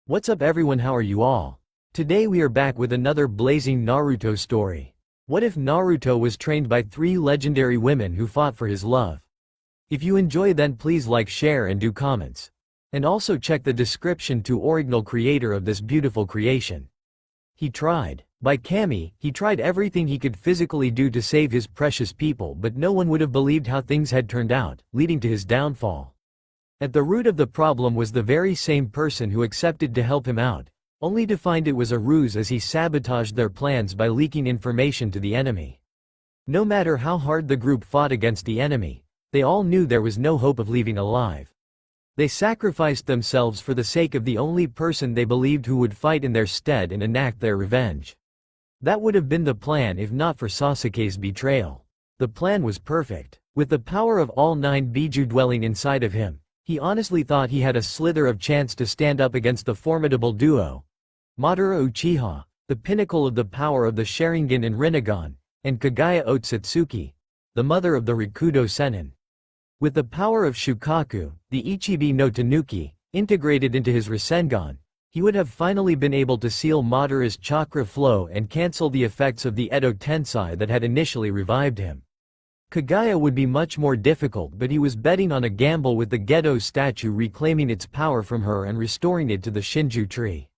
What's up everyone, how are you all? Today we are back with another blazing Naruto story. What if Naruto was trained by 3 legendary women who fought for his love? If you enjoy, then please like, share and do comments. And also check the description to original creator of this beautiful creation. He tried. By Kami, he tried everything he could physically do to save his precious people, but no one would have believed how things had turned out, leading to his downfall. At the root of the problem was the very same person who accepted to help him out, only to find it was a ruse as he sabotaged their plans by leaking information to the enemy. No matter how hard the group fought against the enemy, they all knew there was no hope of leaving alive. They sacrificed themselves for the sake of the only person they believed who would fight in their stead and enact their revenge. That would have been the plan if not for Sasuke's betrayal. The plan was perfect. With the power of all 9 Biju dwelling inside of him, he honestly thought he had a slither of chance to stand up against the formidable duo, Madara Uchiha, the pinnacle of the power of the Sharingan and Rinnegan, and Kagaya Otsutsuki, the mother of the Rikudo Sennin. With the power of Shukaku, the Ichibi no Tanuki, integrated into his Rasengan, he would have finally been able to seal Madara's chakra flow and cancel the effects of the Edo Tensei that had initially revived him. Kagaya would be much more difficult, but he was betting on a gamble with the Gedo statue reclaiming its power from her and restoring it to the Shinju tree.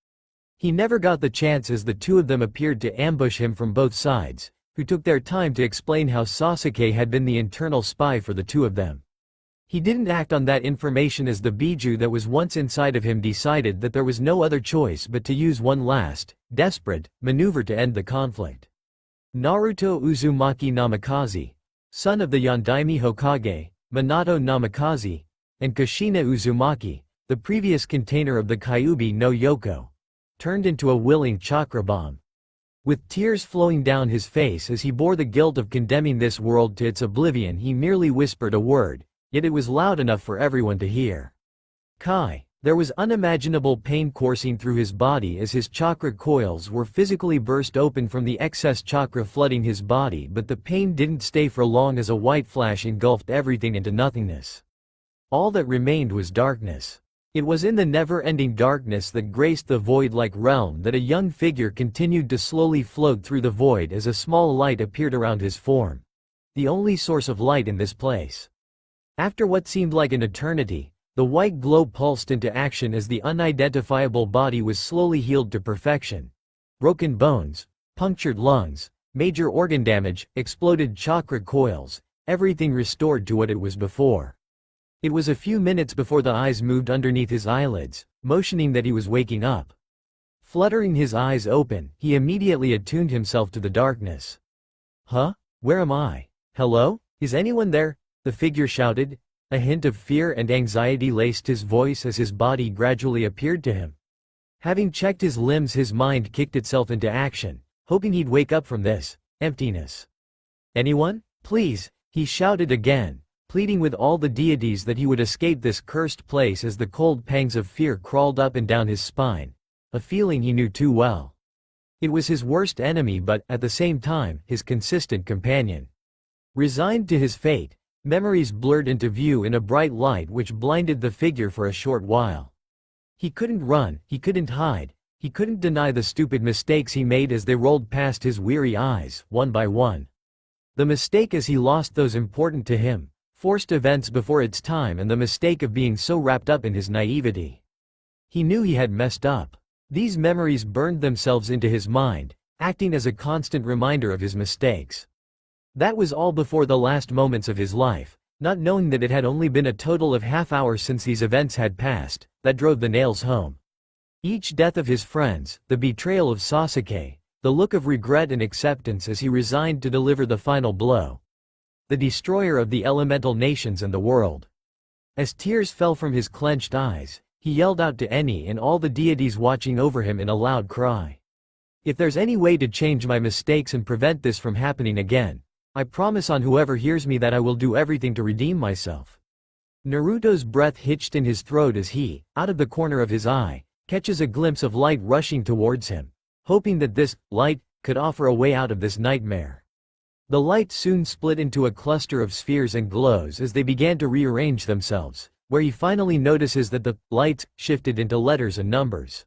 He never got the chance as the two of them appeared to ambush him from both sides, who took their time to explain how Sasuke had been the internal spy for the two of them. He didn't act on that information as the Biju that was once inside of him decided that there was no other choice but to use one last, desperate, maneuver to end the conflict. Naruto Uzumaki Namikaze, son of the Yondaime Hokage, Minato Namikaze, and Kushina Uzumaki, the previous container of the Kyuubi no Yoko, turned into a willing chakra bomb. With tears flowing down his face as he bore the guilt of condemning this world to its oblivion, he merely whispered a word, yet it was loud enough for everyone to hear. Kai. There was unimaginable pain coursing through his body as his chakra coils were physically burst open from the excess chakra flooding his body, but the pain didn't stay for long as a white flash engulfed everything into nothingness. All that remained was darkness. It was in the never-ending darkness that graced the void-like realm that a young figure continued to slowly float through the void as a small light appeared around his form. The only source of light in this place. After what seemed like an eternity, the white glow pulsed into action as the unidentifiable body was slowly healed to perfection. Broken bones, punctured lungs, major organ damage, exploded chakra coils, everything restored to what it was before. It was a few minutes before the eyes moved underneath his eyelids, motioning that he was waking up. Fluttering his eyes open, he immediately attuned himself to the darkness. Huh? Where am I? Hello? Is anyone there? The figure shouted. A hint of fear and anxiety laced his voice as his body gradually appeared to him. Having checked his limbs, his mind kicked itself into action, hoping he'd wake up from this emptiness. Anyone? Please, he shouted again, pleading with all the deities that he would escape this cursed place as the cold pangs of fear crawled up and down his spine, a feeling he knew too well. It was his worst enemy but, at the same time, his consistent companion. Resigned to his fate, memories blurred into view in a bright light which blinded the figure for a short while. He couldn't run, he couldn't hide, he couldn't deny the stupid mistakes he made as they rolled past his weary eyes, one by one. The mistake as he lost those important to him, forced events before its time, and the mistake of being so wrapped up in his naivety. He knew he had messed up. These memories burned themselves into his mind, acting as a constant reminder of his mistakes. That was all before the last moments of his life, not knowing that it had only been a total of half-hour since these events had passed, that drove the nails home. Each death of his friends, the betrayal of Sasuke, the look of regret and acceptance as he resigned to deliver the final blow. The destroyer of the elemental nations and the world. As tears fell from his clenched eyes, he yelled out to any and all the deities watching over him in a loud cry. If there's any way to change my mistakes and prevent this from happening again, I promise on whoever hears me that I will do everything to redeem myself. Naruto's breath hitched in his throat as he, out of the corner of his eye, catches a glimpse of light rushing towards him, hoping that this light could offer a way out of this nightmare. The light soon split into a cluster of spheres and glows as they began to rearrange themselves, where he finally notices that the lights shifted into letters and numbers.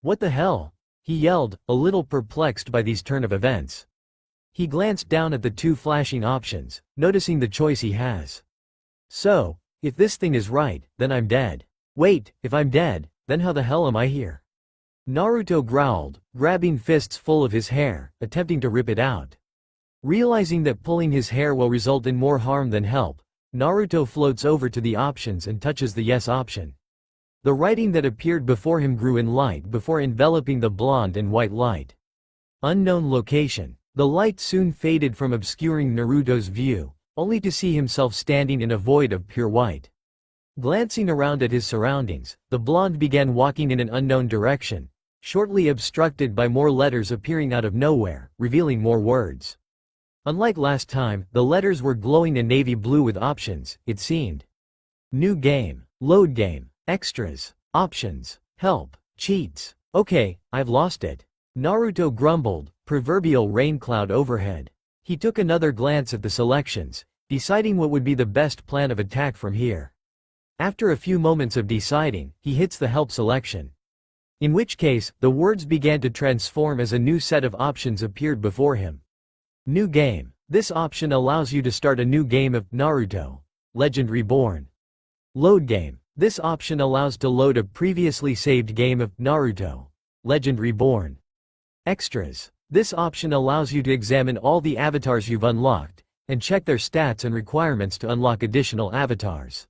What the hell? He yelled, a little perplexed by these turn of events. He glanced down at the two flashing options, noticing the choice he has. So, if this thing is right, then I'm dead. Wait, if I'm dead, then how the hell am I here? Naruto growled, grabbing fists full of his hair, attempting to rip it out. Realizing that pulling his hair will result in more harm than help, Naruto floats over to the options and touches the yes option. The writing that appeared before him grew in light before enveloping the blonde and white light. Unknown location. The light soon faded from obscuring Naruto's view, only to see himself standing in a void of pure white. Glancing around at his surroundings, the blonde began walking in an unknown direction, shortly obstructed by more letters appearing out of nowhere, revealing more words. Unlike last time, the letters were glowing in navy blue with options, it seemed. New game, load game, extras, options, help, cheats. Okay, I've lost it. Naruto grumbled, proverbial rain cloud overhead. He took another glance at the selections, deciding what would be the best plan of attack from here. After a few moments of deciding, he hits the help selection. In which case, the words began to transform as a new set of options appeared before him. New game. This option allows you to start a new game of Naruto, Legend Reborn. Load game. This option allows to load a previously saved game of Naruto, Legend Reborn. Extras. This option allows you to examine all the avatars you've unlocked, and check their stats and requirements to unlock additional avatars.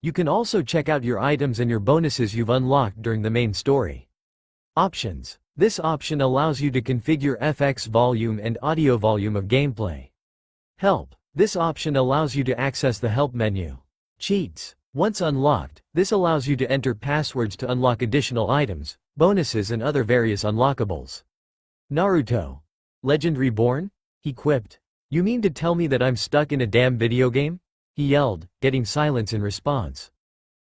You can also check out your items and your bonuses you've unlocked during the main story. Options. This option allows you to configure FX volume and audio volume of gameplay. Help. This option allows you to access the help menu. Cheats. Once unlocked, this allows you to enter passwords to unlock additional items, bonuses and other various unlockables. Naruto. Legend Reborn? He quipped. You mean to tell me that I'm stuck in a damn video game? He yelled, getting silence in response.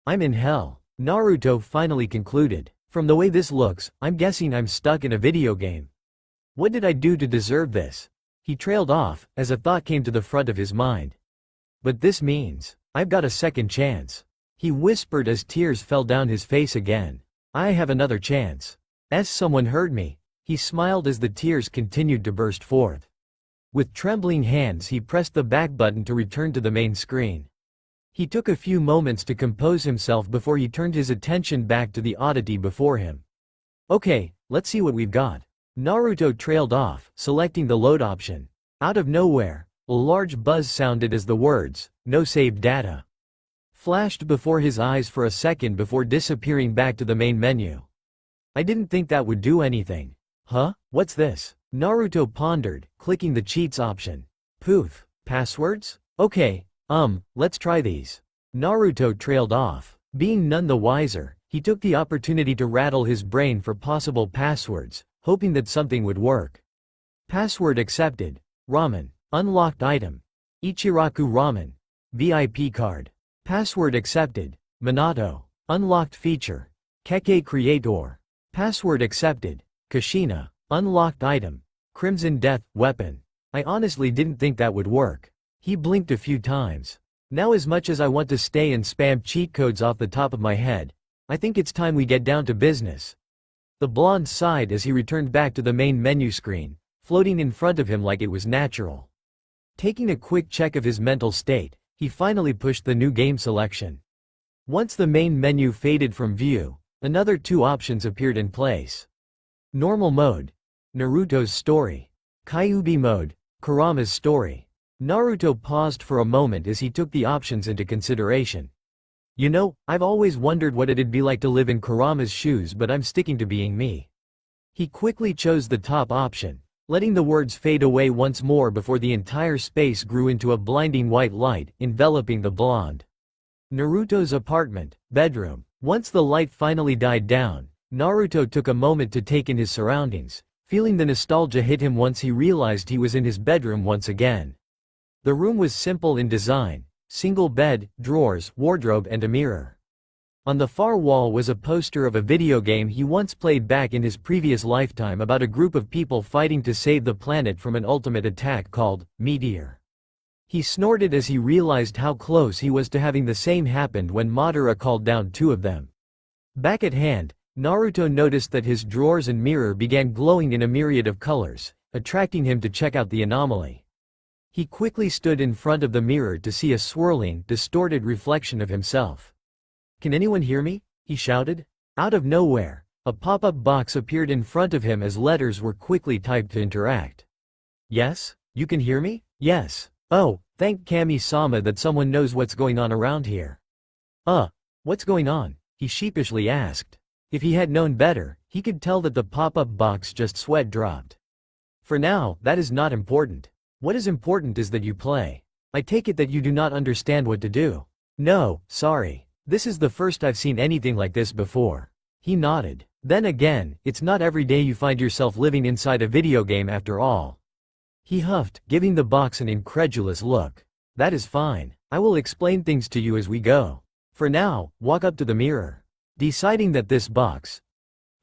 I'm in hell. Naruto finally concluded. From the way this looks, I'm guessing I'm stuck in a video game. What did I do to deserve this? He trailed off, as a thought came to the front of his mind. But this means, I've got a second chance. He whispered as tears fell down his face again. I have another chance. Someone heard me. He smiled as the tears continued to burst forth. With trembling hands he pressed the back button to return to the main screen. He took a few moments to compose himself before he turned his attention back to the oddity before him. Okay, let's see what we've got. Naruto trailed off, selecting the load option. Out of nowhere, a large buzz sounded as the words, "No saved data," flashed before his eyes for a second before disappearing back to the main menu. I didn't think that would do anything. Huh? What's this? Naruto pondered, clicking the cheats option. Poof. Passwords? Okay. Let's try these. Naruto trailed off. Being none the wiser, he took the opportunity to rattle his brain for possible passwords, hoping that something would work. Password accepted. Ramen. Unlocked item. Ichiraku Ramen. VIP card. Password accepted. Minato. Unlocked feature. Keke Creator. Password accepted. Kushina. Unlocked item. Crimson Death weapon. I honestly didn't think that would work. He blinked a few times. Now, as much as I want to stay and spam cheat codes off the top of my head, I think it's time we get down to business. The blonde sighed as he returned back to the main menu screen, floating in front of him like it was natural. Taking a quick check of his mental state, he finally pushed the new game selection. Once the main menu faded from view, another two options appeared in place. Normal mode. Naruto's story. Kyuubi mode. Kurama's story. Naruto paused for a moment as he took the options into consideration. You know, I've always wondered what it'd be like to live in Kurama's shoes, but I'm sticking to being me. He quickly chose the top option, letting the words fade away once more before the entire space grew into a blinding white light, enveloping the blonde. Naruto's apartment, bedroom. Once the light finally died down, Naruto took a moment to take in his surroundings, feeling the nostalgia hit him once he realized he was in his bedroom once again. The room was simple in design, single bed, drawers, wardrobe and a mirror. On the far wall was a poster of a video game he once played back in his previous lifetime about a group of people fighting to save the planet from an ultimate attack called Meteor. He snorted as he realized how close he was to having the same happen when Madara called down two of them. Back at hand, Naruto noticed that his drawers and mirror began glowing in a myriad of colors, attracting him to check out the anomaly. He quickly stood in front of the mirror to see a swirling, distorted reflection of himself. "Can anyone hear me?" he shouted. Out of nowhere, a pop-up box appeared in front of him as letters were quickly typed to interact. "Yes? You can hear me?" "Yes. Oh, thank Kami-sama that someone knows what's going on around here." What's going on?" he sheepishly asked. If he had known better, he could tell that the pop-up box just sweat dropped. "For now, that is not important. What is important is that you play. I take it that you do not understand what to do." "No, sorry. This is the first I've seen anything like this before." He nodded. "Then again, it's not every day you find yourself living inside a video game after all." He huffed, giving the box an incredulous look. "That is fine. I will explain things to you as we go. For now, walk up to the mirror." Deciding that this box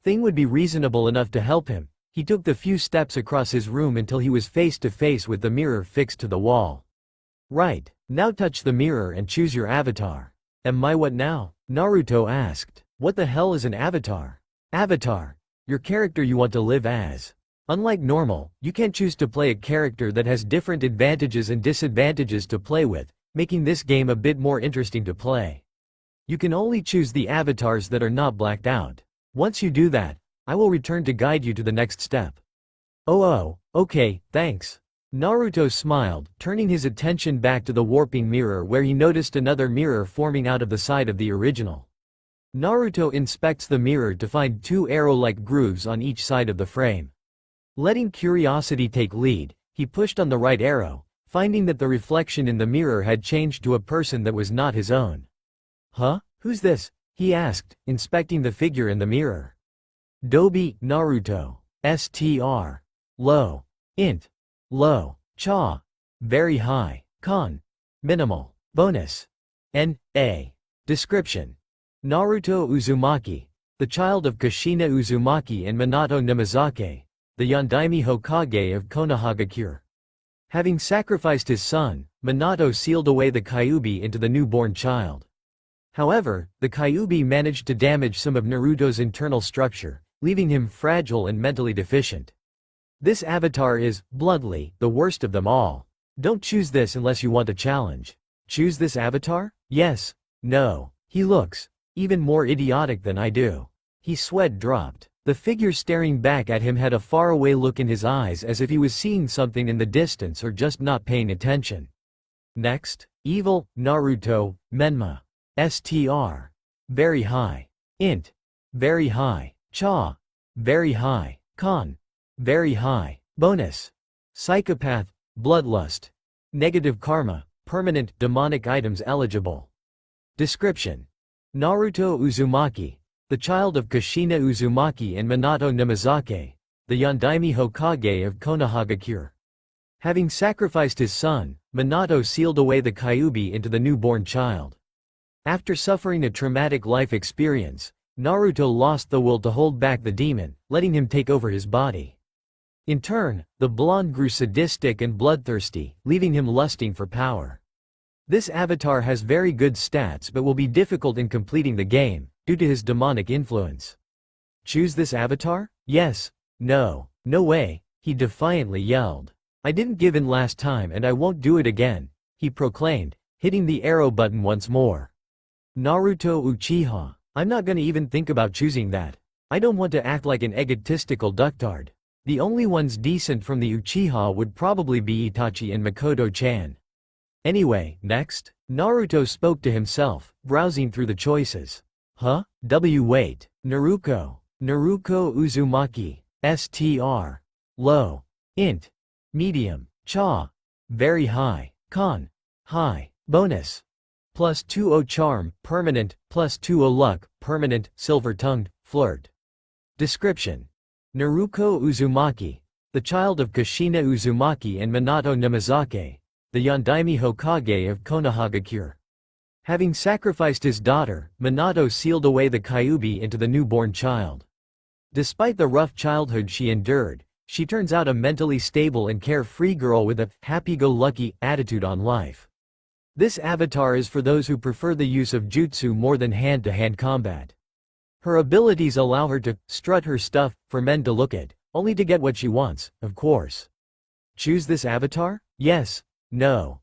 thing would be reasonable enough to help him, he took the few steps across his room until he was face to face with the mirror fixed to the wall. "Right, now touch the mirror and choose your avatar." "Am I what now?" Naruto asked. "What the hell is an avatar?" "Avatar. Your character you want to live as. Unlike normal, you can't choose to play a character that has different advantages and disadvantages to play with, making this game a bit more interesting to play. You can only choose the avatars that are not blacked out. Once you do that, I will return to guide you to the next step." Oh, okay, thanks." Naruto smiled, turning his attention back to the warping mirror where he noticed another mirror forming out of the side of the original. Naruto inspects the mirror to find two arrow-like grooves on each side of the frame. Letting curiosity take lead, he pushed on the right arrow, finding that the reflection in the mirror had changed to a person that was not his own. "Huh? Who's this?" he asked, inspecting the figure in the mirror. "Dobi, Naruto. Str. Low. Int. Low. Cha. Very high. Con. Minimal. Bonus. N.A. Description: Naruto Uzumaki, the child of Kushina Uzumaki and Minato Nimizake, the Yondaime Hokage of Konohagakure. Having sacrificed his son, Minato sealed away the Kyuubi into the newborn child. However, the Kyuubi managed to damage some of Naruto's internal structure, leaving him fragile and mentally deficient. This avatar is, bluntly, the worst of them all. Don't choose this unless you want a challenge. Choose this avatar? Yes. No. He looks even more idiotic than I do." His sweat dropped. The figure staring back at him had a faraway look in his eyes as if he was seeing something in the distance or just not paying attention. Next, evil, Naruto, Menma. Str. Very high. Int. Very high. Cha. Very high. Con. Very high. Bonus. Psychopath, bloodlust. Negative karma, permanent demonic items eligible. Description: Naruto Uzumaki, the child of Kushina Uzumaki and Minato Nimizake, the Yondaime Hokage of Konohagakure. Having sacrificed his son, Minato sealed away the Kyuubi into the newborn child. After suffering a traumatic life experience, Naruto lost the will to hold back the demon, letting him take over his body. In turn, the blonde grew sadistic and bloodthirsty, leaving him lusting for power. This avatar has very good stats but will be difficult in completing the game, due to his demonic influence. Choose this avatar? Yes. No. No way, he defiantly yelled. I didn't give in last time and I won't do it again, he proclaimed, hitting the arrow button once more. Naruto Uchiha. I'm not gonna even think about choosing that. I don't want to act like an egotistical ducktard. The only ones decent from the Uchiha would probably be Itachi and Makoto-chan. Anyway, next, Naruto spoke to himself, browsing through the choices. Wait. Naruto. Naruko Uzumaki. Str. Low. Int. Medium. Cha. Very high. Con. High. Bonus. +20 charm, permanent, +20 luck, permanent, silver-tongued, flirt. Description: Naruko Uzumaki, the child of Kushina Uzumaki and Minato Nimizake, the Yondaime Hokage of Konohagakure. Having sacrificed his daughter, Minato sealed away the Kyuubi into the newborn child. Despite the rough childhood she endured, she turns out a mentally stable and carefree girl with a happy-go-lucky attitude on life. This avatar is for those who prefer the use of jutsu more than hand-to-hand combat. Her abilities allow her to strut her stuff for men to look at, only to get what she wants, of course. Choose this avatar? Yes. No.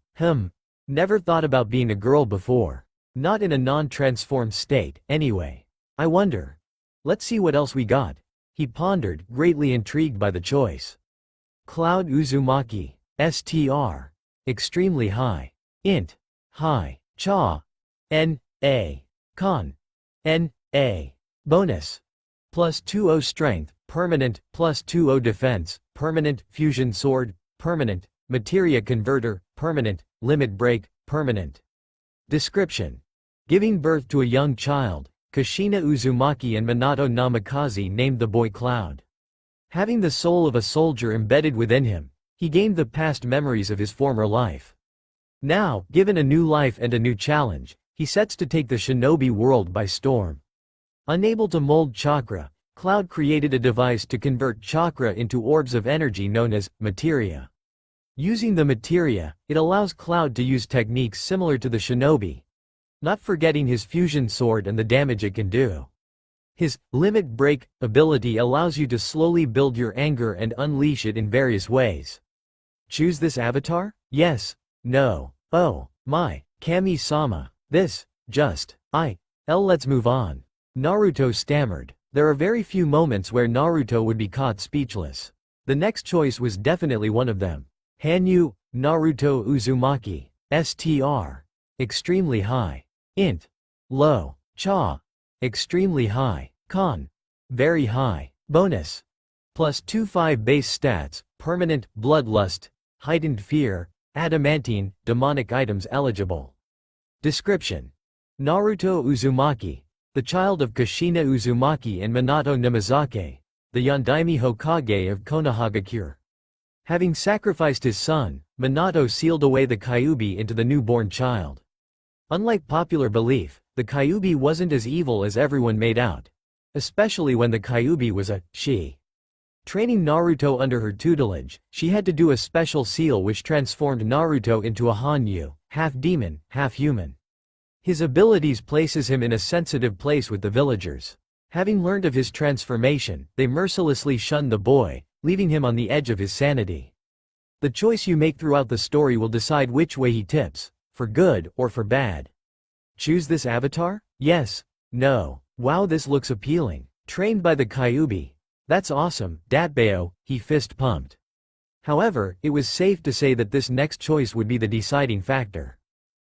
Never thought about being a girl before. Not in a non-transformed state, anyway. I wonder. Let's see what else we got. He pondered, greatly intrigued by the choice. Cloud Uzumaki. STR. Extremely high. Int. High. Cha. N.A. Con. N.A. Bonus. +20 strength, permanent, +20 defense, permanent, fusion sword, permanent, materia converter, permanent, limit break, permanent. Description. Giving birth to a young child, Kushina Uzumaki and Minato Namikaze named the boy Cloud. Having the soul of a soldier embedded within him, he gained the past memories of his former life. Now, given a new life and a new challenge, he sets to take the shinobi world by storm. Unable to mold chakra, Cloud created a device to convert chakra into orbs of energy known as materia. Using the materia, it allows Cloud to use techniques similar to the shinobi, not forgetting his fusion sword and the damage it can do. His limit break ability allows you to slowly build your anger and unleash it in various ways. Choose this avatar? Yes. No. Oh, my. Kami-sama. This. Just. Let's move on. Naruto stammered. There are very few moments where Naruto would be caught speechless. The next choice was definitely one of them. Hanyu, Naruto Uzumaki. STR. Extremely high. Int. Low. Cha. Extremely high. Con. Very high. Bonus. +25 base stats, permanent, bloodlust, heightened fear, adamantine, demonic items eligible. Description. Naruto Uzumaki, the child of Kushina Uzumaki and Minato Namikaze, the Yondaime Hokage of Konohagakure. Having sacrificed his son, Minato sealed away the Kyuubi into the newborn child. Unlike popular belief, the Kyuubi wasn't as evil as everyone made out, especially when the Kyuubi was a she. Training Naruto under her tutelage, she had to do a special seal which transformed Naruto into a Hanyu, half demon, half human. His abilities places him in a sensitive place with the villagers. Having learned of his transformation, they mercilessly shun the boy, leaving him on the edge of his sanity. The choice you make throughout the story will decide which way he tips, for good or for bad. Choose this avatar? Yes. No. Wow, this looks appealing. Trained by the Kyuubi. That's awesome, Datbeo, he fist pumped. However, it was safe to say that this next choice would be the deciding factor.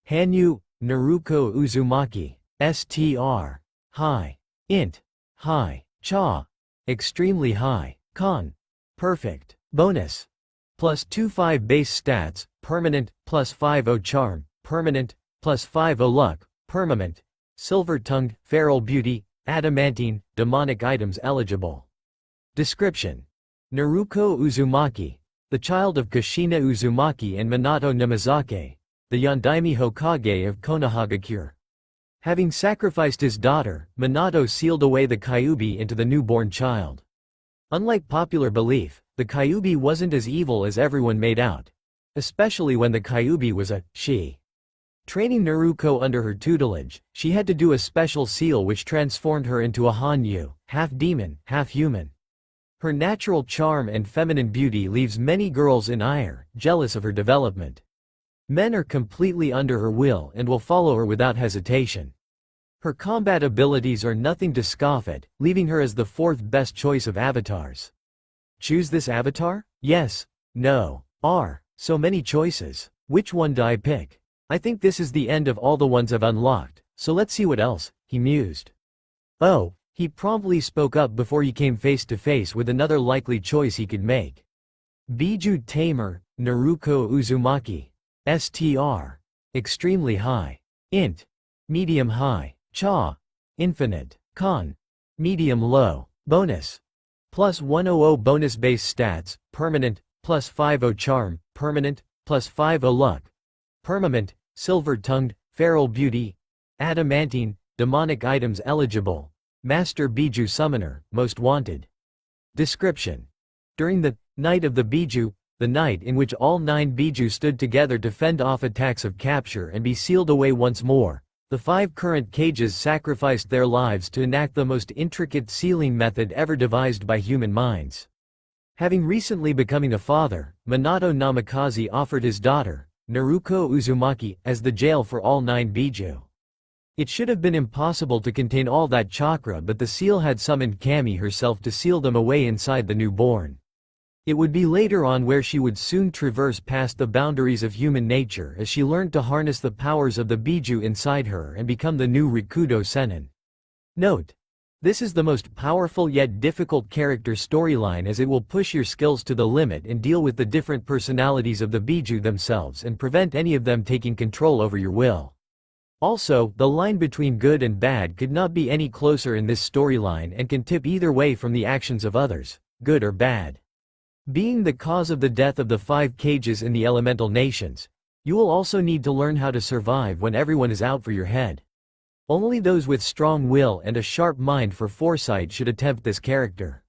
Hanyu, Naruto Uzumaki. STR. High. Int. High. Cha. Extremely high. Con. Perfect. Bonus. +25 base stats, permanent, +50 charm, permanent, +50 luck, permanent, silver-tongued, feral beauty, adamantine, demonic items eligible. Description. Naruto Uzumaki, the child of Kushina Uzumaki and Minato Namikaze, the Yondaime Hokage of Konohagakure. Having sacrificed his daughter, Minato sealed away the Kyuubi into the newborn child. Unlike popular belief, the Kyuubi wasn't as evil as everyone made out, especially when the Kyuubi was a she. Training Naruto under her tutelage, she had to do a special seal which transformed her into a Hanyu, half demon, half human. Her natural charm and feminine beauty leaves many girls in ire, jealous of her development. Men are completely under her will and will follow her without hesitation. Her combat abilities are nothing to scoff at, leaving her as the fourth best choice of avatars. Choose this avatar? Yes. No. So many choices. Which one do I pick? I think this is the end of all the ones I've unlocked, so let's see what else, he mused. Oh, he promptly spoke up before he came face to face with another likely choice he could make. Biju Tamer, Naruto Uzumaki. STR. Extremely high. Int. Medium high. Cha. Infinite. Con. Medium low. Bonus. +100 bonus base stats, permanent, +50 charm, permanent, +50 luck. Permanent, silver-tongued, feral beauty, adamantine, demonic items eligible, master Biju summoner, most wanted. Description: during the Night of the Biju, the night in which all 9 Biju stood together to fend off attacks of capture and be sealed away once more, the 5 current cages sacrificed their lives to enact the most intricate sealing method ever devised by human minds. Having recently becoming a father, Minato Namikaze offered his daughter, Naruko Uzumaki, as the jail for all 9 Biju. It should have been impossible to contain all that chakra, but the seal had summoned Kami herself to seal them away inside the newborn. It would be later on where she would soon traverse past the boundaries of human nature as she learned to harness the powers of the Biju inside her and become the new Rikudo Sennin. Note: this is the most powerful yet difficult character storyline, as it will push your skills to the limit and deal with the different personalities of the Biju themselves and prevent any of them taking control over your will. Also, the line between good and bad could not be any closer in this storyline and can tip either way from the actions of others, good or bad. Being the cause of the death of the 5 cages in the elemental nations, you will also need to learn how to survive when everyone is out for your head. Only those with strong will and a sharp mind for foresight should attempt this character.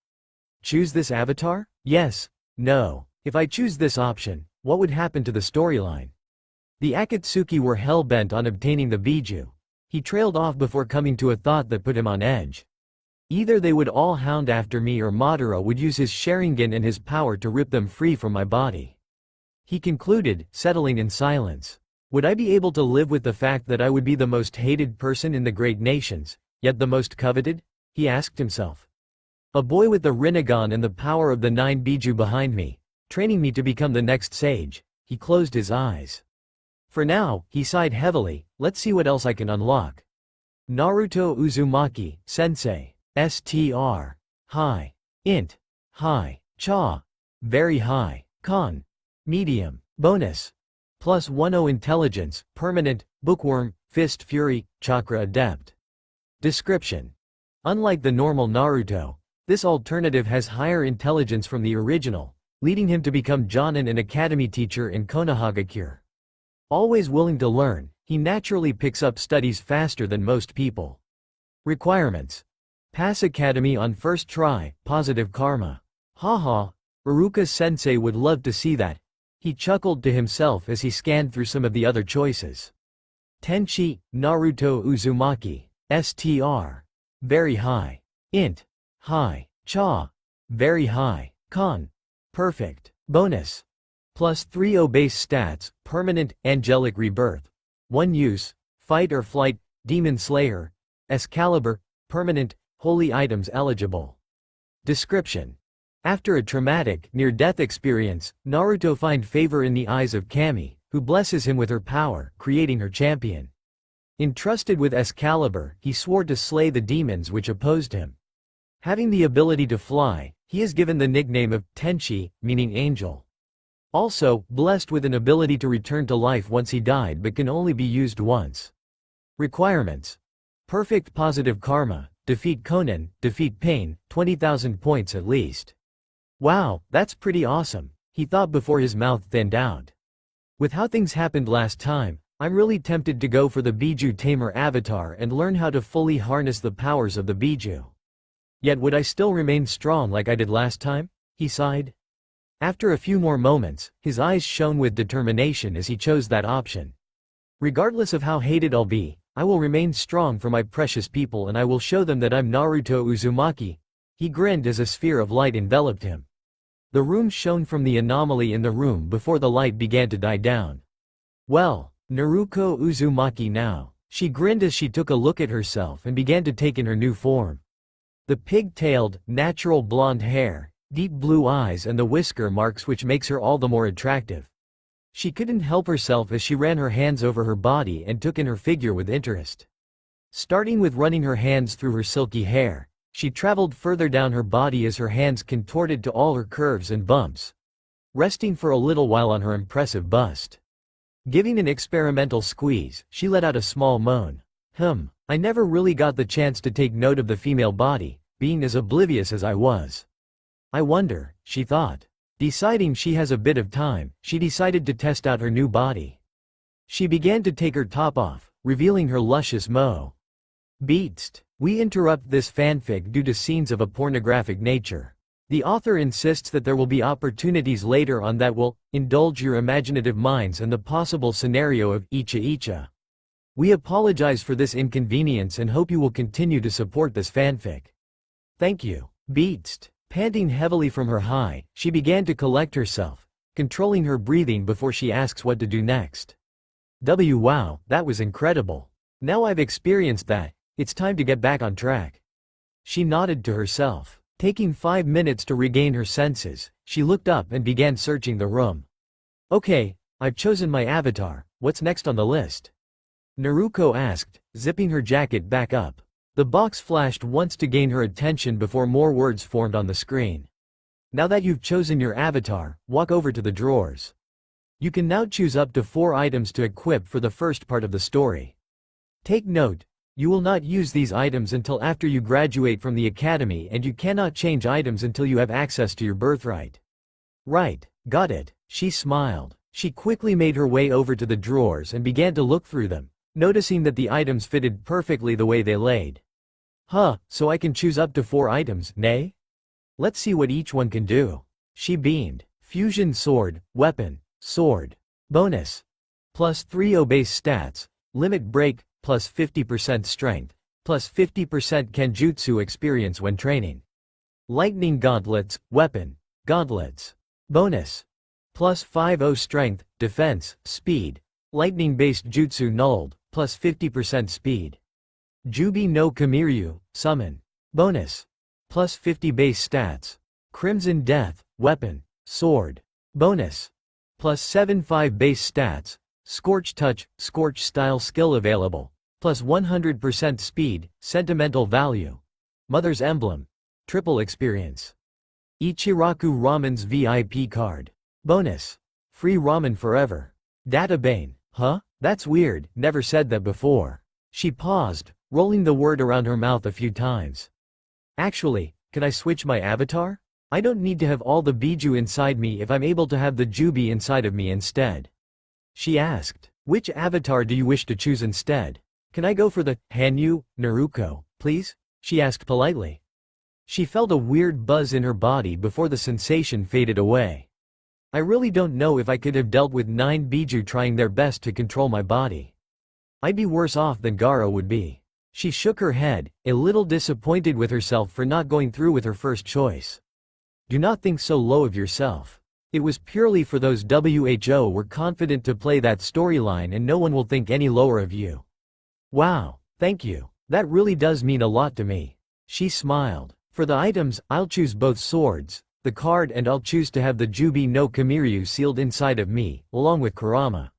Choose this avatar? Yes. No. If I choose this option, what would happen to the storyline? The Akatsuki were hell-bent on obtaining the Biju. He trailed off before coming to a thought that put him on edge. Either they would all hound after me, or Madara would use his Sharingan and his power to rip them free from my body. He concluded, settling in silence. Would I be able to live with the fact that I would be the most hated person in the great nations, yet the most coveted? He asked himself. A boy with the Rinnegan and the power of the 9 Biju behind me, training me to become the next sage. He closed his eyes. For now, he sighed heavily. Let's see what else I can unlock. Naruto Uzumaki, Sensei. STR. High. Int. High. Cha. Very high. Con. Medium. Bonus. +10 intelligence, permanent, bookworm, fist fury, chakra adept. Description: unlike the normal Naruto, this alternative has higher intelligence from the original, leading him to become Jonin, an academy teacher in Konohagakure. Always willing to learn, he naturally picks up studies faster than most people. Requirements: pass academy on first try, positive karma. Haha, Iruka sensei would love to see that. He chuckled to himself as he scanned through some of the other choices. Tenchi, Naruto Uzumaki. STR. Very high. Int. High. Cha. Very high. Con. Perfect. Bonus. +3 base stats, permanent, angelic rebirth. 1 use, fight or flight, demon slayer. Excalibur, permanent, holy items eligible. Description: after a traumatic, near-death experience, Naruto finds favor in the eyes of Kami, who blesses him with her power, creating her champion. Entrusted with Excalibur, he swore to slay the demons which opposed him. Having the ability to fly, he is given the nickname of Tenchi, meaning angel. Also, blessed with an ability to return to life once he died, but can only be used once. Requirements: perfect positive karma, defeat Konan, defeat pain, 20,000 points at least. Wow, that's pretty awesome, he thought before his mouth thinned out. With how things happened last time, I'm really tempted to go for the Biju Tamer avatar and learn how to fully harness the powers of the Biju. Yet would I still remain strong like I did last time? He sighed. After a few more moments, his eyes shone with determination as he chose that option. Regardless of how hated I'll be, I will remain strong for my precious people, and I will show them that I'm Naruto Uzumaki. He grinned as a sphere of light enveloped him. The room shone from the anomaly in the room before the light began to die down. Well, Naruto Uzumaki now. She grinned as she took a look at herself and began to take in her new form. The pig-tailed, natural blonde hair, deep blue eyes and the whisker marks which makes her all the more attractive. She couldn't help herself as she ran her hands over her body and took in her figure with interest. Starting with running her hands through her silky hair, she traveled further down her body as her hands contorted to all her curves and bumps, resting for a little while on her impressive bust. Giving an experimental squeeze, she let out a small moan. I never really got the chance to take note of the female body, being as oblivious as I was. I wonder, she thought. Deciding she has a bit of time, she decided to test out her new body. She began to take her top off, revealing her luscious mo. Beast. We interrupt this fanfic due to scenes of a pornographic nature. The author insists that there will be opportunities later on that will indulge your imaginative minds and the possible scenario of Icha Icha. We apologize for this inconvenience and hope you will continue to support this fanfic. Thank you. Beast. Panting heavily from her high, she began to collect herself, controlling her breathing before she asks what to do next. Wow, that was incredible. Now I've experienced that, it's time to get back on track. She nodded to herself. Taking 5 minutes to regain her senses, she looked up and began searching the room. Okay, I've chosen my avatar, what's next on the list? Naruto asked, zipping her jacket back up. The box flashed once to gain her attention before more words formed on the screen. Now that you've chosen your avatar, walk over to the drawers. You can now choose up to 4 items to equip for the first part of the story. Take note, you will not use these items until after you graduate from the academy, and you cannot change items until you have access to your birthright. Right, got it. She smiled. She quickly made her way over to the drawers and began to look through them, noticing that the items fitted perfectly the way they laid. So I can choose up to 4 items, nay? Let's see what each one can do. She beamed. Fusion sword, weapon, sword. Bonus. +3 base stats, limit break, plus 50% strength, plus 50% Kenjutsu experience when training. Lightning gauntlets, weapon, gauntlets. Bonus. Plus 50 strength, defense, speed. Lightning-based jutsu nulled, plus 50% speed. Jubi no Kamiryu, summon. Bonus. Plus 50 base stats. Crimson Death, weapon, sword. Bonus. Plus 75 base stats. Scorch Touch, Scorch style skill available. Plus 100% speed, sentimental value. Mother's Emblem. Triple experience. Ichiraku Ramen's VIP card. Bonus. Free ramen forever. Databane. That's weird, never said that before. She paused, rolling the word around her mouth a few times. Actually, can I switch my avatar? I don't need to have all the Biju inside me if I'm able to have the Jubi inside of me instead. She asked. Which avatar do you wish to choose instead? Can I go for the Hanyu, Naruto, please? She asked politely. She felt a weird buzz in her body before the sensation faded away. I really don't know if I could have dealt with 9 Biju trying their best to control my body. I'd be worse off than Gaara would be. She shook her head, a little disappointed with herself for not going through with her first choice. Do not think so low of yourself. It was purely for those who were confident to play that storyline, and no one will think any lower of you. Wow, thank you. That really does mean a lot to me. She smiled. For the items, I'll choose both swords, the card, and I'll choose to have the Jubi no Kamiryu sealed inside of me, along with Kurama.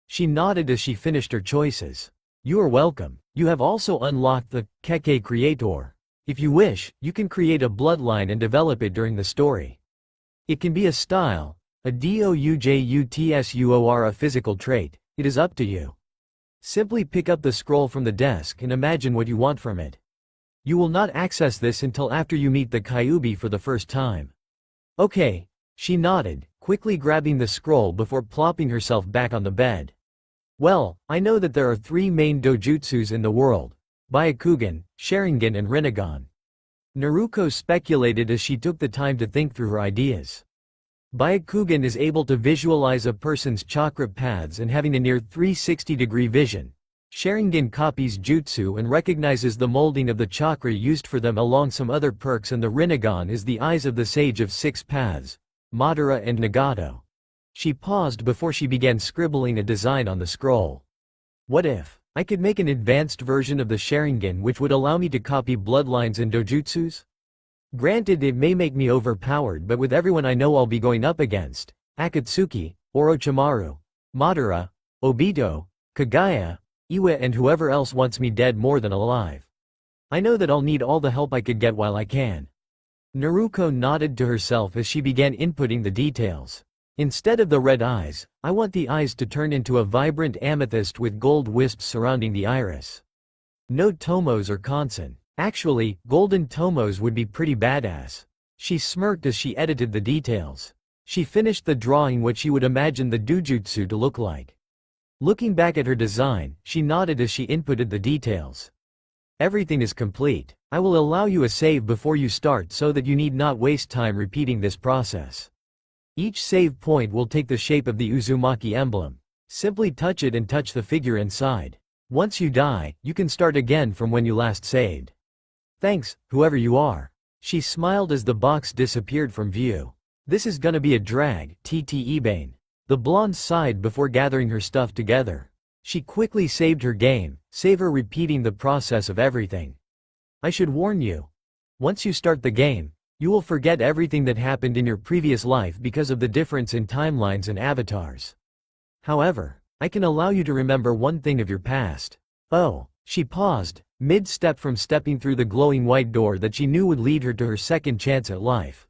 She nodded as she finished her choices. You are welcome. You have also unlocked the Kekkei Creator. If you wish, you can create a bloodline and develop it during the story. It can be a style, a doujutsu, or a physical trait. It is up to you. Simply pick up the scroll from the desk and imagine what you want from it. You will not access this until after you meet the Kyuubi for the first time. Okay, she nodded, quickly grabbing the scroll before plopping herself back on the bed. Well, I know that there are 3 main dojutsus in the world: Byakugan, Sharingan, and Rinnegan. Naruto speculated as she took the time to think through her ideas. Byakugan is able to visualize a person's chakra paths and having a near 360-degree vision. Sharingan copies jutsu and recognizes the molding of the chakra used for them along some other perks, and the Rinnegan is the eyes of the Sage of 6 Paths, Madara and Nagato. She paused before she began scribbling a design on the scroll. What if I could make an advanced version of the Sharingan which would allow me to copy bloodlines and dojutsus? Granted, it may make me overpowered, but with everyone I know I'll be going up against, Akatsuki, Orochimaru, Madara, Obito, Kagaya, Iwa, and whoever else wants me dead more than alive. I know that I'll need all the help I could get while I can. Naruto nodded to herself as she began inputting the details. Instead of the red eyes, I want the eyes to turn into a vibrant amethyst with gold wisps surrounding the iris. No tomos or kansen. Actually, golden tomos would be pretty badass. She smirked as she edited the details. She finished the drawing what she would imagine the dojutsu to look like. Looking back at her design, she nodded as she inputted the details. Everything is complete. I will allow you a save before you start so that you need not waste time repeating this process. Each save point will take the shape of the Uzumaki emblem. Simply touch it and touch the figure inside. Once you die, you can start again from when you last saved. Thanks, whoever you are. She smiled as the box disappeared from view. This is gonna be a drag, Ebane. The blonde sighed before gathering her stuff together. She quickly saved her game, save her repeating the process of everything. I should warn you. Once you start the game, you will forget everything that happened in your previous life because of the difference in timelines and avatars. However, I can allow you to remember one thing of your past. Oh, she paused, mid-step from stepping through the glowing white door that she knew would lead her to her second chance at life.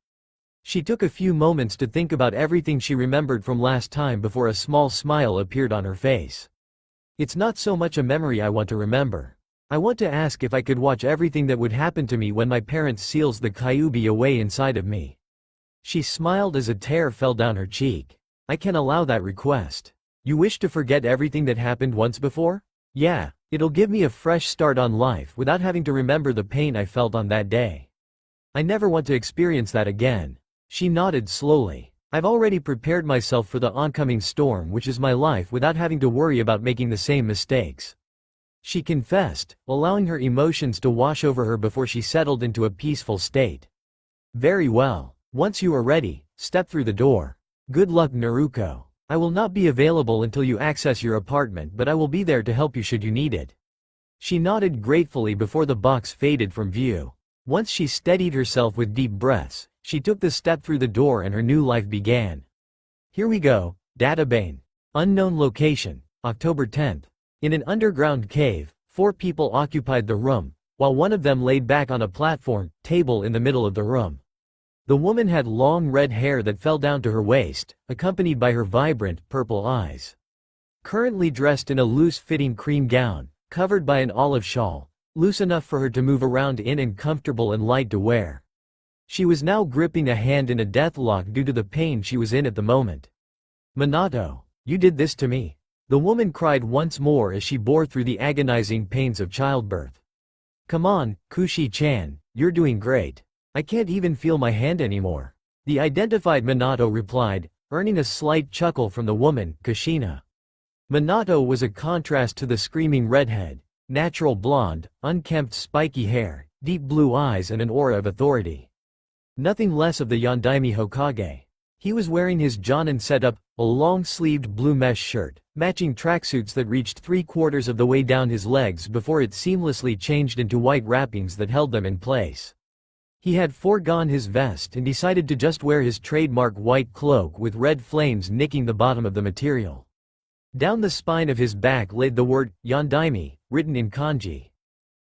She took a few moments to think about everything she remembered from last time before a small smile appeared on her face. It's not so much a memory I want to remember. I want to ask if I could watch everything that would happen to me when my parents seals the Kyuubi away inside of me. She smiled as a tear fell down her cheek. I can allow that request. You wish to forget everything that happened once before? Yeah, it'll give me a fresh start on life without having to remember the pain I felt on that day. I never want to experience that again. She nodded slowly. I've already prepared myself for the oncoming storm, which is my life, without having to worry about making the same mistakes. She confessed, allowing her emotions to wash over her before she settled into a peaceful state. Very well. Once you are ready, step through the door. Good luck, Naruto. I will not be available until you access your apartment, but I will be there to help you should you need it. She nodded gratefully before the box faded from view. Once she steadied herself with deep breaths, she took the step through the door and her new life began. Here we go, Databane. Unknown location, October 10th. In an underground cave, 4 people occupied the room, while one of them laid back on a platform table in the middle of the room. The woman had long red hair that fell down to her waist, accompanied by her vibrant, purple eyes. Currently dressed in a loose-fitting cream gown, covered by an olive shawl, loose enough for her to move around in and comfortable and light to wear. She was now gripping a hand in a deathlock due to the pain she was in at the moment. Minato, you did this to me. The woman cried once more as she bore through the agonizing pains of childbirth. Come on, Kushi-chan, you're doing great. I can't even feel my hand anymore. The identified Minato replied, earning a slight chuckle from the woman, Kushina. Minato was a contrast to the screaming redhead, natural blonde, unkempt spiky hair, deep blue eyes and an aura of authority. Nothing less of the Yondaime Hokage. He was wearing his Jonin setup, a long-sleeved blue mesh shirt, matching tracksuits that reached 3/4 of the way down his legs before it seamlessly changed into white wrappings that held them in place. He had foregone his vest and decided to just wear his trademark white cloak with red flames nicking the bottom of the material. Down the spine of his back laid the word, Yondaime, written in kanji.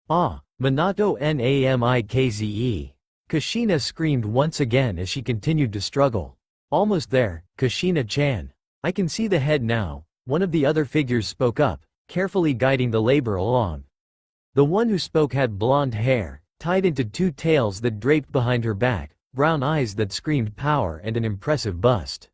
Ah, Minato Namikze. Kushina screamed once again as she continued to struggle. Almost there, Kushina-chan. I can see the head now, one of the other figures spoke up, carefully guiding the labor along. The one who spoke had blonde hair, tied into 2 tails that draped behind her back, brown eyes that screamed power and an impressive bust.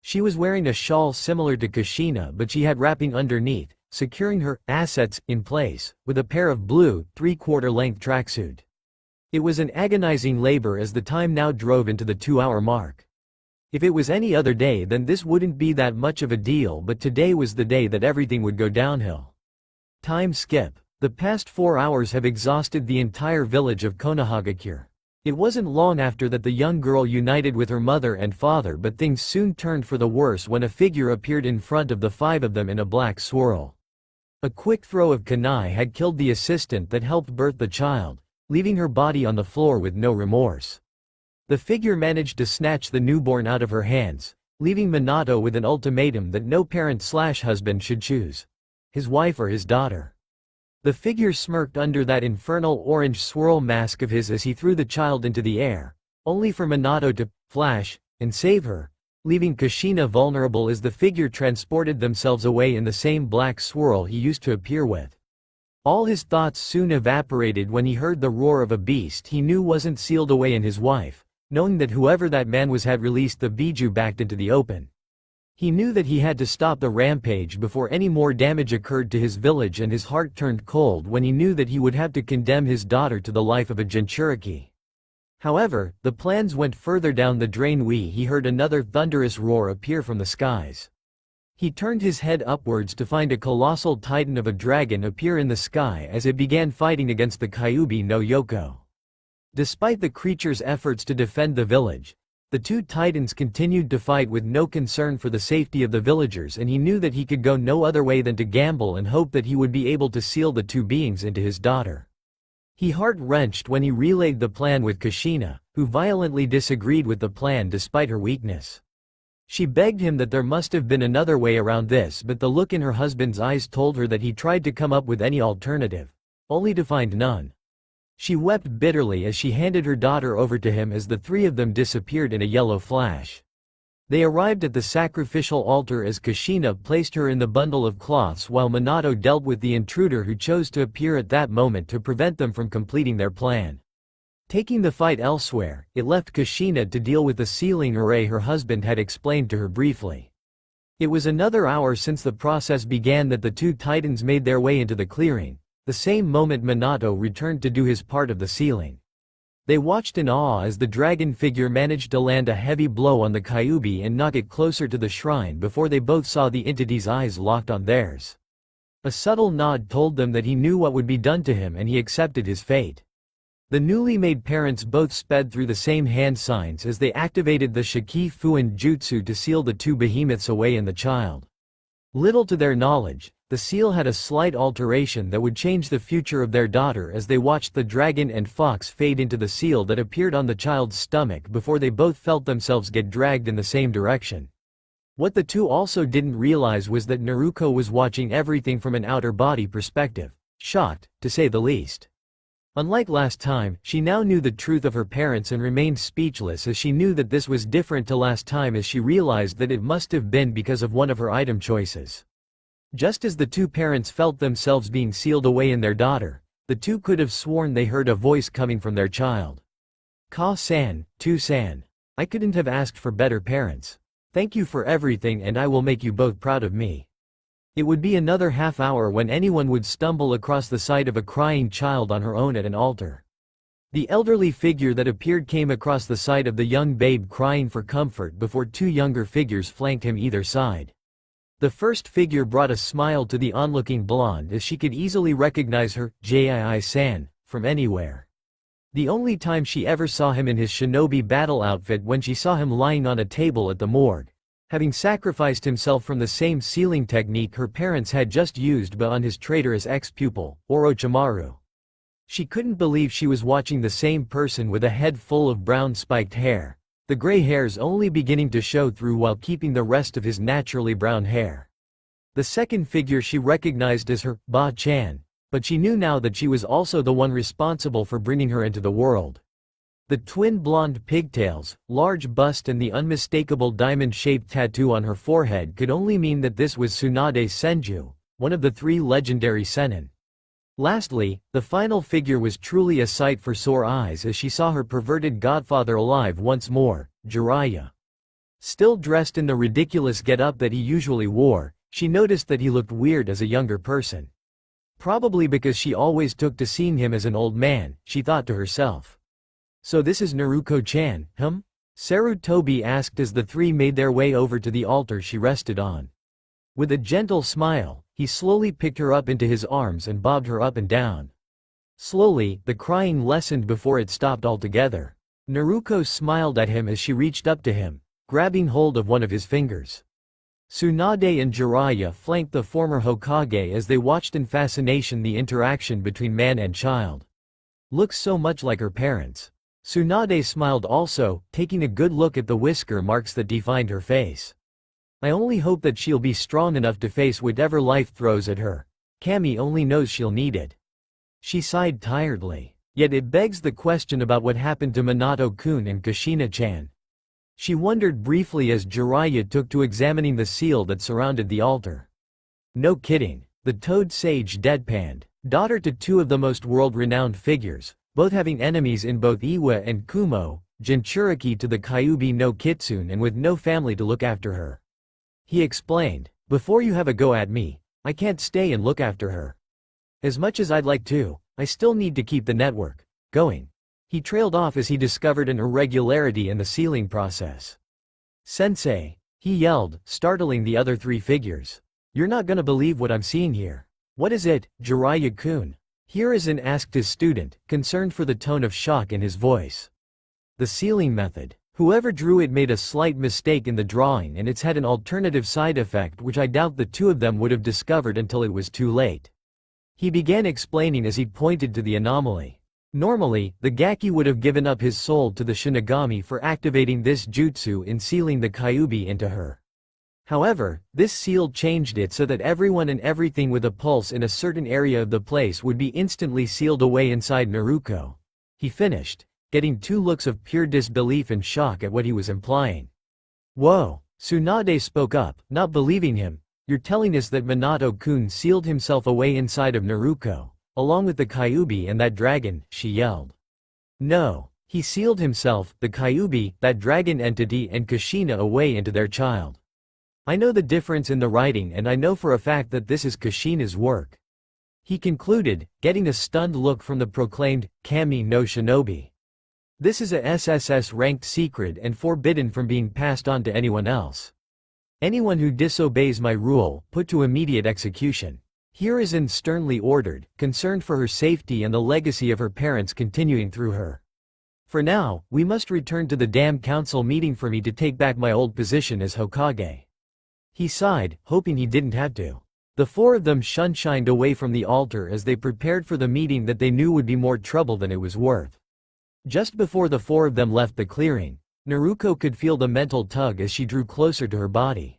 She was wearing a shawl similar to Kushina, but she had wrapping underneath, securing her assets in place, with a pair of blue, 3/4 length tracksuit. It was an agonizing labor as the time now drove into the 2-hour mark. If it was any other day then this wouldn't be that much of a deal, but today was the day that everything would go downhill. Time skip. The past 4 hours have exhausted the entire village of Konohagakure. It wasn't long after that the young girl united with her mother and father, but things soon turned for the worse when a figure appeared in front of the 5 of them in a black swirl. A quick throw of kunai had killed the assistant that helped birth the child, leaving her body on the floor with no remorse. The figure managed to snatch the newborn out of her hands, leaving Minato with an ultimatum that no parent/husband should choose his wife or his daughter. The figure smirked under that infernal orange swirl mask of his as he threw the child into the air, only for Minato to flash and save her, leaving Kushina vulnerable as the figure transported themselves away in the same black swirl he used to appear with. All his thoughts soon evaporated when he heard the roar of a beast he knew wasn't sealed away in his wife, knowing that whoever that man was had released the Biju back into the open. He knew that he had to stop the rampage before any more damage occurred to his village, and his heart turned cold when he knew that he would have to condemn his daughter to the life of a Jinchuriki. However, the plans went further down the drain. He heard another thunderous roar appear from the skies. He turned his head upwards to find a colossal titan of a dragon appear in the sky as it began fighting against the Kyuubi no Yoko. Despite the creature's efforts to defend the village, the two titans continued to fight with no concern for the safety of the villagers, and he knew that he could go no other way than to gamble and hope that he would be able to seal the two beings into his daughter. He heart-wrenched when he relayed the plan with Kushina, who violently disagreed with the plan despite her weakness. She begged him that there must have been another way around this, but the look in her husband's eyes told her that he tried to come up with any alternative, only to find none. She wept bitterly as she handed her daughter over to him as the three of them disappeared in a yellow flash. They arrived at the sacrificial altar as Kushina placed her in the bundle of cloths while Minato dealt with the intruder who chose to appear at that moment to prevent them from completing their plan. Taking the fight elsewhere, it left Kushina to deal with the sealing array her husband had explained to her briefly. It was another hour since the process began that the two titans made their way into the clearing, the same moment Minato returned to do his part of the sealing. They watched in awe as the dragon figure managed to land a heavy blow on the Kyuubi and knock it closer to the shrine before they both saw the entity's eyes locked on theirs. A subtle nod told them that he knew what would be done to him and he accepted his fate. The newly made parents both sped through the same hand signs as they activated the Shiki Fuin Jutsu to seal the two behemoths away in the child. Little to their knowledge, the seal had a slight alteration that would change the future of their daughter as they watched the dragon and fox fade into the seal that appeared on the child's stomach before they both felt themselves get dragged in the same direction. What the two also didn't realize was that Naruto was watching everything from an outer body perspective, shocked, to say the least. Unlike last time, she now knew the truth of her parents and remained speechless as she knew that this was different to last time as she realized that it must have been because of one of her item choices. Just as the two parents felt themselves being sealed away in their daughter, the two could have sworn they heard a voice coming from their child. Ka-san, Tu-san. I couldn't have asked for better parents. Thank you for everything and I will make you both proud of me. It would be another half hour when anyone would stumble across the sight of a crying child on her own at an altar. The elderly figure that appeared came across the sight of the young babe crying for comfort before two younger figures flanked him either side. The first figure brought a smile to the onlooking blonde as she could easily recognize her, Jii-san, from anywhere. The only time she ever saw him in his shinobi battle outfit when she saw him lying on a table at the morgue, having sacrificed himself from the same sealing technique her parents had just used but on his traitorous ex-pupil, Orochimaru. She couldn't believe she was watching the same person with a head full of brown spiked hair, the gray hairs only beginning to show through while keeping the rest of his naturally brown hair. The second figure she recognized as her Ba-chan, but she knew now that she was also the one responsible for bringing her into the world. The twin blonde pigtails, large bust and the unmistakable diamond-shaped tattoo on her forehead could only mean that this was Tsunade Senju, one of the three legendary Sennin. Lastly, the final figure was truly a sight for sore eyes as she saw her perverted godfather alive once more, Jiraiya. Still dressed in the ridiculous get-up that he usually wore, she noticed that he looked weird as a younger person. Probably because she always took to seeing him as an old man, she thought to herself. So this is Naruto-chan, Sarutobi asked as the three made their way over to the altar she rested on. With a gentle smile, he slowly picked her up into his arms and bobbed her up and down. Slowly, the crying lessened before it stopped altogether. Naruto smiled at him as she reached up to him, grabbing hold of one of his fingers. Tsunade and Jiraiya flanked the former Hokage as they watched in fascination the interaction between man and child. Looks so much like her parents. Tsunade smiled also, taking a good look at the whisker marks that defined her face. I only hope that she'll be strong enough to face whatever life throws at her. Kami only knows she'll need it. She sighed tiredly. Yet it begs the question about what happened to Minato-kun and Kushina-chan. She wondered briefly as Jiraiya took to examining the seal that surrounded the altar. No kidding, the Toad Sage deadpanned, daughter to two of the most world-renowned figures, both having enemies in both Iwa and Kumo, Jinchuriki to the Kyuubi no Kitsune and with no family to look after her. He explained. Before you have a go at me, I can't stay and look after her. As much as I'd like to, I still need to keep the network going. He trailed off as he discovered an irregularity in the sealing process. Sensei, he yelled, startling the other three figures. You're not gonna believe what I'm seeing here. What is it, Jiraiya-kun? Hiruzen asked his student, concerned for the tone of shock in his voice. The sealing method. Whoever drew it made a slight mistake in the drawing, and it's had an alternative side effect which I doubt the two of them would have discovered until it was too late. He began explaining as he pointed to the anomaly. Normally, the Gaki would have given up his soul to the Shinigami for activating this jutsu in sealing the Kyuubi into her. However, this seal changed it so that everyone and everything with a pulse in a certain area of the place would be instantly sealed away inside Naruto. He finished, getting two looks of pure disbelief and shock at what he was implying. Whoa, Tsunade spoke up, not believing him. You're telling us that Minato-kun sealed himself away inside of Naruto, along with the Kyuubi and that dragon, she yelled. No, he sealed himself, the Kyuubi, that dragon entity and Kushina away into their child. I know the difference in the writing and I know for a fact that this is Kushina's work. He concluded, getting a stunned look from the proclaimed Kami no Shinobi. This is a SSS-ranked secret and forbidden from being passed on to anyone else. Anyone who disobeys my rule, put to immediate execution. Hiruzen sternly ordered, concerned for her safety and the legacy of her parents continuing through her. For now, we must return to the damn council meeting for me to take back my old position as Hokage. He sighed, hoping he didn't have to. The four of them shined away from the altar as they prepared for the meeting that they knew would be more trouble than it was worth. Just before the four of them left the clearing, Naruto could feel the mental tug as she drew closer to her body.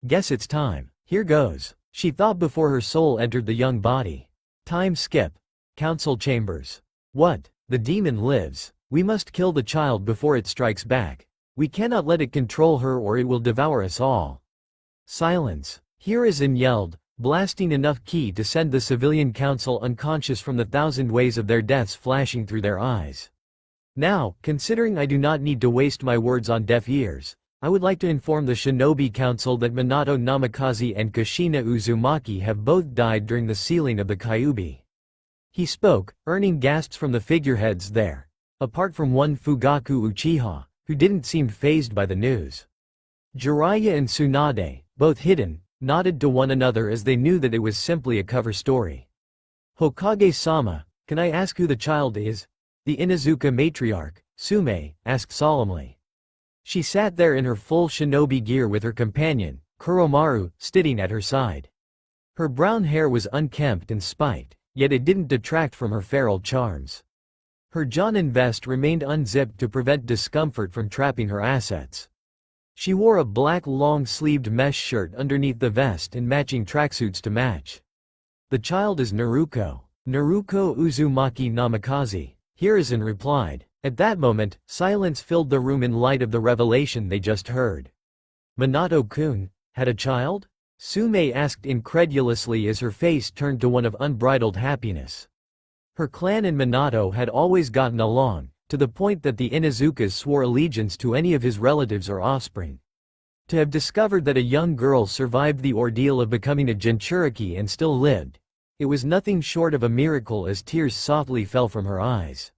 Guess it's time. Here goes, she thought before her soul entered the young body. Time skip. Council chambers. What? The demon lives. We must kill the child before it strikes back. We cannot let it control her or it will devour us all. Silence. Hiruzen yelled, blasting enough ki to send the civilian council unconscious from the thousand ways of their deaths flashing through their eyes. Now, considering I do not need to waste my words on deaf ears, I would like to inform the Shinobi Council that Minato Namikaze and Kushina Uzumaki have both died during the sealing of the Kyuubi. He spoke, earning gasps from the figureheads there, apart from one Fugaku Uchiha, who didn't seem fazed by the news. Jiraiya and Tsunade, both hidden, nodded to one another as they knew that it was simply a cover story. Hokage-sama, can I ask who the child is? The Inuzuka matriarch, Sume, asked solemnly. She sat there in her full shinobi gear with her companion, Kuromaru, sitting at her side. Her brown hair was unkempt and spiked, yet it didn't detract from her feral charms. Her Jonin vest remained unzipped to prevent discomfort from trapping her assets. She wore a black long-sleeved mesh shirt underneath the vest and matching tracksuits to match. The child is Naruto Uzumaki Namikaze, Hiruzen replied. At that moment, silence filled the room in light of the revelation they just heard. Minato-kun had a child? Sume asked incredulously as her face turned to one of unbridled happiness. Her clan and Minato had always gotten along, to the point that the Inuzukas swore allegiance to any of his relatives or offspring. To have discovered that a young girl survived the ordeal of becoming a Jinchuriki and still lived, it was nothing short of a miracle as tears softly fell from her eyes.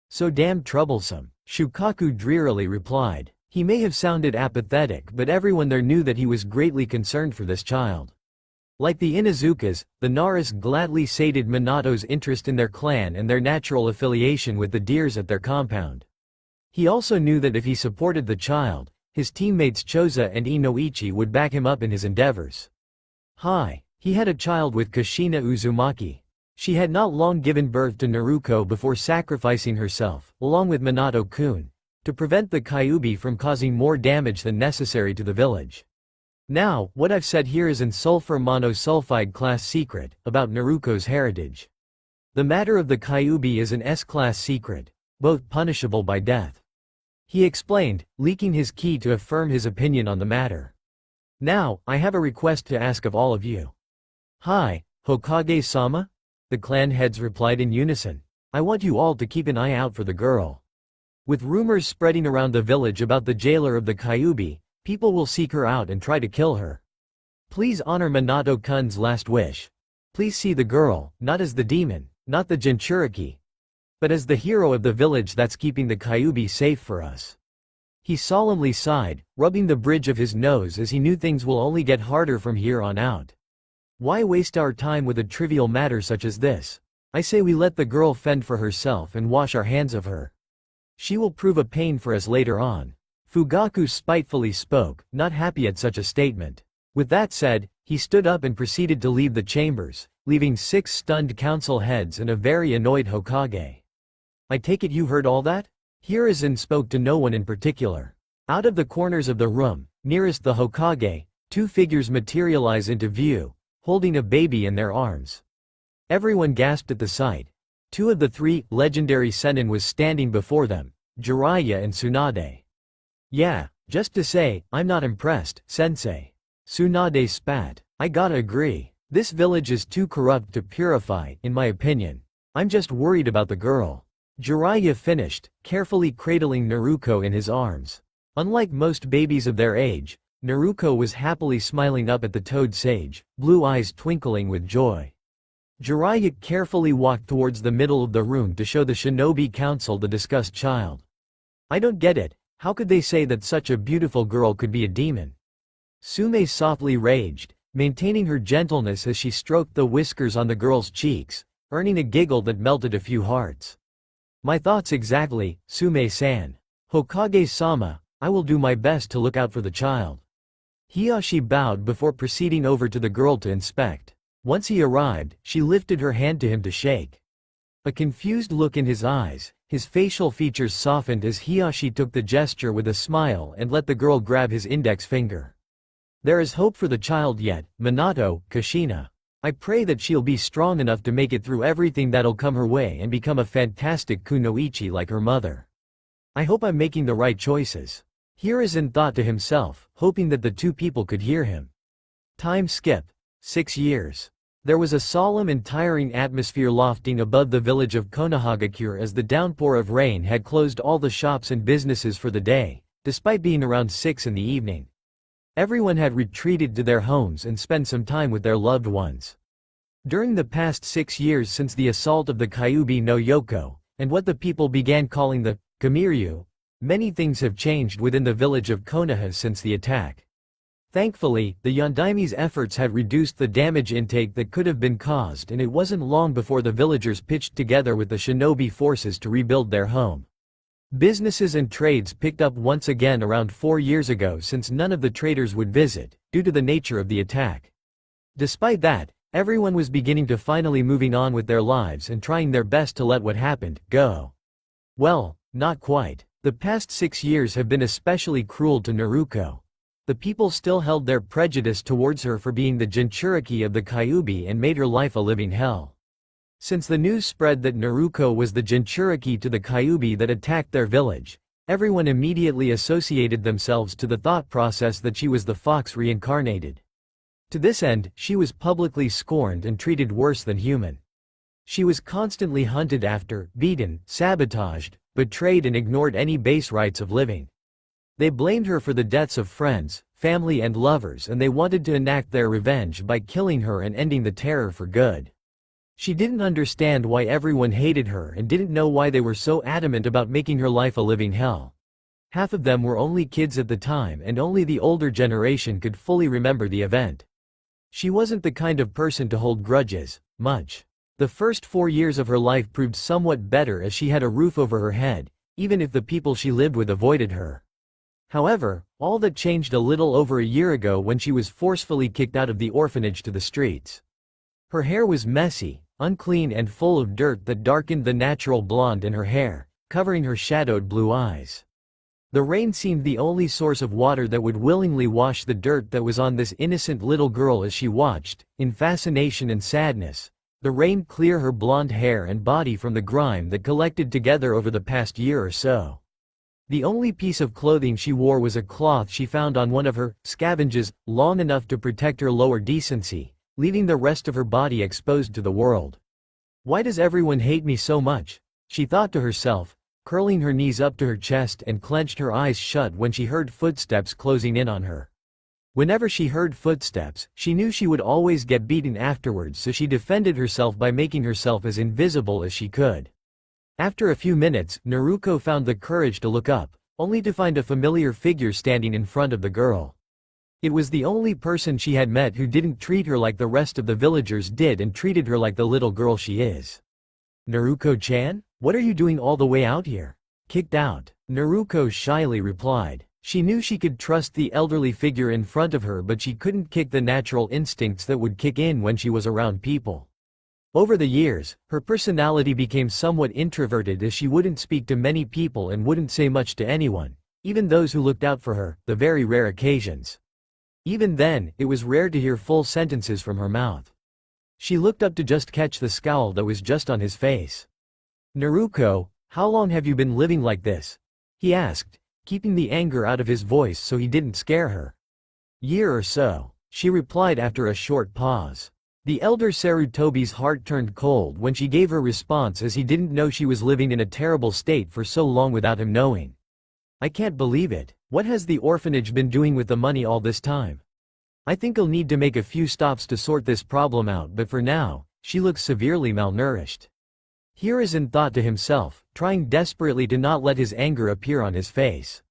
So damn troublesome, Shukaku drearily replied. He may have sounded apathetic, but everyone there knew that he was greatly concerned for this child. Like the Inuzukas, the Naris gladly sated Minato's interest in their clan and their natural affiliation with the deers at their compound. He also knew that if he supported the child, his teammates Choza and Inoichi would back him up in his endeavors. He had a child with Kushina Uzumaki. She had not long given birth to Naruto before sacrificing herself, along with Minato-kun, to prevent the Kyuubi from causing more damage than necessary to the village. Now, what I've said here is an sulfur monosulfide class secret, about Naruto's heritage. The matter of the Kyuubi is an S-class secret, both punishable by death. He explained, leaking his ki to affirm his opinion on the matter. Now, I have a request to ask of all of you. Hi, Hokage-sama? The clan heads replied in unison. I want you all to keep an eye out for the girl. With rumors spreading around the village about the jailer of the Kyuubi, People will seek her out and try to kill her. Please honor Minato-kun's last wish. Please see the girl, not as the demon, not the Jinchuriki, but as the hero of the village that's keeping the Kyuubi safe for us." He solemnly sighed, rubbing the bridge of his nose as he knew things will only get harder from here on out. Why waste our time with a trivial matter such as this? I say we let the girl fend for herself and wash our hands of her. She will prove a pain for us later on. Fugaku spitefully spoke, not happy at such a statement. With that said, he stood up and proceeded to leave the chambers, leaving 6 stunned council heads and a very annoyed Hokage. "I take it you heard all that?" Hiruzen spoke to no one in particular. Out of the corners of the room, nearest the Hokage, 2 figures materialize into view, holding a baby in their arms. Everyone gasped at the sight. 2 of the 3 legendary Sennin was standing before them, Jiraiya and Tsunade. "Yeah, just to say, I'm not impressed, sensei." Tsunade spat. "I gotta agree. This village is too corrupt to purify, in my opinion. I'm just worried about the girl." Jiraiya finished, carefully cradling Naruto in his arms. Unlike most babies of their age, Naruto was happily smiling up at the toad sage, blue eyes twinkling with joy. Jiraiya carefully walked towards the middle of the room to show the shinobi council the discussed child. "I don't get it, how could they say that such a beautiful girl could be a demon?" Sume softly raged, maintaining her gentleness as she stroked the whiskers on the girl's cheeks, earning a giggle that melted a few hearts. "My thoughts exactly, Sume-san. Hokage-sama, I will do my best to look out for the child." Hiyashi bowed before proceeding over to the girl to inspect. Once he arrived, she lifted her hand to him to shake. A confused look in his eyes, his facial features softened as Hiyashi took the gesture with a smile and let the girl grab his index finger. "There is hope for the child yet, Minato, Kushina. I pray that she'll be strong enough to make it through everything that'll come her way and become a fantastic kunoichi like her mother. I hope I'm making the right choices." Hiruzen thought to himself, hoping that the 2 people could hear him. Time skip. 6 years. There was a solemn and tiring atmosphere lofting above the village of Konohagakure as the downpour of rain had closed all the shops and businesses for the day, despite being around 6 in the evening. Everyone had retreated to their homes and spent some time with their loved ones. During the past 6 years since the assault of the Kyuubi no Yoko, and what the people began calling the Kamiryu, many things have changed within the village of Konoha since the attack. Thankfully, the Yondaimi's efforts had reduced the damage intake that could have been caused, and it wasn't long before the villagers pitched together with the shinobi forces to rebuild their home. Businesses and trades picked up once again around 4 years ago since none of the traders would visit, due to the nature of the attack. Despite that, everyone was beginning to finally moving on with their lives and trying their best to let what happened go. Well, not quite. The past 6 years have been especially cruel to Naruto. The people still held their prejudice towards her for being the Jinchuriki of the Kyuubi and made her life a living hell. Since the news spread that Naruto was the Jinchuriki to the Kyuubi that attacked their village, everyone immediately associated themselves to the thought process that she was the fox reincarnated. To this end, she was publicly scorned and treated worse than human. She was constantly hunted after, beaten, sabotaged, betrayed and ignored any base rights of living. They blamed her for the deaths of friends, family and lovers, and they wanted to enact their revenge by killing her and ending the terror for good. She didn't understand why everyone hated her and didn't know why they were so adamant about making her life a living hell. Half of them were only kids at the time and only the older generation could fully remember the event. She wasn't the kind of person to hold grudges, much. The first 4 years of her life proved somewhat better as she had a roof over her head, even if the people she lived with avoided her. However, all that changed a little over a year ago when she was forcefully kicked out of the orphanage to the streets. Her hair was messy, unclean and full of dirt that darkened the natural blonde in her hair, covering her shadowed blue eyes. The rain seemed the only source of water that would willingly wash the dirt that was on this innocent little girl as she watched, in fascination and sadness, the rain clear her blonde hair and body from the grime that collected together over the past year or so. The only piece of clothing she wore was a cloth she found on one of her scavenges, long enough to protect her lower decency, leaving the rest of her body exposed to the world. "Why does everyone hate me so much?" she thought to herself, curling her knees up to her chest and clenched her eyes shut when she heard footsteps closing in on her. Whenever she heard footsteps, she knew she would always get beaten afterwards, so she defended herself by making herself as invisible as she could. After a few minutes, Naruto found the courage to look up, only to find a familiar figure standing in front of the girl. It was the only person she had met who didn't treat her like the rest of the villagers did and treated her like the little girl she is. "Naruko-chan? What are you doing all the way out here?" "Kicked out," Naruko shyly replied. She knew she could trust the elderly figure in front of her, but she couldn't kick the natural instincts that would kick in when she was around people. Over the years, her personality became somewhat introverted as she wouldn't speak to many people and wouldn't say much to anyone, even those who looked out for her, the very rare occasions. Even then, it was rare to hear full sentences from her mouth. She looked up to just catch the scowl that was just on his face. "Naruko, how long have you been living like this?" he asked, keeping the anger out of his voice so he didn't scare her. "Year or so," she replied after a short pause. The elder Sarutobi's heart turned cold when she gave her response, as he didn't know she was living in a terrible state for so long without him knowing. "I can't believe it. What has the orphanage been doing with the money all this time? I think I'll need to make a few stops to sort this problem out, but for now, she looks severely malnourished." Hiruzen thought to himself, trying desperately to not let his anger appear on his face.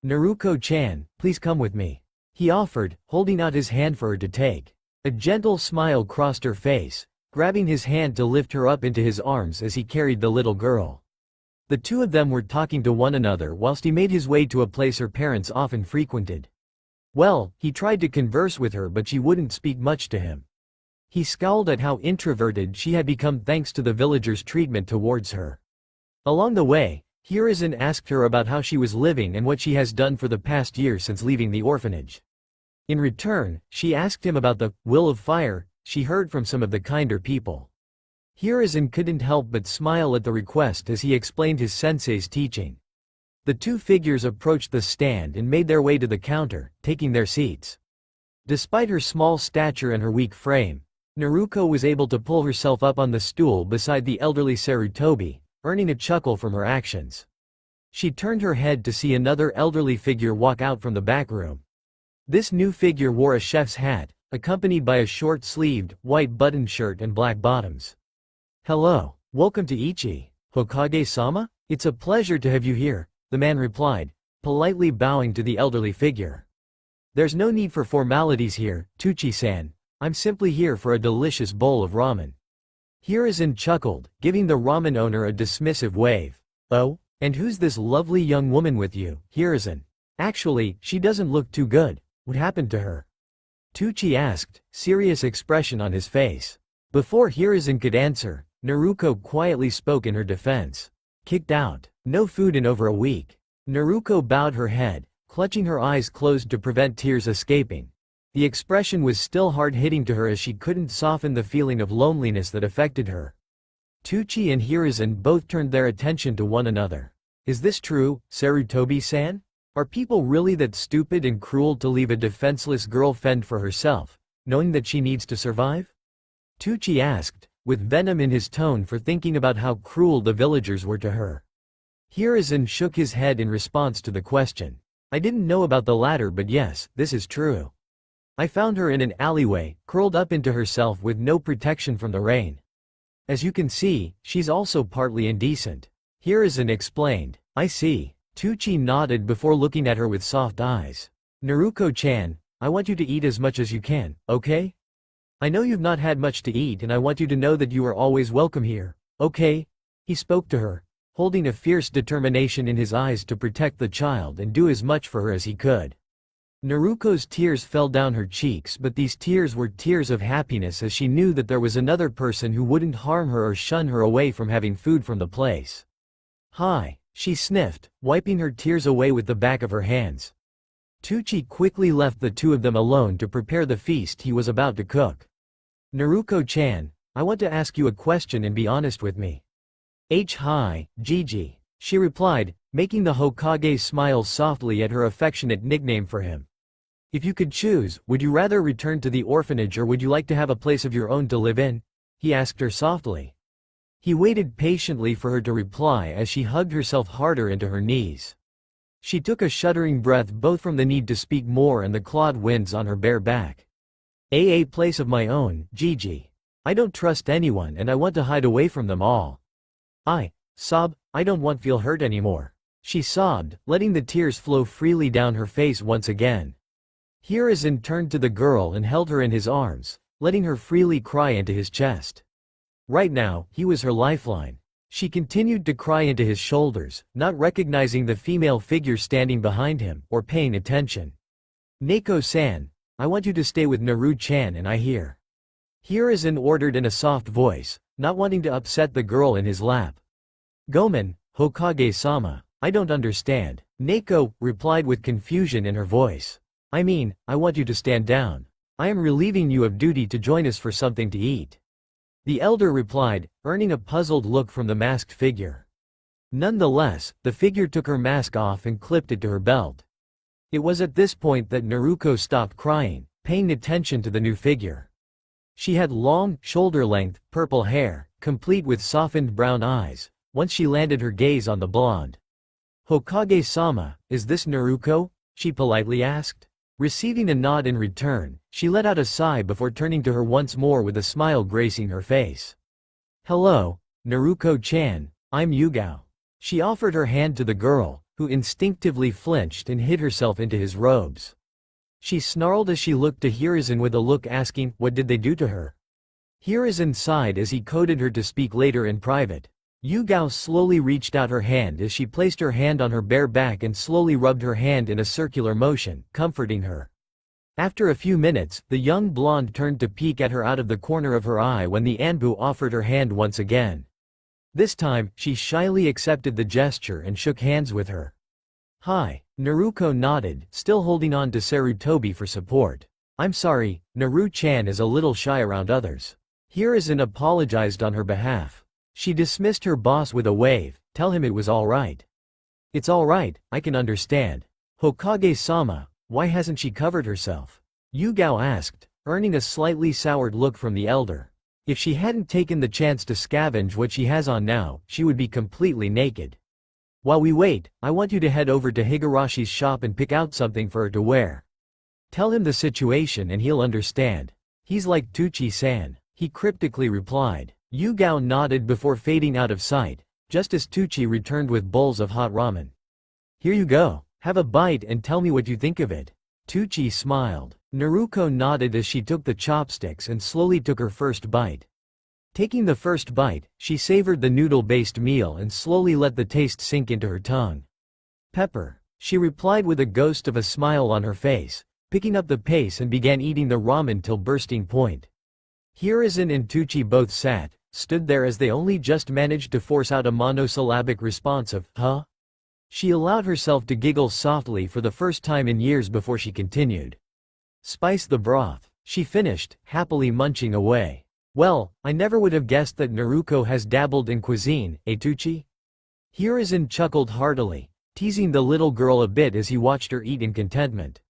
"Naruko-chan, please come with me," he offered, holding out his hand for her to take. A gentle smile crossed her face, grabbing his hand to lift her up into his arms as he carried the little girl. The two of them were talking to one another whilst he made his way to a place her parents often frequented. Well, he tried to converse with her, but she wouldn't speak much to him. He scowled at how introverted she had become thanks to the villagers' treatment towards her. Along the way, Hiruzen asked her about how she was living and what she has done for the past year since leaving the orphanage. In return, she asked him about the will of fire she heard from some of the kinder people. Hiruzen couldn't help but smile at the request as he explained his sensei's teaching. The two figures approached the stand and made their way to the counter, taking their seats. Despite her small stature and her weak frame, Naruko was able to pull herself up on the stool beside the elderly Sarutobi, earning a chuckle from her actions. She turned her head to see another elderly figure walk out from the back room. This new figure wore a chef's hat, accompanied by a short-sleeved, white button shirt and black bottoms. "Hello, welcome to Ichi, Hokage-sama? It's a pleasure to have you here," the man replied, politely bowing to the elderly figure. "There's no need for formalities here, Tuchi-san. I'm simply here for a delicious bowl of ramen." Hiruzen chuckled, giving the ramen owner a dismissive wave. "Oh, and who's this lovely young woman with you, Hiruzen? Actually, she doesn't look too good. What happened to her?" Tuchi asked, serious expression on his face. Before Hiruzen could answer, Naruko quietly spoke in her defense. "Kicked out. No food in over a week." Naruko bowed her head, clutching her eyes closed to prevent tears escaping. The expression was still hard-hitting to her as she couldn't soften the feeling of loneliness that affected her. Tuchi and Hiruzen both turned their attention to one another. "Is this true, Sarutobi-san? Are people really that stupid and cruel to leave a defenseless girl fend for herself, knowing that she needs to survive?" Tuchi asked, with venom in his tone for thinking about how cruel the villagers were to her. Hiruzen shook his head in response to the question. "I didn't know about the latter, but yes, this is true. I found her in an alleyway, curled up into herself with no protection from the rain. As you can see, she's also partly indecent," Hiruzen explained. "I see." Tuchi nodded before looking at her with soft eyes. "Naruko-chan, I want you to eat as much as you can, okay? I know you've not had much to eat and I want you to know that you are always welcome here, okay?" He spoke to her, holding a fierce determination in his eyes to protect the child and do as much for her as he could. Naruko's tears fell down her cheeks, but these tears were tears of happiness as she knew that there was another person who wouldn't harm her or shun her away from having food from the place. "Hi," she sniffed, wiping her tears away with the back of her hands. Tuchi quickly left the two of them alone to prepare the feast he was about to cook. "Naruko-chan, I want to ask you a question and be honest with me." "Hi, Gigi," she replied, making the Hokage smile softly at her affectionate nickname for him. "If you could choose, would you rather return to the orphanage or would you like to have a place of your own to live in?" he asked her softly. He waited patiently for her to reply as she hugged herself harder into her knees. She took a shuddering breath both from the need to speak more and the clawed winds on her bare back. A place of my own, Gigi. I don't trust anyone and I want to hide away from them all. I don't want feel hurt anymore. She sobbed, letting the tears flow freely down her face once again. Hiruzen turned to the girl and held her in his arms, letting her freely cry into his chest. Right now, he was her lifeline. She continued to cry into his shoulders, not recognizing the female figure standing behind him, or paying attention. Neko-san, I want you to stay with Naru-chan and I hear. Hiruzen ordered in a soft voice, not wanting to upset the girl in his lap. Gomen, Hokage-sama, I don't understand, Neko replied with confusion in her voice. I mean, I want you to stand down. I am relieving you of duty to join us for something to eat. The elder replied, earning a puzzled look from the masked figure. Nonetheless, the figure took her mask off and clipped it to her belt. It was at this point that Naruko stopped crying, paying attention to the new figure. She had long, shoulder-length, purple hair, complete with softened brown eyes, once she landed her gaze on the blonde. Hokage-sama, is this Naruko? She politely asked. Receiving a nod in return, she let out a sigh before turning to her once more with a smile gracing her face. Hello, Naruko-chan, I'm Yugao. She offered her hand to the girl, who instinctively flinched and hid herself into his robes. She snarled as she looked to Hiruzen with a look asking, what did they do to her? Hiruzen sighed as he coded her to speak later in private. Yugao slowly reached out her hand as she placed her hand on her bare back and slowly rubbed her hand in a circular motion, comforting her. After a few minutes, the young blonde turned to peek at her out of the corner of her eye when the Anbu offered her hand once again. This time, she shyly accepted the gesture and shook hands with her. Hi, Naruko nodded, still holding on to Sarutobi for support. I'm sorry, Naru-chan is a little shy around others. Hiruzen apologized on her behalf. She dismissed her boss with a wave, tell him it was alright. It's alright, I can understand. Hokage-sama, why hasn't she covered herself? Yugao asked, earning a slightly soured look from the elder. If she hadn't taken the chance to scavenge what she has on now, she would be completely naked. While we wait, I want you to head over to Higarashi's shop and pick out something for her to wear. Tell him the situation and he'll understand. He's like Tucci-san, he cryptically replied. Yugao nodded before fading out of sight, just as Tucci returned with bowls of hot ramen. Here you go, have a bite and tell me what you think of it. Tucci smiled. Naruko nodded as she took the chopsticks and slowly took her first bite. Taking the first bite, she savored the noodle-based meal and slowly let the taste sink into her tongue. Pepper, she replied with a ghost of a smile on her face, picking up the pace and began eating the ramen till bursting point. Hiruzen and Tucci both stood there as they only just managed to force out a monosyllabic response of, huh? She allowed herself to giggle softly for the first time in years before she continued. Spice the broth, she finished, happily munching away. Well, I never would have guessed that Naruko has dabbled in cuisine, Tucci? Hiruzen chuckled heartily, teasing the little girl a bit as he watched her eat in contentment.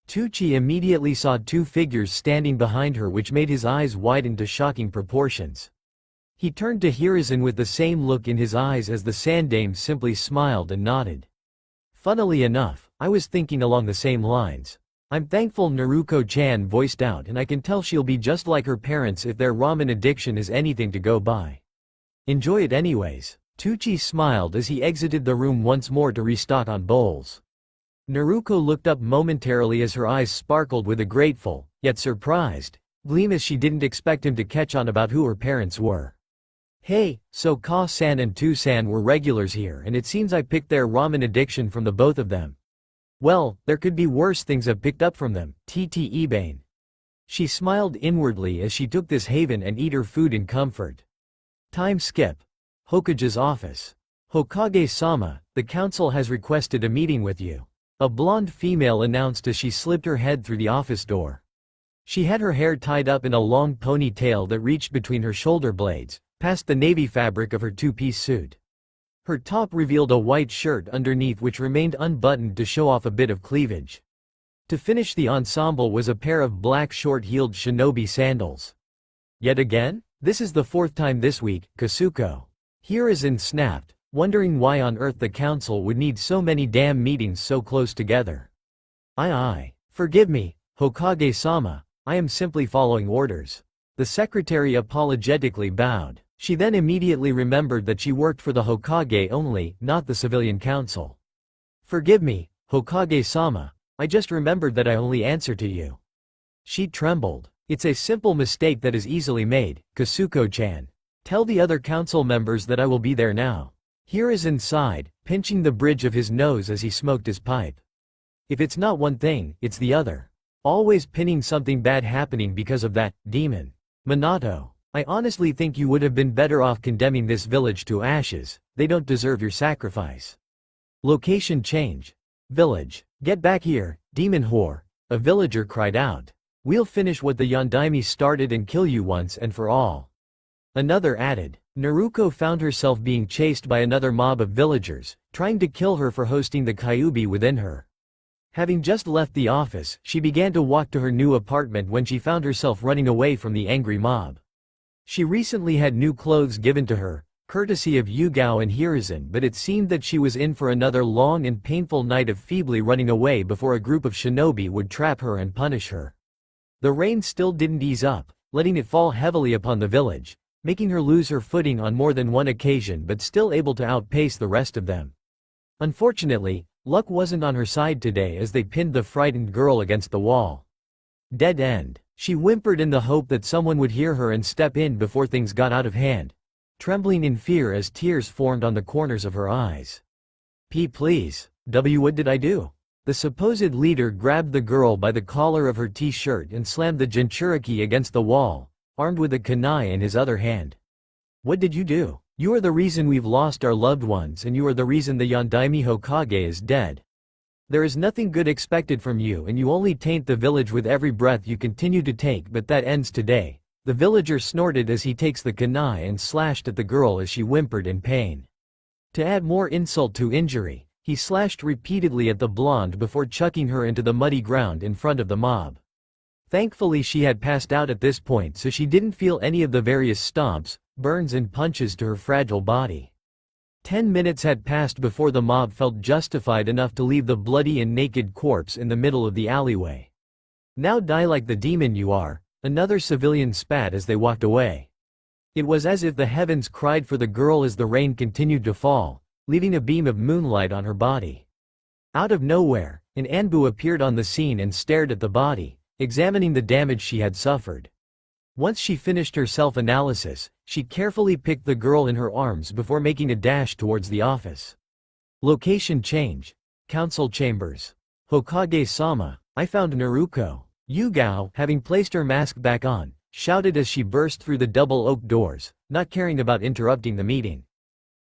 Tucci immediately saw two figures standing behind her which made his eyes widen to shocking proportions. He turned to Hiruzen with the same look in his eyes as the Sandame simply smiled and nodded. Funnily enough, I was thinking along the same lines. I'm thankful Naruko-chan voiced out and I can tell she'll be just like her parents if their ramen addiction is anything to go by. Enjoy it anyways. Tucci smiled as he exited the room once more to restock on bowls. Naruko looked up momentarily as her eyes sparkled with a grateful, yet surprised, gleam as she didn't expect him to catch on about who her parents were. Hey, so Ka-san and Tu-san were regulars here and it seems I picked their ramen addiction from the both of them. Well, there could be worse things I've picked up from them, Ebane. She smiled inwardly as she took this haven and eat her food in comfort. Time skip. Hokage's office. Hokage-sama, the council has requested a meeting with you. A blonde female announced as she slipped her head through the office door. She had her hair tied up in a long ponytail that reached between her shoulder blades, past the navy fabric of her two-piece suit. Her top revealed a white shirt underneath which remained unbuttoned to show off a bit of cleavage. To finish the ensemble was a pair of black short-heeled shinobi sandals. Yet again? This is the fourth time this week, Kasuko. Hiruzen snapped, wondering why on earth the council would need so many damn meetings so close together. Forgive me, Hokage-sama, I am simply following orders. The secretary apologetically bowed. She then immediately remembered that she worked for the Hokage only, not the civilian council. Forgive me, Hokage-sama, I just remembered that I only answer to you. She trembled. It's a simple mistake that is easily made, Kasuko-chan. Tell the other council members that I will be there now. Hiruzen sighed, pinching the bridge of his nose as he smoked his pipe. If it's not one thing, it's the other. Always pinning something bad happening because of that demon. Minato, I honestly think you would have been better off condemning this village to ashes. They don't deserve your sacrifice. Location change. Village. Get back here, demon whore. A villager cried out. We'll finish what the Yondaime started and kill you once and for all. Another added. Naruto found herself being chased by another mob of villagers, trying to kill her for hosting the Kyuubi within her. Having just left the office, she began to walk to her new apartment when she found herself running away from the angry mob. She recently had new clothes given to her, courtesy of Yugao and Hiruzen, but it seemed that she was in for another long and painful night of feebly running away before a group of shinobi would trap her and punish her. The rain still didn't ease up, letting it fall heavily upon the village, making her lose her footing on more than one occasion but still able to outpace the rest of them. Unfortunately, luck wasn't on her side today as they pinned the frightened girl against the wall. Dead end. She whimpered in the hope that someone would hear her and step in before things got out of hand, trembling in fear as tears formed on the corners of her eyes. Please. What did I do? The supposed leader grabbed the girl by the collar of her t-shirt and slammed the Jinchuriki against the wall, armed with a kunai in his other hand. What did you do? You are the reason we've lost our loved ones and you are the reason the Yondaime Hokage is dead. There is nothing good expected from you and you only taint the village with every breath you continue to take, but that ends today. The villager snorted as he takes the kunai and slashed at the girl as she whimpered in pain. To add more insult to injury, he slashed repeatedly at the blonde before chucking her into the muddy ground in front of the mob. Thankfully she had passed out at this point so she didn't feel any of the various stomps, burns and punches to her fragile body. 10 minutes had passed before the mob felt justified enough to leave the bloody and naked corpse in the middle of the alleyway. Now die like the demon you are, another civilian spat as they walked away. It was as if the heavens cried for the girl as the rain continued to fall, leaving a beam of moonlight on her body. Out of nowhere, an Anbu appeared on the scene and stared at the body, examining the damage she had suffered. Once she finished her self-analysis, she carefully picked the girl in her arms before making a dash towards the office. Location change. Council chambers. Hokage-sama, I found Naruto. Yugao, having placed her mask back on, shouted as she burst through the double oak doors, not caring about interrupting the meeting.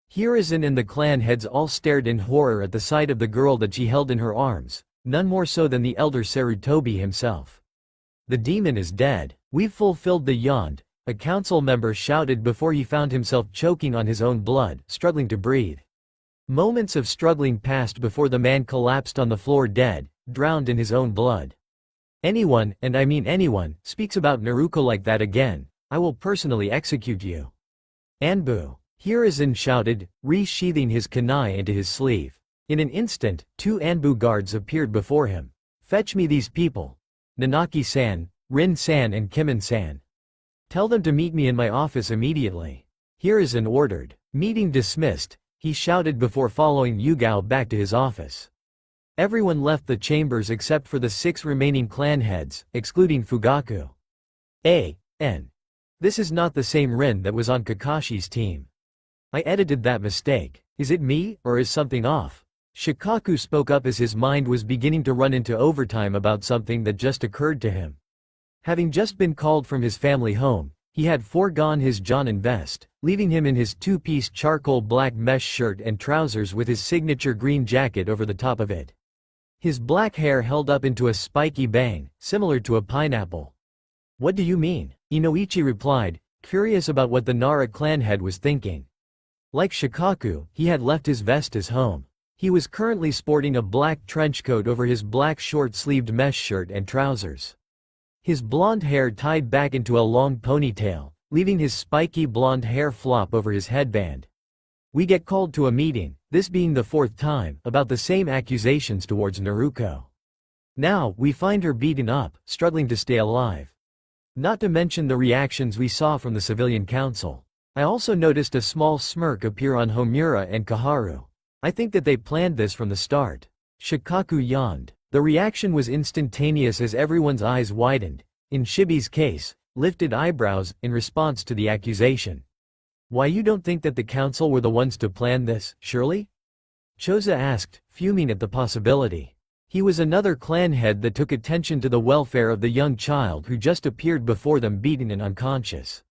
Hiruzen and the clan heads all stared in horror at the sight of the girl that she held in her arms, none more so than the elder Sarutobi himself. The demon is dead. We've fulfilled the yond, a council member shouted before he found himself choking on his own blood, struggling to breathe. Moments of struggling passed before the man collapsed on the floor dead, drowned in his own blood. Anyone, and I mean anyone, speaks about Naruto like that again, I will personally execute you. Anbu. Hiruzen shouted, re-sheathing his kunai into his sleeve. In an instant, 2 Anbu guards appeared before him. Fetch me these people. Nanaki-san, Rin-san and Kimin-san. Tell them to meet me in my office immediately. Hiruzen ordered. Meeting dismissed, he shouted before following Yugao back to his office. Everyone left the chambers except for the 6 remaining clan heads, excluding Fugaku. This is not the same Rin that was on Kakashi's team. I edited that mistake. Is it me, or is something off? Shikaku spoke up as his mind was beginning to run into overtime about something that just occurred to him. Having just been called from his family home, he had foregone his Jonin vest, leaving him in his 2-piece charcoal black mesh shirt and trousers with his signature green jacket over the top of it. His black hair held up into a spiky bang, similar to a pineapple. What do you mean? Inoichi replied, curious about what the Nara clan head was thinking. Like Shikaku, he had left his vest as home. He was currently sporting a black trench coat over his black short-sleeved mesh shirt and trousers. His blonde hair tied back into a long ponytail, leaving his spiky blonde hair flop over his headband. We get called to a meeting, this being the 4th time, about the same accusations towards Naruto. Now, we find her beaten up, struggling to stay alive. Not to mention the reactions we saw from the civilian council. I also noticed a small smirk appear on Homura and Kaharu. I think that they planned this from the start. Shikaku yawned. The reaction was instantaneous as everyone's eyes widened. In Shibi's case, lifted eyebrows, in response to the accusation. Why, you don't think that the council were the ones to plan this, surely? Choza asked, fuming at the possibility. He was another clan head that took attention to the welfare of the young child who just appeared before them beaten and unconscious.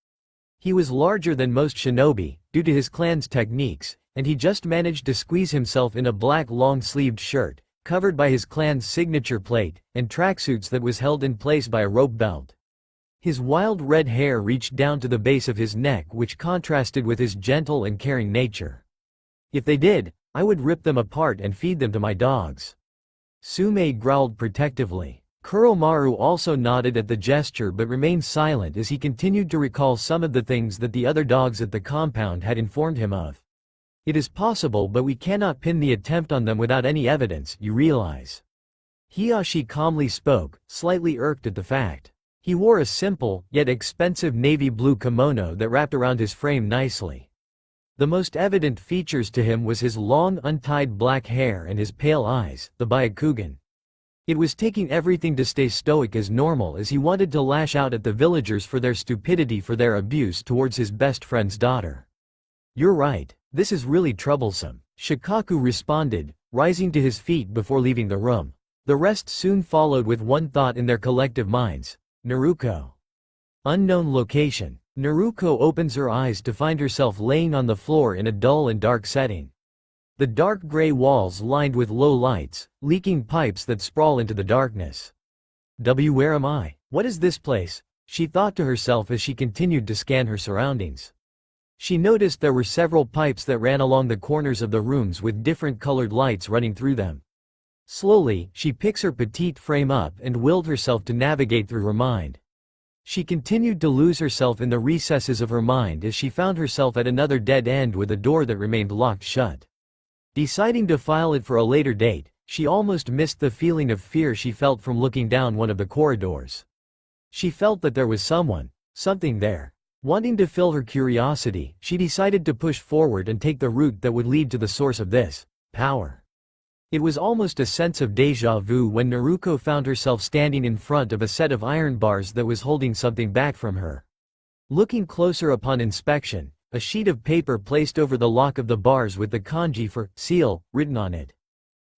He was larger than most shinobi, due to his clan's techniques, and he just managed to squeeze himself in a black long-sleeved shirt, covered by his clan's signature plate, and tracksuits that was held in place by a rope belt. His wild red hair reached down to the base of his neck, which contrasted with his gentle and caring nature. If they did, I would rip them apart and feed them to my dogs. Sume growled protectively. Kuromaru also nodded at the gesture but remained silent as he continued to recall some of the things that the other dogs at the compound had informed him of. It is possible, but we cannot pin the attempt on them without any evidence, you realize. Hiyashi calmly spoke, slightly irked at the fact. He wore a simple, yet expensive navy blue kimono that wrapped around his frame nicely. The most evident features to him was his long untied black hair and his pale eyes, the Byakugan. It was taking everything to stay stoic as normal as he wanted to lash out at the villagers for their stupidity for their abuse towards his best friend's daughter. You're right, this is really troublesome, Shikaku responded, rising to his feet before leaving the room. The rest soon followed with one thought in their collective minds. Naruto. Unknown location. Naruto opens her eyes to find herself laying on the floor in a dull and dark setting. The dark gray walls lined with low lights, leaking pipes that sprawl into the darkness. Where am I? What is this place? She thought to herself as she continued to scan her surroundings. She noticed there were several pipes that ran along the corners of the rooms with different colored lights running through them. Slowly, she picks her petite frame up and willed herself to navigate through her mind. She continued to lose herself in the recesses of her mind as she found herself at another dead end with a door that remained locked shut. Deciding to file it for a later date, she almost missed the feeling of fear she felt from looking down one of the corridors. She felt that there was something there. Wanting to fill her curiosity, she decided to push forward and take the route that would lead to the source of this power. It was almost a sense of déjà vu when Naruto found herself standing in front of a set of iron bars that was holding something back from her. Looking closer upon inspection, a sheet of paper placed over the lock of the bars with the kanji for seal written on it.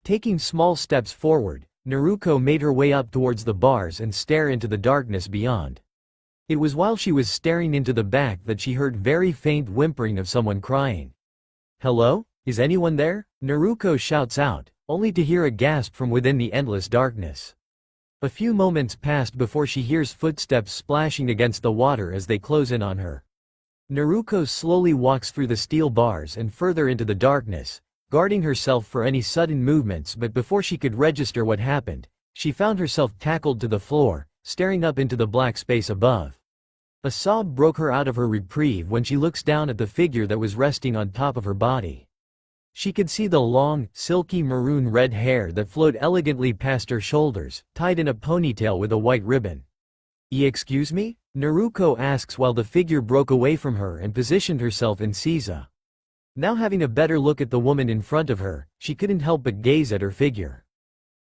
Taking small steps forward, Naruto made her way up towards the bars and stare into the darkness beyond. It was while she was staring into the back that she heard very faint whimpering of someone crying. Hello? Is anyone there? Naruto shouts out, only to hear a gasp from within the endless darkness. A few moments passed before she hears footsteps splashing against the water as they close in on her. Naruto slowly walks through the steel bars and further into the darkness, guarding herself for any sudden movements, but before she could register what happened, she found herself tackled to the floor, staring up into the black space above. A sob broke her out of her reprieve when she looks down at the figure that was resting on top of her body. She could see the long, silky maroon-red hair that flowed elegantly past her shoulders, tied in a ponytail with a white ribbon. Excuse me? Naruto asks while the figure broke away from her and positioned herself in Seiza. Now having a better look at the woman in front of her, she couldn't help but gaze at her figure.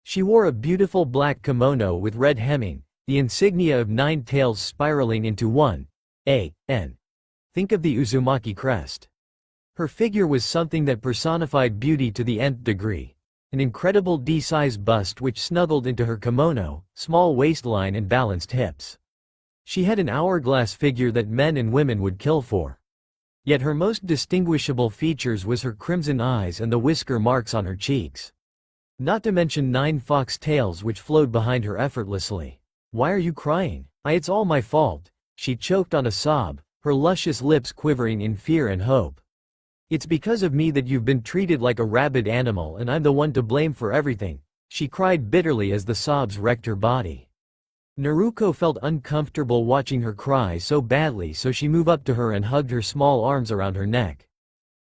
She wore a beautiful black kimono with red hemming, the insignia of 9 tails spiraling into one. N. Think of the Uzumaki crest. Her figure was something that personified beauty to the nth degree. An incredible D-size bust which snuggled into her kimono, small waistline and balanced hips. She had an hourglass figure that men and women would kill for. Yet her most distinguishable features was her crimson eyes and the whisker marks on her cheeks. Not to mention 9 fox tails which flowed behind her effortlessly. Why are you crying? It's all my fault. She choked on a sob, her luscious lips quivering in fear and hope. It's because of me that you've been treated like a rabid animal and I'm the one to blame for everything, she cried bitterly as the sobs wrecked her body. Naruto felt uncomfortable watching her cry so badly, so she moved up to her and hugged her small arms around her neck.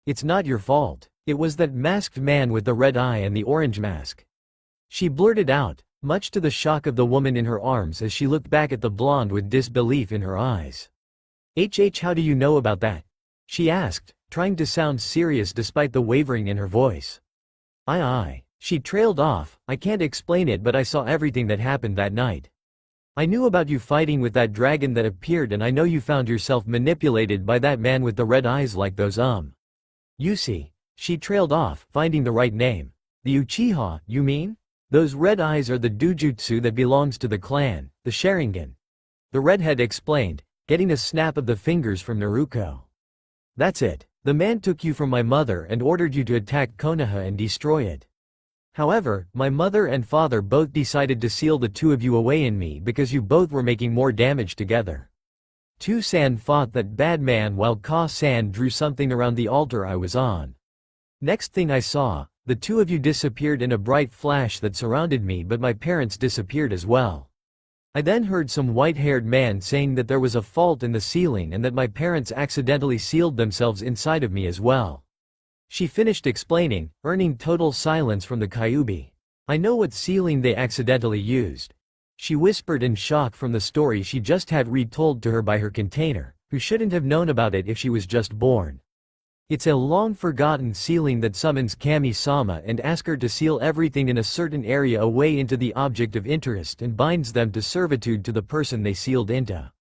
"It's not your fault. It was that masked man with the red eye and the orange mask," she blurted out, much to the shock of the woman in her arms as she looked back at the blonde with disbelief in her eyes. How do you know about that?" she asked, trying to sound serious despite the wavering in her voice. She trailed off, "I can't explain it, but I saw everything that happened that night. I knew about you fighting with that dragon that appeared, and I know you found yourself manipulated by that man with the red eyes like those You see," she trailed off, finding the right name. "The Uchiha, you mean? Those red eyes are the dujutsu that belongs to the clan, the Sharingan," the redhead explained, getting a snap of the fingers from Naruto. "That's it. The man took you from my mother and ordered you to attack Konoha and destroy it. However, my mother and father both decided to seal the two of you away in me because you both were making more damage together. Tu-san fought that bad man while Ka-san drew something around the altar I was on. Next thing I saw, the two of you disappeared in a bright flash that surrounded me, but my parents disappeared as well. I then heard some white-haired man saying that there was a fault in the ceiling and that my parents accidentally sealed themselves inside of me as well." She finished explaining, earning total silence from the Kyuubi. "I know what sealing they accidentally used," she whispered in shock from the story she just had retold to her by her container, who shouldn't have known about it if she was just born. "It's a long-forgotten sealing that summons Kami-sama and asks her to seal everything in a certain area away into the object of interest and binds them to servitude to the person they sealed into.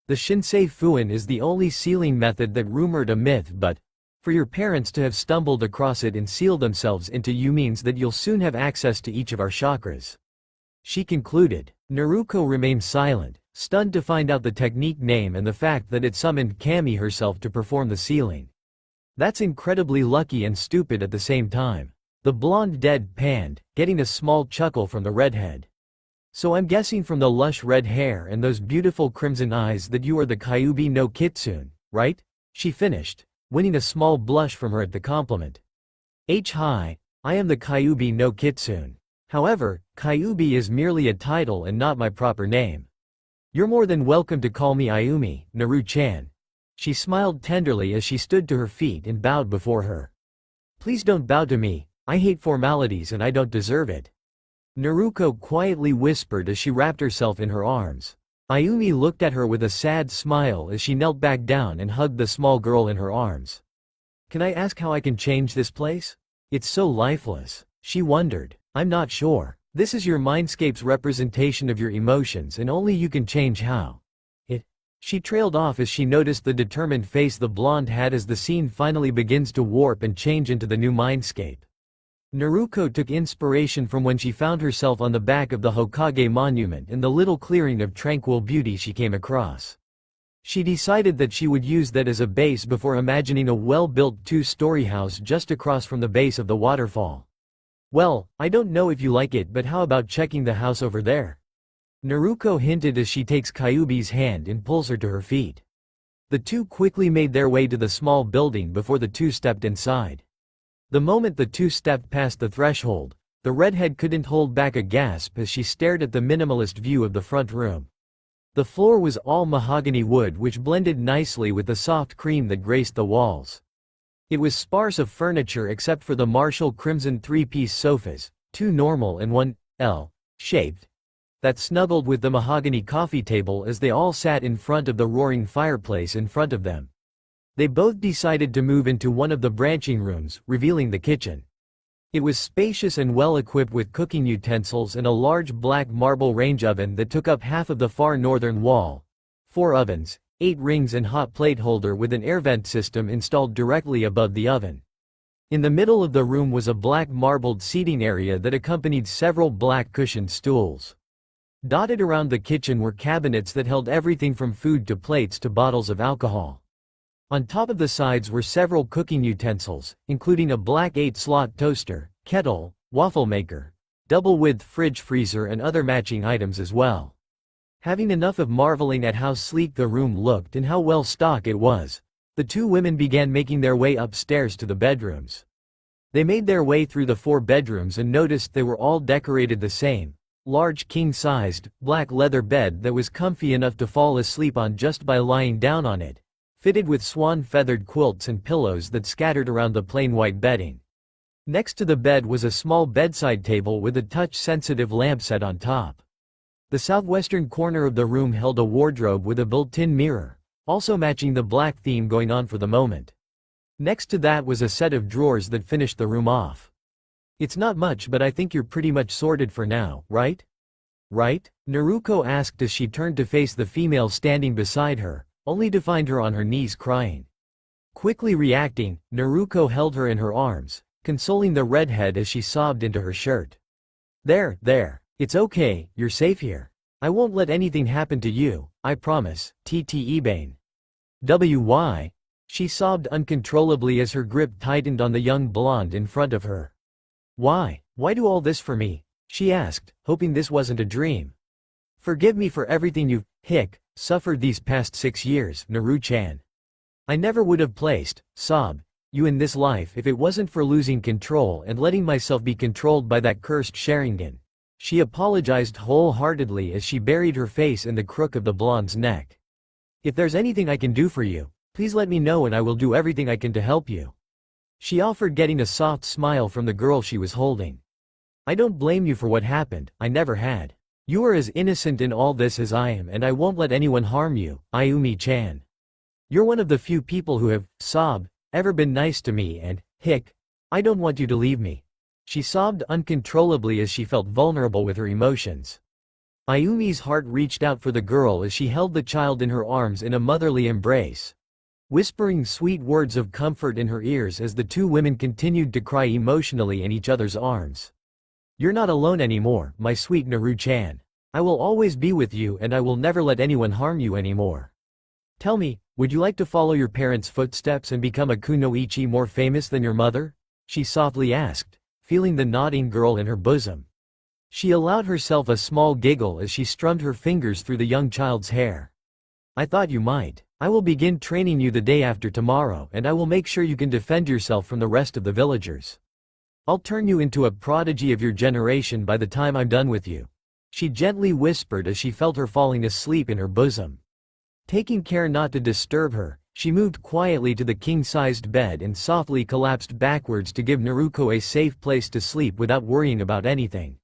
The Shinsei Fuin is the only sealing method that rumored a myth, but for your parents to have stumbled across it and seal themselves into you means that you'll soon have access to each of our chakras," she concluded. Naruto remained silent, stunned to find out the technique name and the fact that it summoned Kami herself to perform the sealing. "That's incredibly lucky and stupid at the same time." The blonde deadpanned, getting a small chuckle from the redhead. "So I'm guessing from the lush red hair and those beautiful crimson eyes that you are the Kyuubi no Kitsune, right?" she finished, winning a small blush from her at the compliment. Hi, I am the Kyuubi no Kitsune. However, Kyuubi is merely a title and not my proper name. You're more than welcome to call me Ayumi, Naru-chan." She smiled tenderly as she stood to her feet and bowed before her. "Please don't bow to me, I hate formalities and I don't deserve it," Naruto quietly whispered as she wrapped herself in her arms. Ayumi looked at her with a sad smile as she knelt back down and hugged the small girl in her arms. "Can I ask how I can change this place? It's so lifeless," she wondered. "I'm not sure. This is your mindscape's representation of your emotions and only you can change how it." She trailed off as she noticed the determined face the blonde had as the scene finally begins to warp and change into the new mindscape. Naruto took inspiration from when she found herself on the back of the Hokage monument in the little clearing of tranquil beauty she came across. She decided that she would use that as a base before imagining a well-built two-story house just across from the base of the waterfall. "Well, I don't know if you like it, but how about checking the house over there?" Naruto hinted as she takes Kyuubi's hand and pulls her to her feet. The two quickly made their way to the small building before the two stepped inside. The moment the two stepped past the threshold, the redhead couldn't hold back a gasp as she stared at the minimalist view of the front room. The floor was all mahogany wood which blended nicely with the soft cream that graced the walls. It was sparse of furniture except for the Marshall crimson three-piece sofas, two normal and one L-shaped, that snuggled with the mahogany coffee table as they all sat in front of the roaring fireplace in front of them. They both decided to move into one of the branching rooms, revealing the kitchen. It was spacious and well equipped with cooking utensils and a large black marble range oven that took up half of the far northern wall. 4 ovens, 8 rings and hot plate holder with an air vent system installed directly above the oven. In the middle of the room was a black marbled seating area that accompanied several black cushioned stools. Dotted around the kitchen were cabinets that held everything from food to plates to bottles of alcohol. On top of the sides were several cooking utensils, including a black 8-slot toaster, kettle, waffle maker, double-width fridge freezer and other matching items as well. Having enough of marveling at how sleek the room looked and how well stocked it was, the two women began making their way upstairs to the bedrooms. They made their way through the 4 bedrooms and noticed they were all decorated the same, large king-sized, black leather bed that was comfy enough to fall asleep on just by lying down on it, fitted with swan-feathered quilts and pillows that scattered around the plain white bedding. Next to the bed was a small bedside table with a touch-sensitive lamp set on top. The southwestern corner of the room held a wardrobe with a built-in mirror, also matching the black theme going on for the moment. Next to that was a set of drawers that finished the room off. "It's not much, but I think you're pretty much sorted for now, right?" "Right?" Naruko asked as she turned to face the female standing beside her, only to find her on her knees crying. Quickly reacting, Naruko held her in her arms, consoling the redhead as she sobbed into her shirt. There, it's okay, you're safe here. I won't let anything happen to you, I promise, Ibane. Why? She sobbed uncontrollably as her grip tightened on the young blonde in front of her. Why do all this for me?" she asked, hoping this wasn't a dream. "Forgive me for everything you've, suffered these past 6 years, Naru-chan. I never would have placed, you in this life if it wasn't for losing control and letting myself be controlled by that cursed Sharingan." She apologized wholeheartedly as she buried her face in the crook of the blonde's neck. "If there's anything I can do for you, please let me know and I will do everything I can to help you," she offered, getting a soft smile from the girl she was holding. "I don't blame you for what happened, I never had. You are as innocent in all this as I am and I won't let anyone harm you, Ayumi-chan. You're one of the few people who have, ever been nice to me and, I don't want you to leave me." She sobbed uncontrollably as she felt vulnerable with her emotions. Ayumi's heart reached out for the girl as she held the child in her arms in a motherly embrace, whispering sweet words of comfort in her ears as the two women continued to cry emotionally in each other's arms. "You're not alone anymore, my sweet Naru-chan. I will always be with you and I will never let anyone harm you anymore. Tell me, would you like to follow your parents' footsteps and become a kunoichi more famous than your mother?" she softly asked, feeling the nodding girl in her bosom. She allowed herself a small giggle as she strummed her fingers through the young child's hair. "I thought you might. I will begin training you the day after tomorrow and I will make sure you can defend yourself from the rest of the villagers. I'll turn you into a prodigy of your generation by the time I'm done with you," she gently whispered as she felt her falling asleep in her bosom. Taking care not to disturb her, she moved quietly to the king-sized bed and softly collapsed backwards to give Naruko a safe place to sleep without worrying about anything.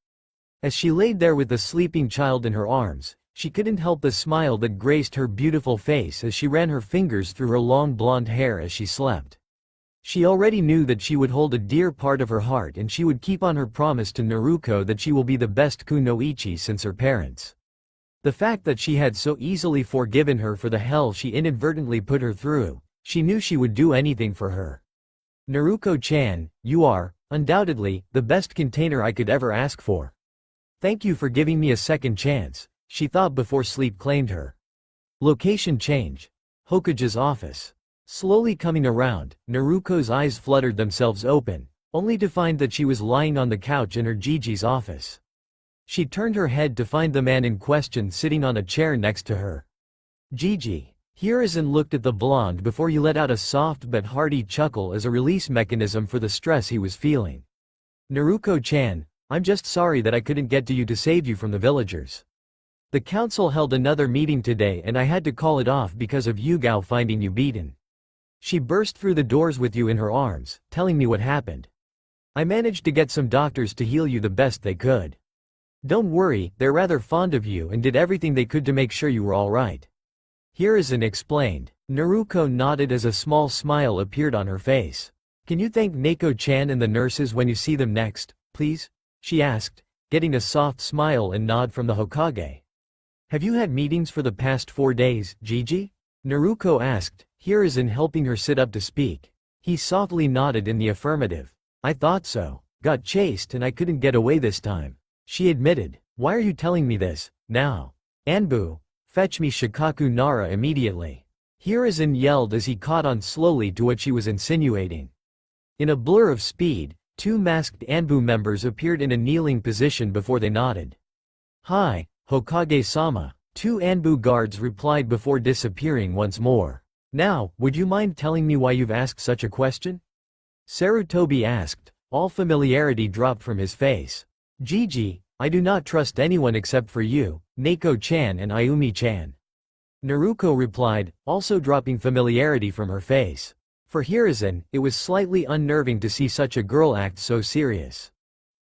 As she laid there with the sleeping child in her arms, she couldn't help the smile that graced her beautiful face as she ran her fingers through her long blonde hair as she slept. She already knew that she would hold a dear part of her heart and she would keep on her promise to Naruko that she will be the best kunoichi since her parents. The fact that she had so easily forgiven her for the hell she inadvertently put her through, she knew she would do anything for her. "Naruko-chan, you are, undoubtedly, the best container I could ever ask for. Thank you for giving me a second chance," she thought before sleep claimed her. Location change. Hokage's office. Slowly coming around, Naruko's eyes fluttered themselves open, only to find that she was lying on the couch in her Gigi's office. She turned her head to find the man in question sitting on a chair next to her. "Gigi." Hiruzen looked at the blonde before he let out a soft but hearty chuckle as a release mechanism for the stress he was feeling. "Naruko-chan, I'm just sorry that I couldn't get to you to save you from the villagers. The council held another meeting today and I had to call it off because of Yugao finding you beaten. She burst through the doors with you in her arms, telling me what happened. I managed to get some doctors to heal you the best they could. Don't worry, they're rather fond of you and did everything they could to make sure you were alright." Hiruzen explained. Naruko nodded as a small smile appeared on her face. "Can you thank Neko-chan and the nurses when you see them next, please?" she asked, getting a soft smile and nod from the Hokage. "Have you had meetings for the past 4 days, Gigi?" Naruko asked, Hiruzen helping her sit up to speak. He softly nodded in the affirmative. "I thought so. Got chased and I couldn't get away this time," she admitted. "Why are you telling me this, now? Anbu, fetch me Shikaku Nara immediately." Hiruzen yelled as he caught on slowly to what she was insinuating. In a blur of speed, 2 masked Anbu members appeared in a kneeling position before they nodded. "Hi, Hokage-sama," 2 Anbu guards replied before disappearing once more. "Now, would you mind telling me why you've asked such a question?" Sarutobi asked. All familiarity dropped from his face. "Gigi, I do not trust anyone except for you, Neko-chan and Ayumi-chan. Naruko replied, also dropping familiarity from her face. For Hiruzen, it was slightly unnerving to see such a girl act so serious.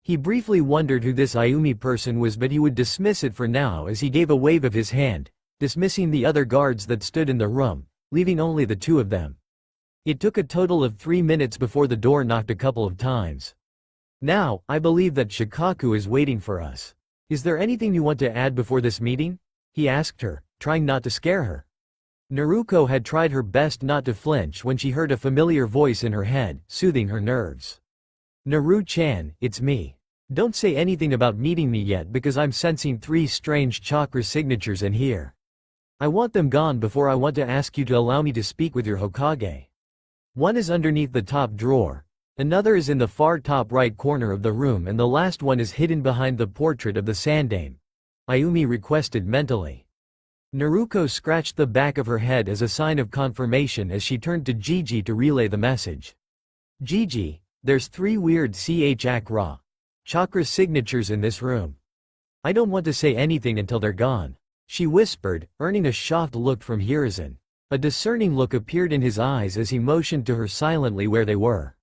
He briefly wondered who this Ayumi person was, but he would dismiss it for now as he gave a wave of his hand, dismissing the other guards that stood in the room, leaving only the two of them. It took a total of 3 minutes before the door knocked a couple of times. Now, I believe that Shikaku is waiting for us. Is there anything you want to add before this meeting? He asked her, trying not to scare her. Naruko had tried her best not to flinch when she heard a familiar voice in her head, soothing her nerves. Naru-chan, it's me. Don't say anything about meeting me yet because I'm sensing 3 strange chakra signatures in here. I want them gone before I want to ask you to allow me to speak with your Hokage. One is underneath the top drawer, another is in the far top right corner of the room, and the last one is hidden behind the portrait of the Sandame. Ayumi requested mentally. Naruko scratched the back of her head as a sign of confirmation as she turned to Gigi to relay the message. Gigi, there's 3 weird chakra signatures in this room. I don't want to say anything until they're gone, she whispered, earning a shocked look from Hiruzen. A discerning look appeared in his eyes as he motioned to her silently where they were.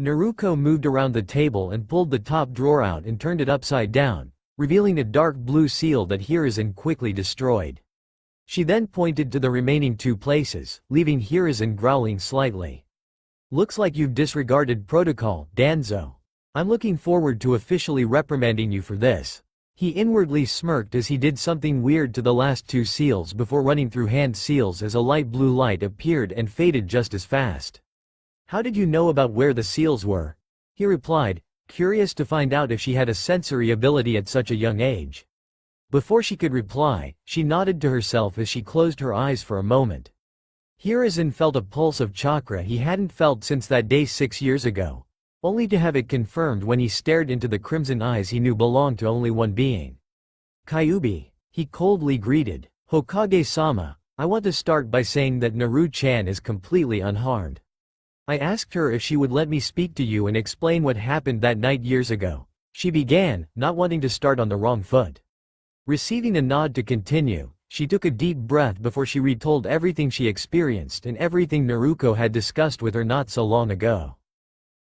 Naruko moved around the table and pulled the top drawer out and turned it upside down, revealing a dark blue seal that Hiruzen quickly destroyed. She then pointed to the remaining 2 places, leaving Hiruzen growling slightly. Looks like you've disregarded protocol, Danzo. I'm looking forward to officially reprimanding you for this. He inwardly smirked as he did something weird to the last 2 seals before running through hand seals as a light blue light appeared and faded just as fast. How did you know about where the seals were? He replied, curious to find out if she had a sensory ability at such a young age. Before she could reply, she nodded to herself as she closed her eyes for a moment. Hiruzen felt a pulse of chakra he hadn't felt since that day 6 years ago, only to have it confirmed when he stared into the crimson eyes he knew belonged to only one being. Kyuubi, he coldly greeted. Hokage-sama, I want to start by saying that Naru-chan is completely unharmed. I asked her if she would let me speak to you and explain what happened that night years ago. She began, not wanting to start on the wrong foot. Receiving a nod to continue, she took a deep breath before she retold everything she experienced and everything Naruko had discussed with her not so long ago.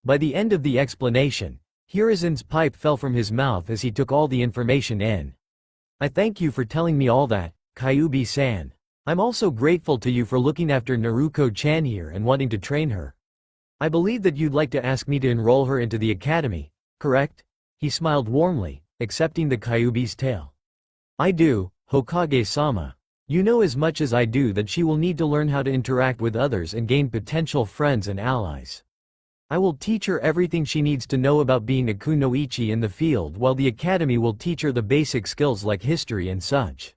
By the end of the explanation, Hiruzen's pipe fell from his mouth as he took all the information in. I thank you for telling me all that, Kyuubi-san. I'm also grateful to you for looking after Naruko-chan here and wanting to train her. I believe that you'd like to ask me to enroll her into the academy, correct? He smiled warmly, accepting the Kyuubi's tale. I do, Hokage-sama. You know as much as I do that she will need to learn how to interact with others and gain potential friends and allies. I will teach her everything she needs to know about being a kunoichi in the field, while the academy will teach her the basic skills like history and such.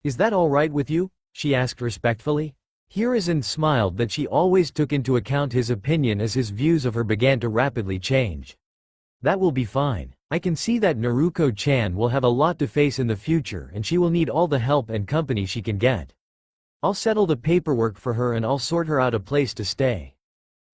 Is that all right with you? She asked respectfully. Hiruzen smiled that she always took into account his opinion as his views of her began to rapidly change. That will be fine. I can see that Naruko-chan will have a lot to face in the future and she will need all the help and company she can get. I'll settle the paperwork for her and I'll sort her out a place to stay.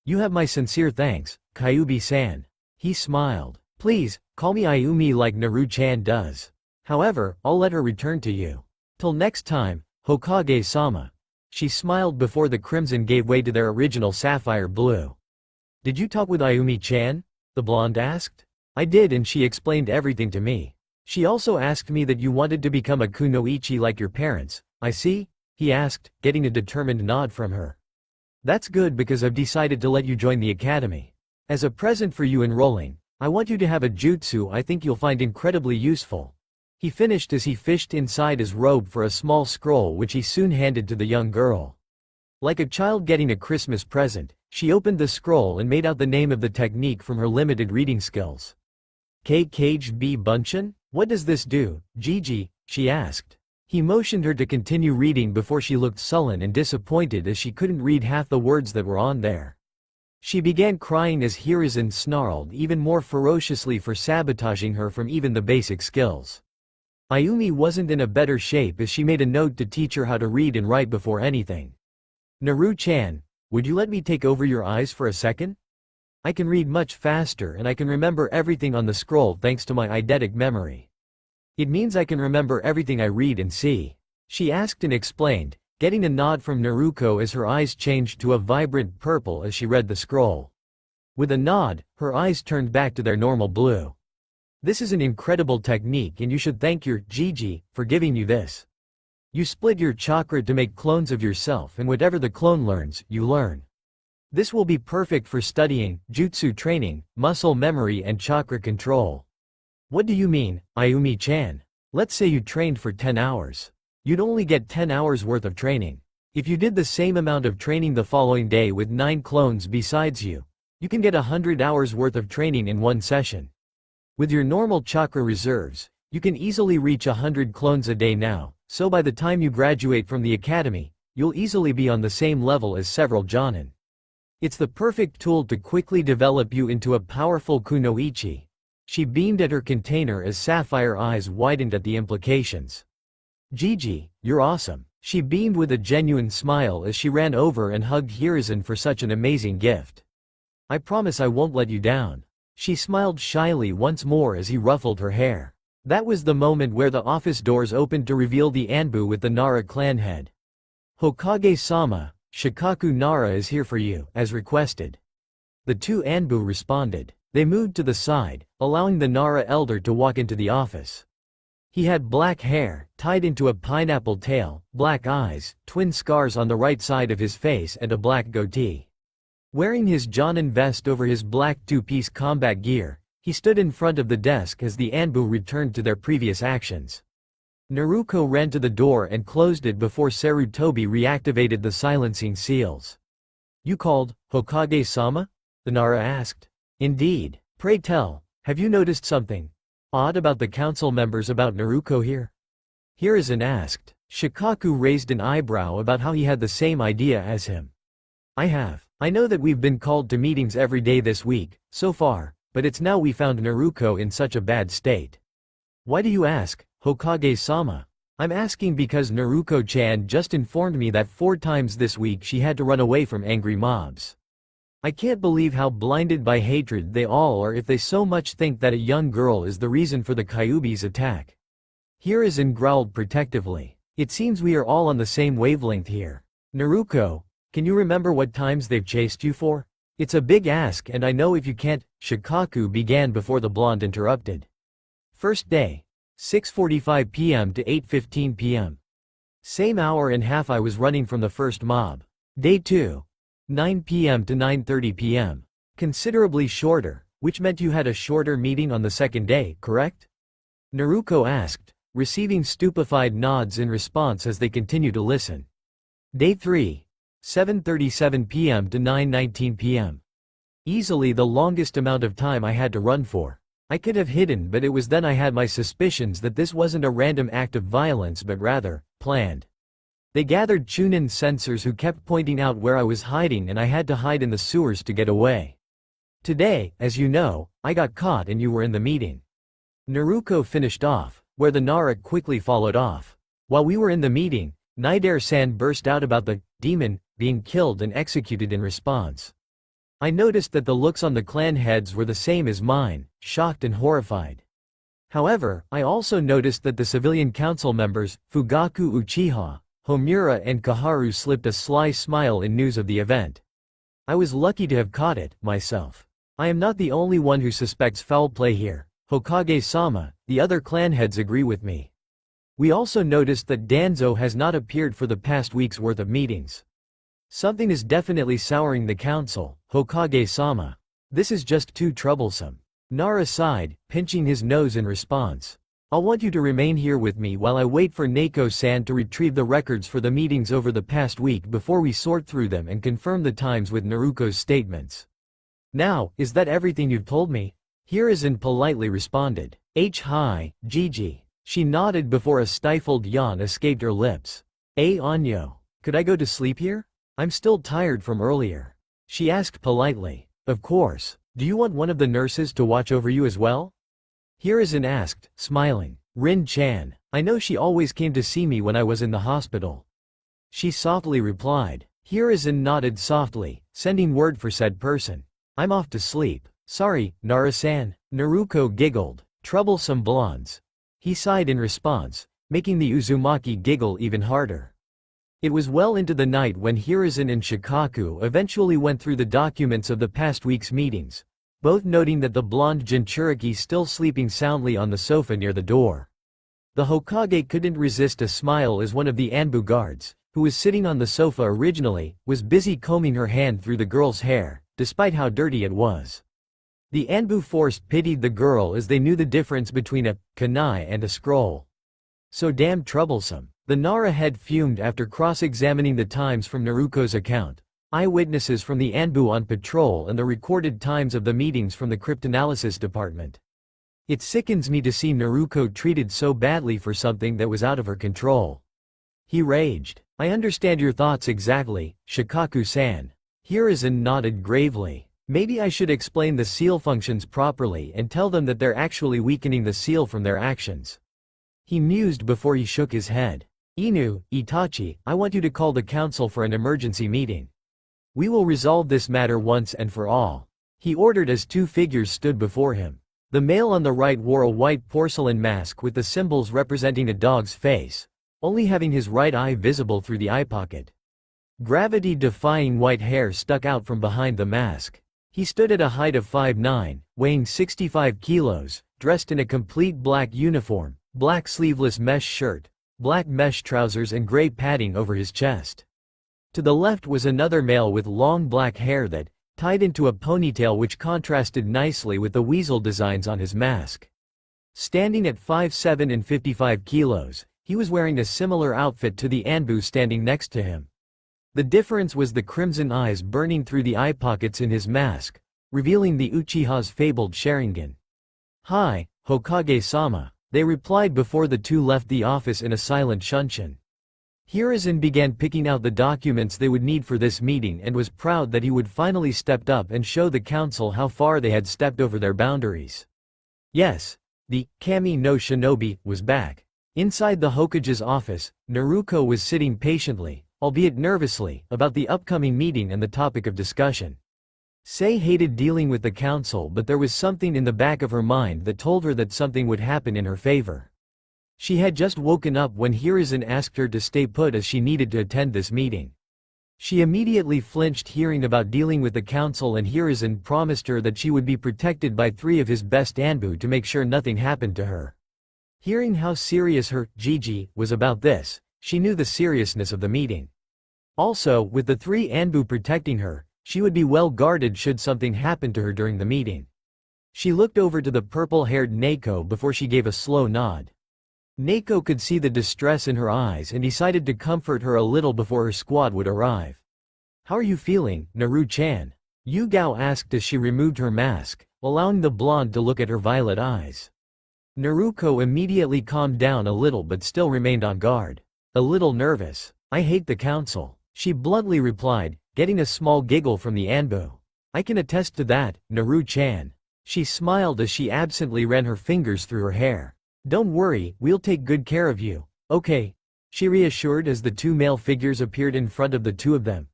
You have my sincere thanks, Kyuubi-san. He smiled. Please, call me Ayumi like Naru-chan does. However, I'll let her return to you. Till next time, Hokage-sama. She smiled before the crimson gave way to their original sapphire blue. Did you talk with Ayumi-chan? The blonde asked. I did, and she explained everything to me. She also asked me that you wanted to become a kunoichi like your parents. I see? He asked, getting a determined nod from her. That's good because I've decided to let you join the academy. As a present for you enrolling, I want you to have a jutsu I think you'll find incredibly useful. He finished as he fished inside his robe for a small scroll which he soon handed to the young girl. Like a child getting a Christmas present, she opened the scroll and made out the name of the technique from her limited reading skills. KKB Bunshin? What does this do, Gigi? She asked. He motioned her to continue reading before she looked sullen and disappointed as she couldn't read half the words that were on there. She began crying as Hiruzen snarled even more ferociously for sabotaging her from even the basic skills. Ayumi wasn't in a better shape as she made a note to teach her how to read and write before anything. Naru-chan, would you let me take over your eyes for a second? I can read much faster and I can remember everything on the scroll thanks to my eidetic memory. It means I can remember everything I read and see. She asked and explained, getting a nod from Naruto as her eyes changed to a vibrant purple as she read the scroll. With a nod, her eyes turned back to their normal blue. This is an incredible technique and you should thank your Gigi for giving you this. You split your chakra to make clones of yourself and whatever the clone learns, you learn. This will be perfect for studying, jutsu training, muscle memory and chakra control. What do you mean, Ayumi-chan? Let's say you trained for 10 hours. You'd only get 10 hours worth of training. If you did the same amount of training the following day with 9 clones besides you can get 100 hours worth of training in one session. With your normal chakra reserves, you can easily reach 100 clones a day now, so by the time you graduate from the academy, you'll easily be on the same level as several Jonin. It's the perfect tool to quickly develop you into a powerful kunoichi. She beamed at her container as sapphire eyes widened at the implications. Gigi, you're awesome. She beamed with a genuine smile as she ran over and hugged Hiruzen for such an amazing gift. I promise I won't let you down. She smiled shyly once more as he ruffled her hair. That was the moment where the office doors opened to reveal the Anbu with the Nara clan head. Hokage-sama, Shikaku Nara is here for you, as requested. The two Anbu responded. They moved to the side, allowing the Nara elder to walk into the office. He had black hair, tied into a pineapple tail, black eyes, twin scars on the right side of his face and a black goatee. Wearing his Jonin vest over his black two-piece combat gear, he stood in front of the desk as the Anbu returned to their previous actions. Naruto ran to the door and closed it before Sarutobi reactivated the silencing seals. You called, Hokage-sama? The Nara asked. Indeed. Pray tell, have you noticed something odd about the council members about Naruto here? Hiruzen asked. Shikaku raised an eyebrow about how he had the same idea as him. I have. I know that we've been called to meetings every day this week, so far, but it's now we found Naruto in such a bad state. Why do you ask, Hokage-sama? I'm asking because Naruto-chan just informed me that 4 times this week she had to run away from angry mobs. I can't believe how blinded by hatred they all are if they so much think that a young girl is the reason for the Kyuubi's attack. Hiruzen growled protectively. It seems we are all on the same wavelength here. Naruto, can you remember what times they've chased you for? It's a big ask and I know if you can't, Shikaku began before the blonde interrupted. First day. 6:45 p.m. to 8:15 p.m. Same hour and half I was running from the first mob. Day 2. 9 p.m. to 9:30 p.m. Considerably shorter, which meant you had a shorter meeting on the second day, correct? Naruto asked, receiving stupefied nods in response as they continued to listen. Day 3. 7:37 p.m. to 9:19 p.m. Easily the longest amount of time I had to run for. I could have hidden but it was then I had my suspicions that this wasn't a random act of violence but rather, planned. They gathered Chunin censors who kept pointing out where I was hiding and I had to hide in the sewers to get away. Today, as you know, I got caught and you were in the meeting. Naruto finished off, where the Nara quickly followed off. While we were in the meeting, Nidare-san burst out about the demon being killed and executed in response. I noticed that the looks on the clan heads were the same as mine, shocked and horrified. However, I also noticed that the civilian council members, Fugaku Uchiha, Homura and Kaharu slipped a sly smile in news of the event. I was lucky to have caught it, myself. I am not the only one who suspects foul play here. Hokage-sama, the other clan heads agree with me. We also noticed that Danzo has not appeared for the past week's worth of meetings. Something is definitely souring the council, Hokage-sama. This is just too troublesome. Nara sighed, pinching his nose in response. I'll want you to remain here with me while I wait for Neko-san to retrieve the records for the meetings over the past week before we sort through them and confirm the times with Naruto's statements. Now, is that everything you've told me? Hiruzen politely responded. Hi, Gigi. She nodded before a stifled yawn escaped her lips. Anyo, could I go to sleep here? I'm still tired from earlier. She asked politely. Of course. Do you want one of the nurses to watch over you as well? Hiruzen asked, smiling. Rin-chan. I know she always came to see me when I was in the hospital. She softly replied. Hiruzen nodded softly, sending word for said person. I'm off to sleep. Sorry, Nara-san. Naruto giggled. Troublesome blondes. He sighed in response, making the Uzumaki giggle even harder. It was well into the night when Hiruzen and Shikaku eventually went through the documents of the past week's meetings, both noting that the blonde Jinchuriki still sleeping soundly on the sofa near the door. The Hokage couldn't resist a smile as one of the Anbu guards, who was sitting on the sofa originally, was busy combing her hand through the girl's hair, despite how dirty it was. The Anbu force pitied the girl as they knew the difference between a kunai and a scroll. So damn troublesome. The Nara head fumed after cross-examining the times from Naruko's account, eyewitnesses from the Anbu on patrol and the recorded times of the meetings from the cryptanalysis department. It sickens me to see Naruko treated so badly for something that was out of her control. He raged. I understand your thoughts exactly, Shikaku-san. Hiruzen nodded gravely. Maybe I should explain the seal functions properly and tell them that they're actually weakening the seal from their actions. He mused before he shook his head. Inu, Itachi, I want you to call the council for an emergency meeting. We will resolve this matter once and for all. He ordered as two figures stood before him. The male on the right wore a white porcelain mask with the symbols representing a dog's face, only having his right eye visible through the eye pocket. Gravity-defying white hair stuck out from behind the mask. He stood at a height of 5'9", weighing 65 kilos, dressed in a complete black uniform, black sleeveless mesh shirt, black mesh trousers and gray padding over his chest. To the left was another male with long black hair that, tied into a ponytail which contrasted nicely with the weasel designs on his mask. Standing at 5'7" and 55 kilos, he was wearing a similar outfit to the Anbu standing next to him. The difference was the crimson eyes burning through the eye pockets in his mask, revealing the Uchiha's fabled Sharingan. "Hi, Hokage-sama," they replied before the two left the office in a silent shunshin. Hiruzen began picking out the documents they would need for this meeting and was proud that he would finally step up and show the council how far they had stepped over their boundaries. Yes, the Kami no Shinobi was back. Inside the Hokage's office, Naruko was sitting patiently, albeit nervously, about the upcoming meeting and the topic of discussion. Sei hated dealing with the council, but there was something in the back of her mind that told her that something would happen in her favor. She had just woken up when Hiruzen asked her to stay put as she needed to attend this meeting. She immediately flinched hearing about dealing with the council, and Hiruzen promised her that she would be protected by 3 of his best Anbu to make sure nothing happened to her. Hearing how serious her Gigi was about this, she knew the seriousness of the meeting. Also, with the 3 Anbu protecting her, she would be well guarded should something happen to her during the meeting. She looked over to the purple-haired Neiko before she gave a slow nod. Neiko could see the distress in her eyes and decided to comfort her a little before her squad would arrive. "How are you feeling, Naru-chan?" Yugao asked as she removed her mask, allowing the blonde to look at her violet eyes. Naruko immediately calmed down a little but still remained on guard. "A little nervous. I hate the council," she bluntly replied, getting a small giggle from the Anbu. "I can attest to that, Naru-chan." She smiled as she absently ran her fingers through her hair. "Don't worry, we'll take good care of you, okay?" she reassured as the 2 male figures appeared in front of the 2 of them.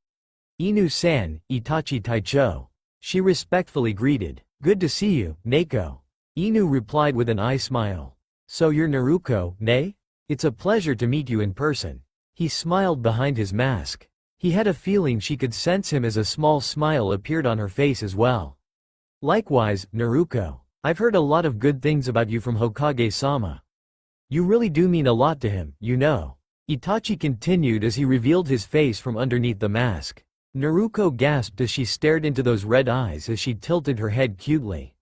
"Inu-san, Itachi Taicho," she respectfully greeted. "Good to see you, Neiko." Inu replied with an eye smile. "So you're Naruko, ne? It's a pleasure to meet you in person." He smiled behind his mask. He had a feeling she could sense him as a small smile appeared on her face as well. "Likewise, Naruko. I've heard a lot of good things about you from Hokage-sama. You really do mean a lot to him, you know." Itachi continued as he revealed his face from underneath the mask. Naruko gasped as she stared into those red eyes as she tilted her head cutely.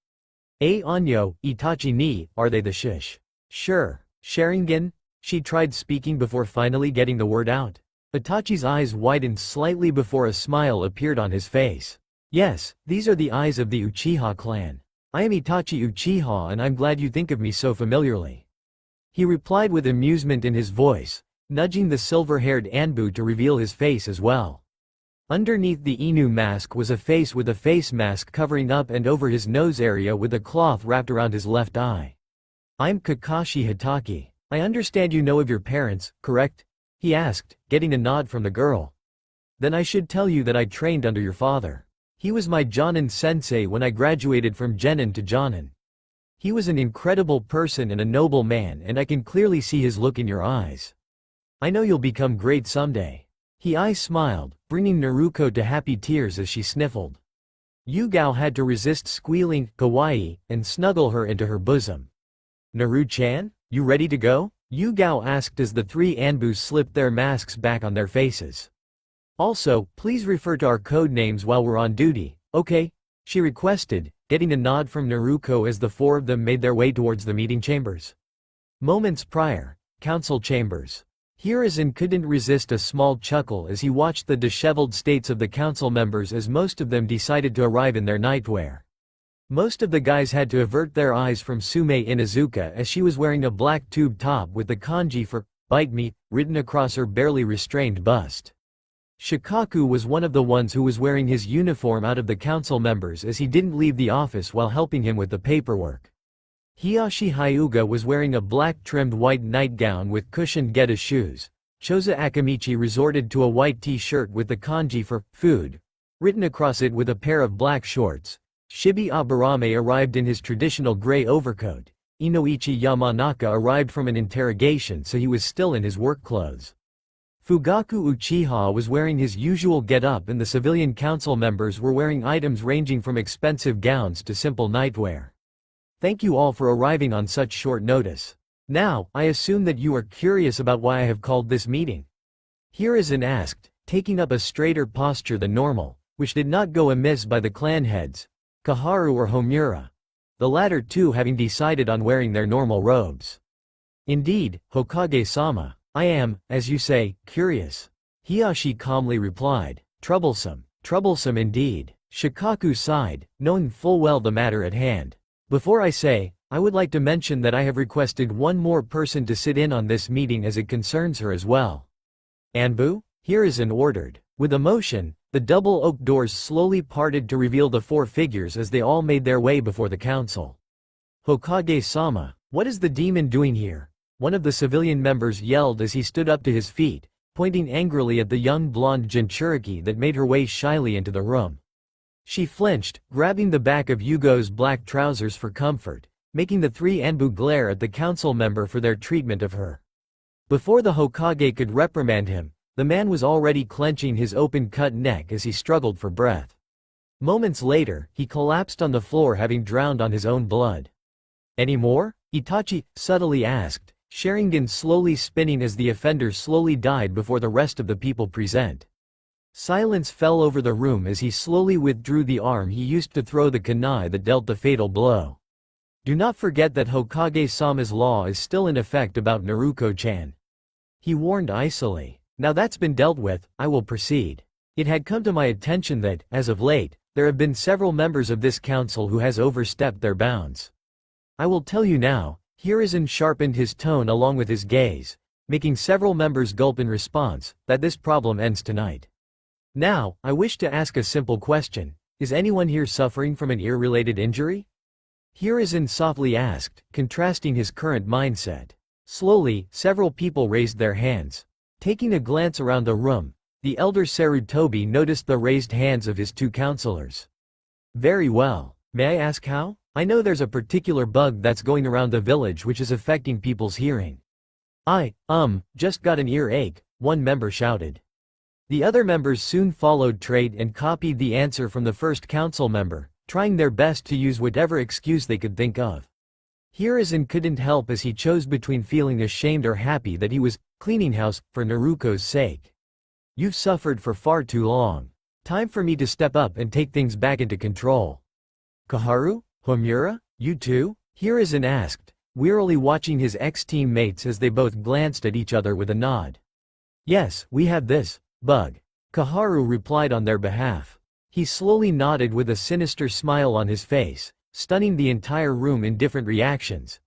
Anyo, Itachi ni, are they the shish? Sure. Sharingan? She tried speaking before finally getting the word out. Itachi's eyes widened slightly before a smile appeared on his face. "Yes, these are the eyes of the Uchiha clan. I am Itachi Uchiha and I'm glad you think of me so familiarly." He replied with amusement in his voice, nudging the silver-haired Anbu to reveal his face as well. Underneath the Inu mask was a face with a face mask covering up and over his nose area with a cloth wrapped around his left eye. "I'm Kakashi Hitaki. I understand you know of your parents, correct?" he asked, getting a nod from the girl. "Then I should tell you that I trained under your father. He was my Jonin sensei when I graduated from Genin to Jonin." He was an incredible person and a noble man, and I can clearly see his look in your eyes. I know you'll become great someday. He smiled, bringing Naruko to happy tears as she sniffled. Yugao had to resist squealing, kawaii, and snuggle her into her bosom. Naru-chan, you ready to go? Yugao asked as the three Anbus slipped their masks back on their faces. Also, please refer to our code names while we're on duty, okay? She requested, getting a nod from Naruko as the four of them made their way towards the meeting chambers. Moments prior, council chambers. Hiruzen couldn't resist a small chuckle as he watched the disheveled states of the council members as most of them decided to arrive in their nightwear. Most of the guys had to avert their eyes from Sume Inuzuka as she was wearing a black tube top with the kanji for "bite me" written across her barely restrained bust. Shikaku was one of the ones who was wearing his uniform out of the council members as he didn't leave the office while helping him with the paperwork. Hiyashi Hyuga was wearing a black-trimmed white nightgown with cushioned Geta shoes. Choza Akamichi resorted to a white t-shirt with the kanji for "food" written across it with a pair of black shorts. Shibi Aburame arrived in his traditional gray overcoat. Inoichi Yamanaka arrived from an interrogation, so he was still in his work clothes. Fugaku Uchiha was wearing his usual get-up, and the civilian council members were wearing items ranging from expensive gowns to simple nightwear. Thank you all for arriving on such short notice. Now, I assume that you are curious about why I have called this meeting. Hiruzen asked, taking up a straighter posture than normal, which did not go amiss by the clan heads, Kaharu or Homura, the latter two having decided on wearing their normal robes. Indeed, Hokage-sama, I am, as you say, curious. Hiyashi calmly replied, troublesome indeed. Shikaku sighed, knowing full well the matter at hand. Before I say, I would like to mention that I have requested one more person to sit in on this meeting as it concerns her as well. Anbu? Hiruzen ordered. With emotion, the double oak doors slowly parted to reveal the four figures as they all made their way before the council. Hokage-sama, what is the demon doing here? One of the civilian members yelled as he stood up to his feet, pointing angrily at the young blonde Jinchuriki that made her way shyly into the room. She flinched, grabbing the back of Yugo's black trousers for comfort, making the three Anbu glare at the council member for their treatment of her. Before the Hokage could reprimand him, the man was already clenching his open-cut neck as he struggled for breath. Moments later, he collapsed on the floor, having drowned on his own blood. Any more? Itachi subtly asked, Sharingan slowly spinning as the offender slowly died before the rest of the people present. Silence fell over the room as he slowly withdrew the arm he used to throw the kunai that dealt the fatal blow. Do not forget that Hokage-sama's law is still in effect about Naruko-chan. He warned icily. Now that's been dealt with, I will proceed. It had come to my attention that, as of late, there have been several members of this council who has overstepped their bounds. I will tell you now. Hiruzen sharpened his tone along with his gaze, making several members gulp in response, that this problem ends tonight. Now, I wish to ask a simple question. Is anyone here suffering from an ear-related injury? Hiruzen softly asked, contrasting his current mindset. Slowly, several people raised their hands. Taking a glance around the room, the elder Sarutobi noticed the raised hands of his two counselors. Very well. May I ask how? I know there's a particular bug that's going around the village which is affecting people's hearing. Just got an earache, one member shouted. The other members soon followed trade and copied the answer from the first council member, trying their best to use whatever excuse they could think of. Hiruzen couldn't help as he chose between feeling ashamed or happy that he was cleaning house for Naruko's sake. You've suffered for far too long. Time for me to step up and take things back into control. Kaharu? Homura? You too? Hiruzen asked, wearily watching his ex-teammates as they both glanced at each other with a nod. Yes, we have this bug. Kaharu replied on their behalf. He slowly nodded with a sinister smile on his face, stunning the entire room in different reactions.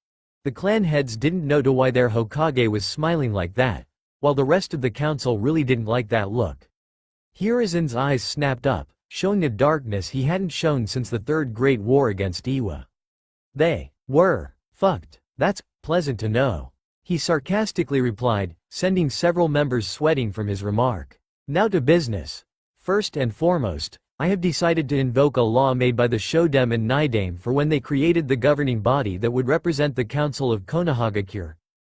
The clan heads didn't know why their Hokage was smiling like that, while the rest of the council really didn't like that look. Hiruzen's eyes snapped up, showing a darkness he hadn't shown since the Third Great War against Iwa. They were fucked. That's pleasant to know. He sarcastically replied, sending several members sweating from his remark. Now to business. First and foremost, I have decided to invoke a law made by the Shodem and Nidame for when they created the governing body that would represent the Council of Konohagakure.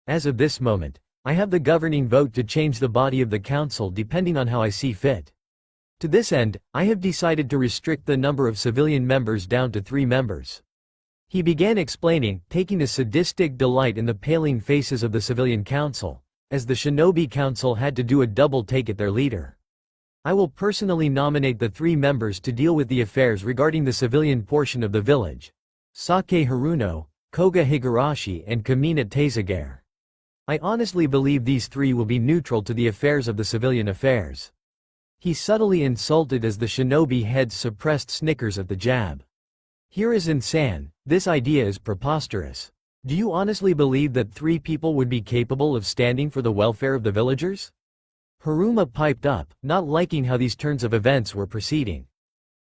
As of this moment, I have the governing vote to change the body of the council depending on how I see fit. To this end, I have decided to restrict the number of civilian members down to 3 members. He began explaining, taking a sadistic delight in the paling faces of the civilian council, as the shinobi council had to do a double take at their leader. I will personally nominate the 3 members to deal with the affairs regarding the civilian portion of the village: Sake Haruno, Koga Higurashi and Kamina Tezagare. I honestly believe these 3 will be neutral to the affairs of the civilian affairs. He subtly insulted as the shinobi heads suppressed snickers at the jab. Here is insane, this idea is preposterous. Do you honestly believe that 3 people would be capable of standing for the welfare of the villagers? Haruma piped up, not liking how these turns of events were proceeding.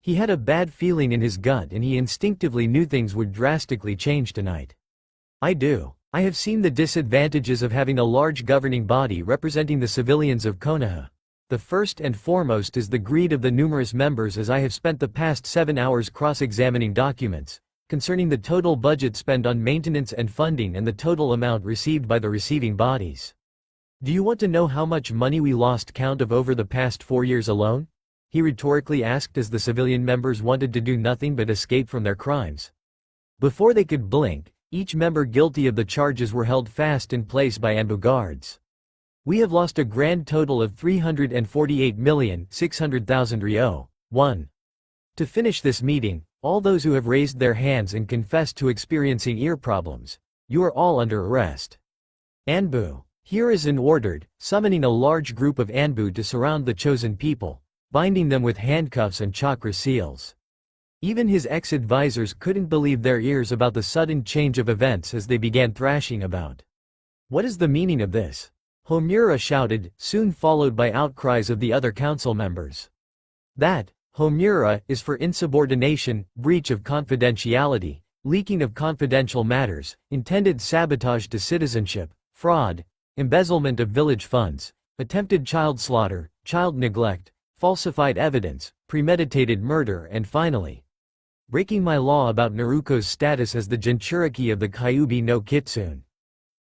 He had a bad feeling in his gut and he instinctively knew things would drastically change tonight. I do. I have seen the disadvantages of having a large governing body representing the civilians of Konoha. The first and foremost is the greed of the numerous members, as I have spent the past 7 hours cross-examining documents concerning the total budget spent on maintenance and funding and the total amount received by the receiving bodies. Do you want to know how much money we lost count of over the past 4 years alone? He rhetorically asked as the civilian members wanted to do nothing but escape from their crimes. Before they could blink, each member guilty of the charges were held fast in place by Anbu guards. We have lost a grand total of 348,600,000 ryo. 1. To finish this meeting, all those who have raised their hands and confessed to experiencing ear problems, you are all under arrest. Anbu. Here is an ordered, summoning a large group of Anbu to surround the chosen people, binding them with handcuffs and chakra seals. Even his ex-advisors couldn't believe their ears about the sudden change of events as they began thrashing about. What is the meaning of this? Homura shouted, soon followed by outcries of the other council members. That, Homura, is for insubordination, breach of confidentiality, leaking of confidential matters, intended sabotage to citizenship, fraud, embezzlement of village funds, attempted child slaughter, child neglect, falsified evidence, premeditated murder and finally, breaking my law about Naruto's status as the Jinchuriki of the Kyuubi no Kitsune.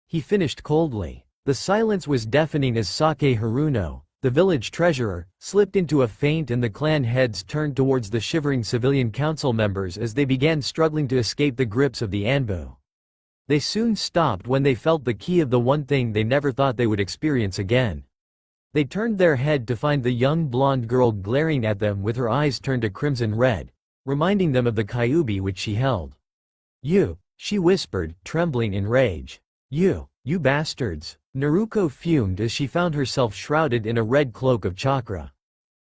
He finished coldly. The silence was deafening as Sake Haruno, the village treasurer, slipped into a faint and the clan heads turned towards the shivering civilian council members as they began struggling to escape the grips of the Anbu. They soon stopped when they felt the key of the one thing they never thought they would experience again. They turned their head to find the young blonde girl glaring at them with her eyes turned to crimson red, reminding them of the Kyuubi which she held. You, she whispered, trembling in rage. You bastards. Naruto fumed as she found herself shrouded in a red cloak of chakra.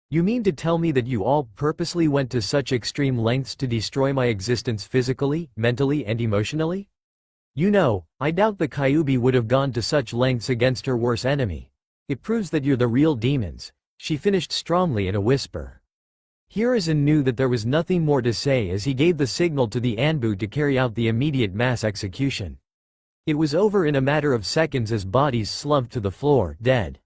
You mean to tell me that you all purposely went to such extreme lengths to destroy my existence physically, mentally and emotionally? You know, I doubt the Kyuubi would have gone to such lengths against her worst enemy. It proves that you're the real demons, she finished strongly in a whisper. Hiruzen knew that there was nothing more to say as he gave the signal to the Anbu to carry out the immediate mass execution. It was over in a matter of seconds as bodies slumped to the floor, dead.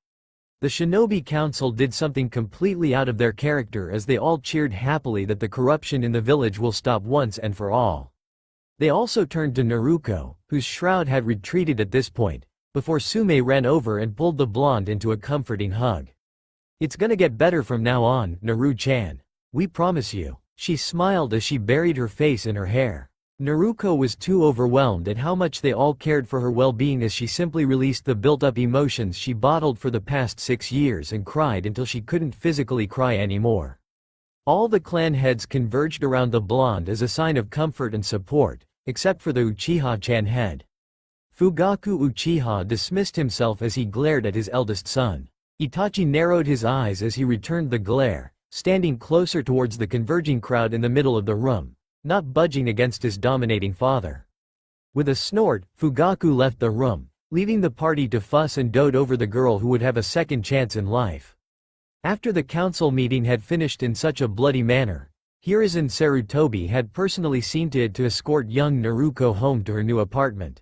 The Shinobi Council did something completely out of their character as they all cheered happily that the corruption in the village will stop once and for all. They also turned to Naruto, whose shroud had retreated at this point, before Sume ran over and pulled the blonde into a comforting hug. It's gonna get better from now on, Naru-chan. We promise you. She smiled as she buried her face in her hair. Naruto was too overwhelmed at how much they all cared for her well-being as she simply released the built-up emotions she bottled for the past 6 years and cried until she couldn't physically cry anymore. All the clan heads converged around the blonde as a sign of comfort and support, except for the Uchiha-chan head. Fugaku Uchiha dismissed himself as he glared at his eldest son. Itachi narrowed his eyes as he returned the glare, standing closer towards the converging crowd in the middle of the room, not budging against his dominating father. With a snort, Fugaku left the room, leaving the party to fuss and dote over the girl who would have a second chance in life. After the council meeting had finished in such a bloody manner, Hiruzen Sarutobi had personally seen to it to escort young Naruko home to her new apartment.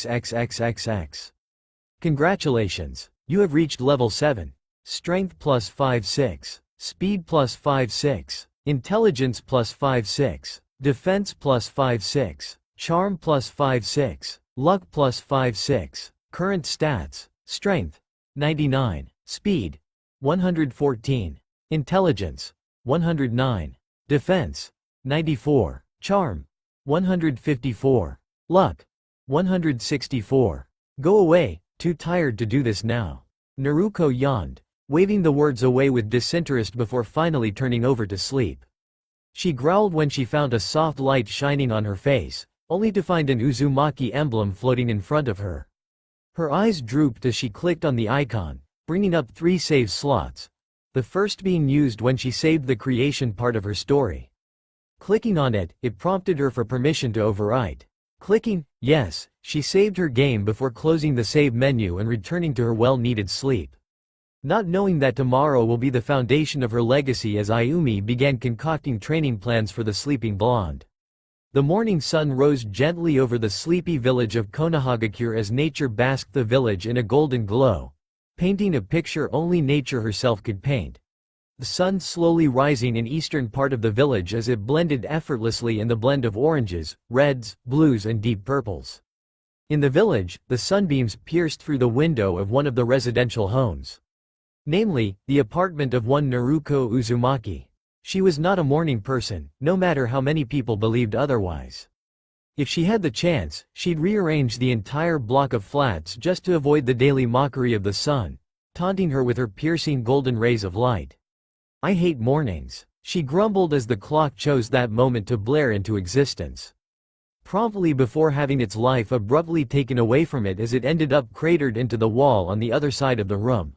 XXXXXXXX. Congratulations, you have reached level 7. Strength plus 5-6. Speed plus 5-6. Intelligence plus 5-6. Defense plus 5-6. Charm plus 5-6. Luck plus 5-6. Current stats. Strength 99. Speed 114. Intelligence 109. Defense 94. Charm 154. Luck 164. Go away, too tired to do this now. Naruto yawned, waving the words away with disinterest before finally turning over to sleep. She growled when she found a soft light shining on her face, only to find an Uzumaki emblem floating in front of her. Her eyes drooped as she clicked on the icon, bringing up 3 save slots, the first being used when she saved the creation part of her story. Clicking on it, it prompted her for permission to overwrite. Clicking yes, she saved her game before closing the save menu and returning to her well-needed sleep. Not knowing that tomorrow will be the foundation of her legacy as Ayumi began concocting training plans for the sleeping blonde. The morning sun rose gently over the sleepy village of Konohagakure as nature basked the village in a golden glow, painting a picture only nature herself could paint. the sun slowly rising in eastern part of the village as it blended effortlessly in the blend of oranges, reds, blues and deep purples. In the village, the sunbeams pierced through the window of one of the residential homes. Namely, the apartment of one Naruto Uzumaki. She was not a morning person, no matter how many people believed otherwise. If she had the chance, she'd rearrange the entire block of flats just to avoid the daily mockery of the sun, taunting her with her piercing golden rays of light. "I hate mornings," she grumbled as the clock chose that moment to blare into existence. Promptly before having its life abruptly taken away from it as it ended up cratered into the wall on the other side of the room.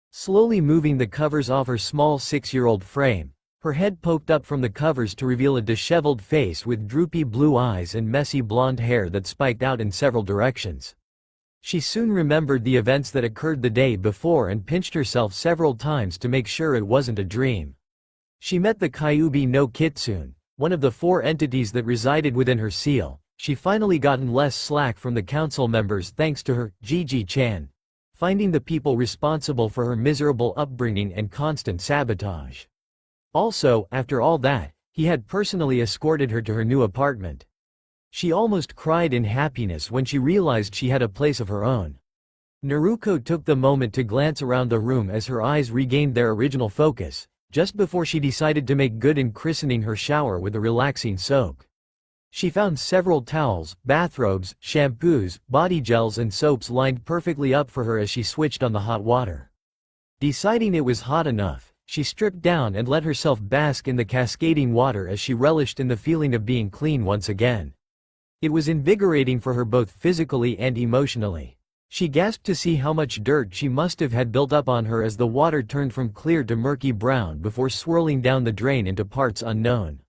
Slowly moving the covers off her small 6-year-old frame, her head poked up from the covers to reveal a disheveled face with droopy blue eyes and messy blonde hair that spiked out in several directions. She soon remembered the events that occurred the day before and pinched herself several times to make sure it wasn't a dream. She met the Kyuubi no Kitsune, one of the 4 entities that resided within her seal. She finally gotten less slack from the council members thanks to her, Gigi-chan, finding the people responsible for her miserable upbringing and constant sabotage. Also, after all that, he had personally escorted her to her new apartment. She almost cried in happiness when she realized she had a place of her own. Naruto took the moment to glance around the room as her eyes regained their original focus, just before she decided to make good in christening her shower with a relaxing soak. She found several towels, bathrobes, shampoos, body gels and soaps lined perfectly up for her as she switched on the hot water. Deciding it was hot enough, she stripped down and let herself bask in the cascading water as she relished in the feeling of being clean once again. It was invigorating for her both physically and emotionally. She gasped to see how much dirt she must have had built up on her as the water turned from clear to murky brown before swirling down the drain into parts unknown.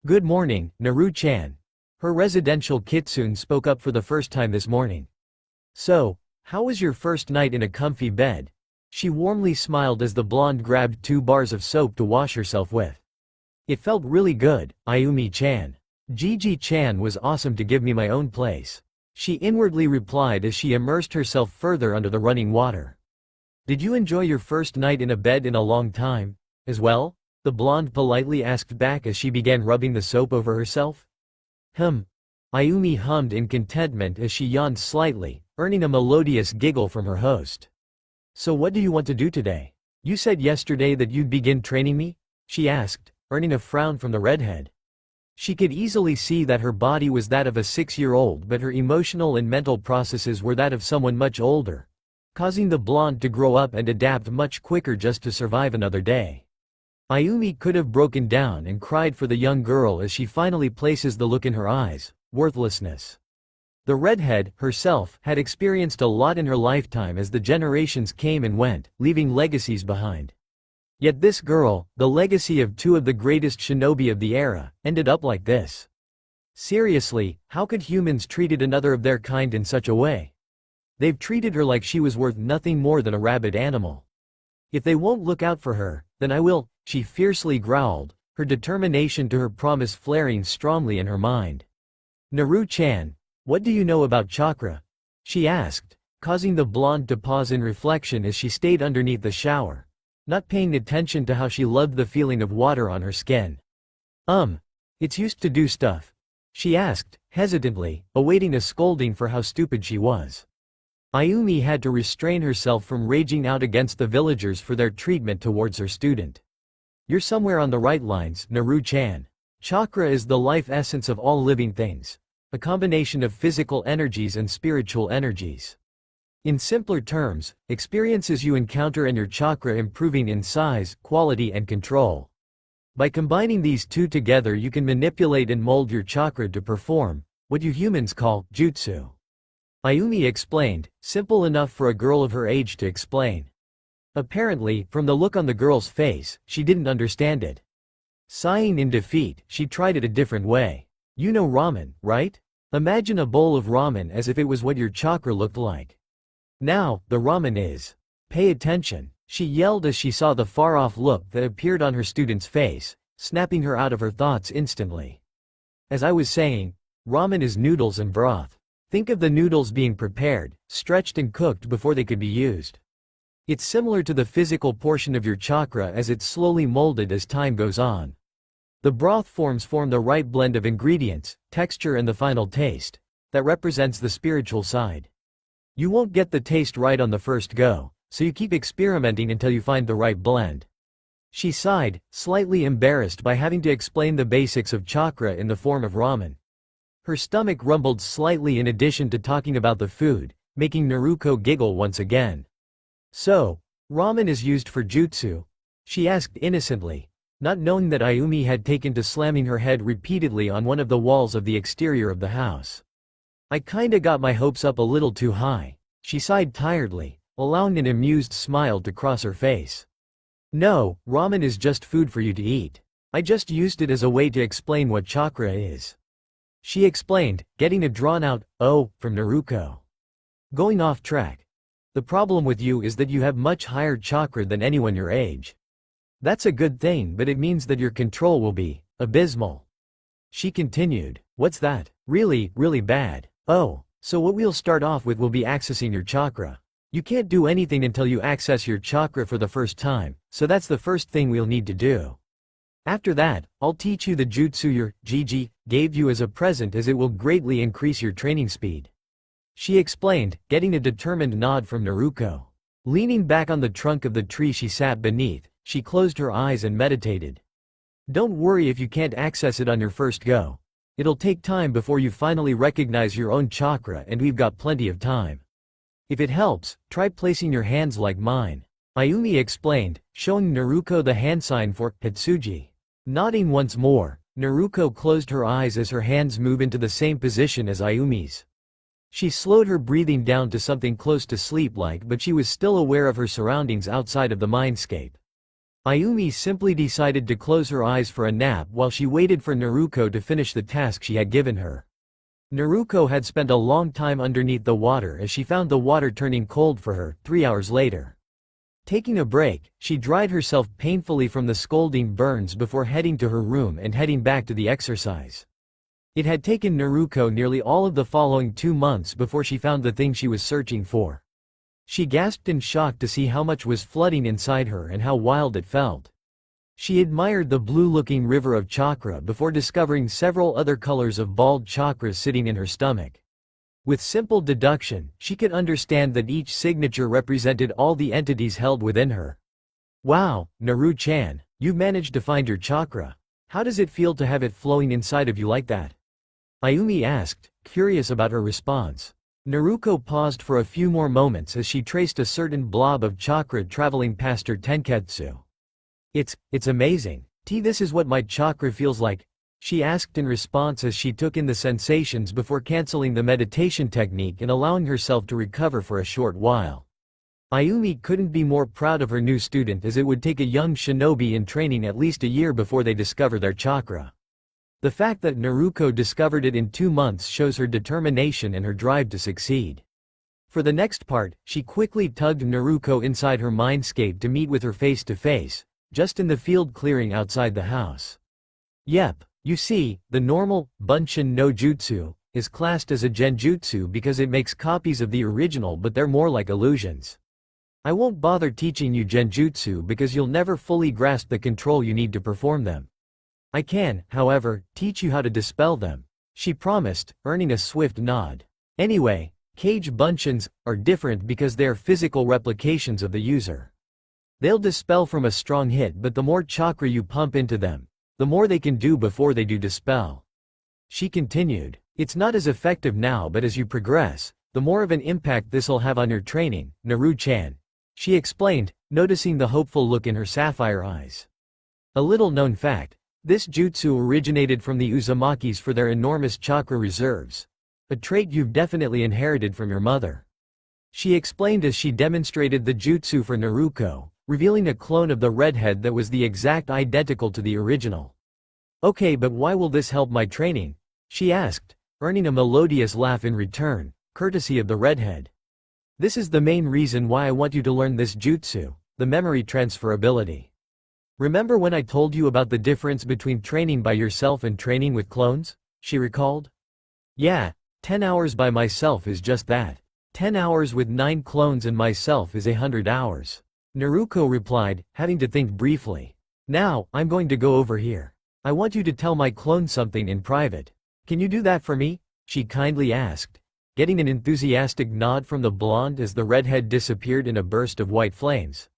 "Good morning, Naru-chan." Her residential kitsune spoke up for the first time this morning. "So, how was your first night in a comfy bed?" She warmly smiled as the blonde grabbed 2 bars of soap to wash herself with. "It felt really good, Ayumi-chan. Gigi-chan was awesome to give me my own place," she inwardly replied as she immersed herself further under the running water. "Did you enjoy your first night in a bed in a long time, as well?" the blonde politely asked back as she began rubbing the soap over herself. Ayumi hummed in contentment as she yawned slightly, earning a melodious giggle from her host. "So what do you want to do today? You said yesterday that you'd begin training me?" she asked, earning a frown from the redhead. She could easily see that her body was that of a 6-year-old but her emotional and mental processes were that of someone much older, causing the blonde to grow up and adapt much quicker just to survive another day. Ayumi could have broken down and cried for the young girl as she finally places the look in her eyes, worthlessness. The redhead, herself, had experienced a lot in her lifetime as the generations came and went, leaving legacies behind. Yet this girl, the legacy of 2 of the greatest shinobi of the era, ended up like this. Seriously, how could humans treated another of their kind in such a way? They've treated her like she was worth nothing more than a rabid animal. "If they won't look out for her, then I will," she fiercely growled, her determination to her promise flaring strongly in her mind. "Naru-chan, what do you know about chakra?" she asked, causing the blonde to pause in reflection as she stayed underneath the shower, not paying attention to how she loved the feeling of water on her skin. It's used to do stuff," she asked, hesitantly, awaiting a scolding for how stupid she was. Ayumi had to restrain herself from raging out against the villagers for their treatment towards her student. "You're somewhere on the right lines, Naru-chan. Chakra is the life essence of all living things, a combination of physical energies and spiritual energies. In simpler terms, experiences you encounter and your chakra improving in size, quality and control. By combining these 2 together you can manipulate and mold your chakra to perform what you humans call jutsu." Ayumi explained, simple enough for a girl of her age to explain. Apparently, from the look on the girl's face, she didn't understand it. Sighing in defeat, she tried it a different way. "You know ramen, right? Imagine a bowl of ramen as if it was what your chakra looked like. Now, the ramen is. Pay attention," she yelled as she saw the far-off look that appeared on her student's face, snapping her out of her thoughts instantly. "As I was saying, ramen is noodles and broth. Think of the noodles being prepared, stretched and cooked before they could be used. It's similar to the physical portion of your chakra as it's slowly molded as time goes on. The broth form the right blend of ingredients, texture and the final taste. That represents the spiritual side. You won't get the taste right on the first go, so you keep experimenting until you find the right blend. She sighed, slightly embarrassed by having to explain the basics of chakra in the form of ramen. Her stomach rumbled slightly in addition to talking about the food, making Naruto giggle once again. So, ramen is used for jutsu? She asked innocently, not knowing that Ayumi had taken to slamming her head repeatedly on one of the walls of the exterior of the house. I kinda got my hopes up a little too high. She sighed tiredly, allowing an amused smile to cross her face. No, ramen is just food for you to eat. I just used it as a way to explain what chakra is. She explained, getting a drawn-out, "oh," from Naruto. Going off track. The problem with you is that you have much higher chakra than anyone your age. That's a good thing, but it means that your control will be abysmal. She continued, what's that? Really, really bad. Oh, so what we'll start off with will be accessing your chakra. You can't do anything until you access your chakra for the first time, so that's the first thing we'll need to do. After that, I'll teach you the jutsu your Gigi gave you as a present, as it will greatly increase your training speed. She explained, getting a determined nod from Naruto. Leaning back on the trunk of the tree she sat beneath, she closed her eyes and meditated. Don't worry if you can't access it on your first go. It'll take time before you finally recognize your own chakra, and we've got plenty of time. If it helps, try placing your hands like mine. Ayumi explained, showing Naruto the hand sign for Hitsuji. Nodding once more, Naruto closed her eyes as her hands move into the same position as Ayumi's. She slowed her breathing down to something close to sleep-like, but she was still aware of her surroundings outside of the mindscape. Ayumi simply decided to close her eyes for a nap while she waited for Naruto to finish the task she had given her. Naruto had spent a long time underneath the water as she found the water turning cold for her 3 hours later. Taking a break, she dried herself painfully from the scalding burns before heading to her room and heading back to the exercise. It had taken Naruto nearly all of the following 2 months before she found the thing she was searching for. She gasped in shock to see how much was flooding inside her and how wild it felt. She admired the blue-looking river of chakra before discovering several other colors of balled chakras sitting in her stomach. With simple deduction, she could understand that each signature represented all the entities held within her. Wow, Naru-chan, you've managed to find your chakra. How does it feel to have it flowing inside of you like that? Ayumi asked, curious about her response. Naruto paused for a few more moments as she traced a certain blob of chakra traveling past her tenketsu. It's amazing. This is what my chakra feels like, she asked in response as she took in the sensations before canceling the meditation technique and allowing herself to recover for a short while. Ayumi couldn't be more proud of her new student, as it would take a young shinobi in training at least a year before they discover their chakra. The fact that Naruto discovered it in 2 months shows her determination and her drive to succeed. For the next part, she quickly tugged Naruto inside her mindscape to meet with her face to face, just in the field clearing outside the house. Yep, you see, the normal, Bunshin no Jutsu, is classed as a genjutsu because it makes copies of the original, but they're more like illusions. I won't bother teaching you genjutsu because you'll never fully grasp the control you need to perform them. I can, however, teach you how to dispel them, she promised, earning a swift nod. Anyway, cage bunshins are different because they are physical replications of the user. They'll dispel from a strong hit, but the more chakra you pump into them, the more they can do before they do dispel. She continued, it's not as effective now, but as you progress, the more of an impact this'll have on your training, Naru-chan. She explained, noticing the hopeful look in her sapphire eyes. A little known fact, this jutsu originated from the Uzumakis for their enormous chakra reserves. A trait you've definitely inherited from your mother. She explained as she demonstrated the jutsu for Naruto, revealing a clone of the redhead that was the exact identical to the original. Okay, but why will this help my training? She asked, earning a melodious laugh in return, courtesy of the redhead. This is the main reason why I want you to learn this jutsu, the memory transferability. Remember when I told you about the difference between training by yourself and training with clones? She recalled. Yeah, 10 hours by myself is just that. 10 hours with 9 clones and myself is 100 hours. Naruto replied, having to think briefly. Now, I'm going to go over here. I want you to tell my clone something in private. Can you do that for me? She kindly asked, getting an enthusiastic nod from the blonde as the redhead disappeared in a burst of white flames.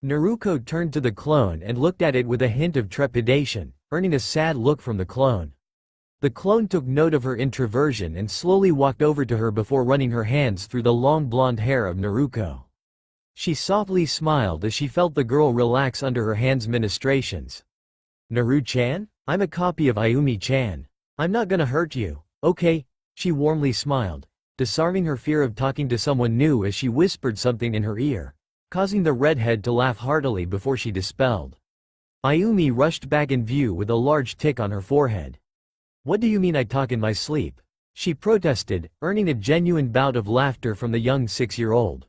Naruto turned to the clone and looked at it with a hint of trepidation, earning a sad look from the clone. The clone took note of her introversion and slowly walked over to her before running her hands through the long blonde hair of Naruto. She softly smiled as she felt the girl relax under her hands' ministrations. Naru-chan? I'm a copy of Ayumi-chan. I'm not gonna hurt you, okay? She warmly smiled, disarming her fear of talking to someone new as she whispered something in her ear, causing the redhead to laugh heartily before she dispelled. Ayumi rushed back in view with a large tick on her forehead. What do you mean I talk in my sleep? She protested, earning a genuine bout of laughter from the young 6-year-old.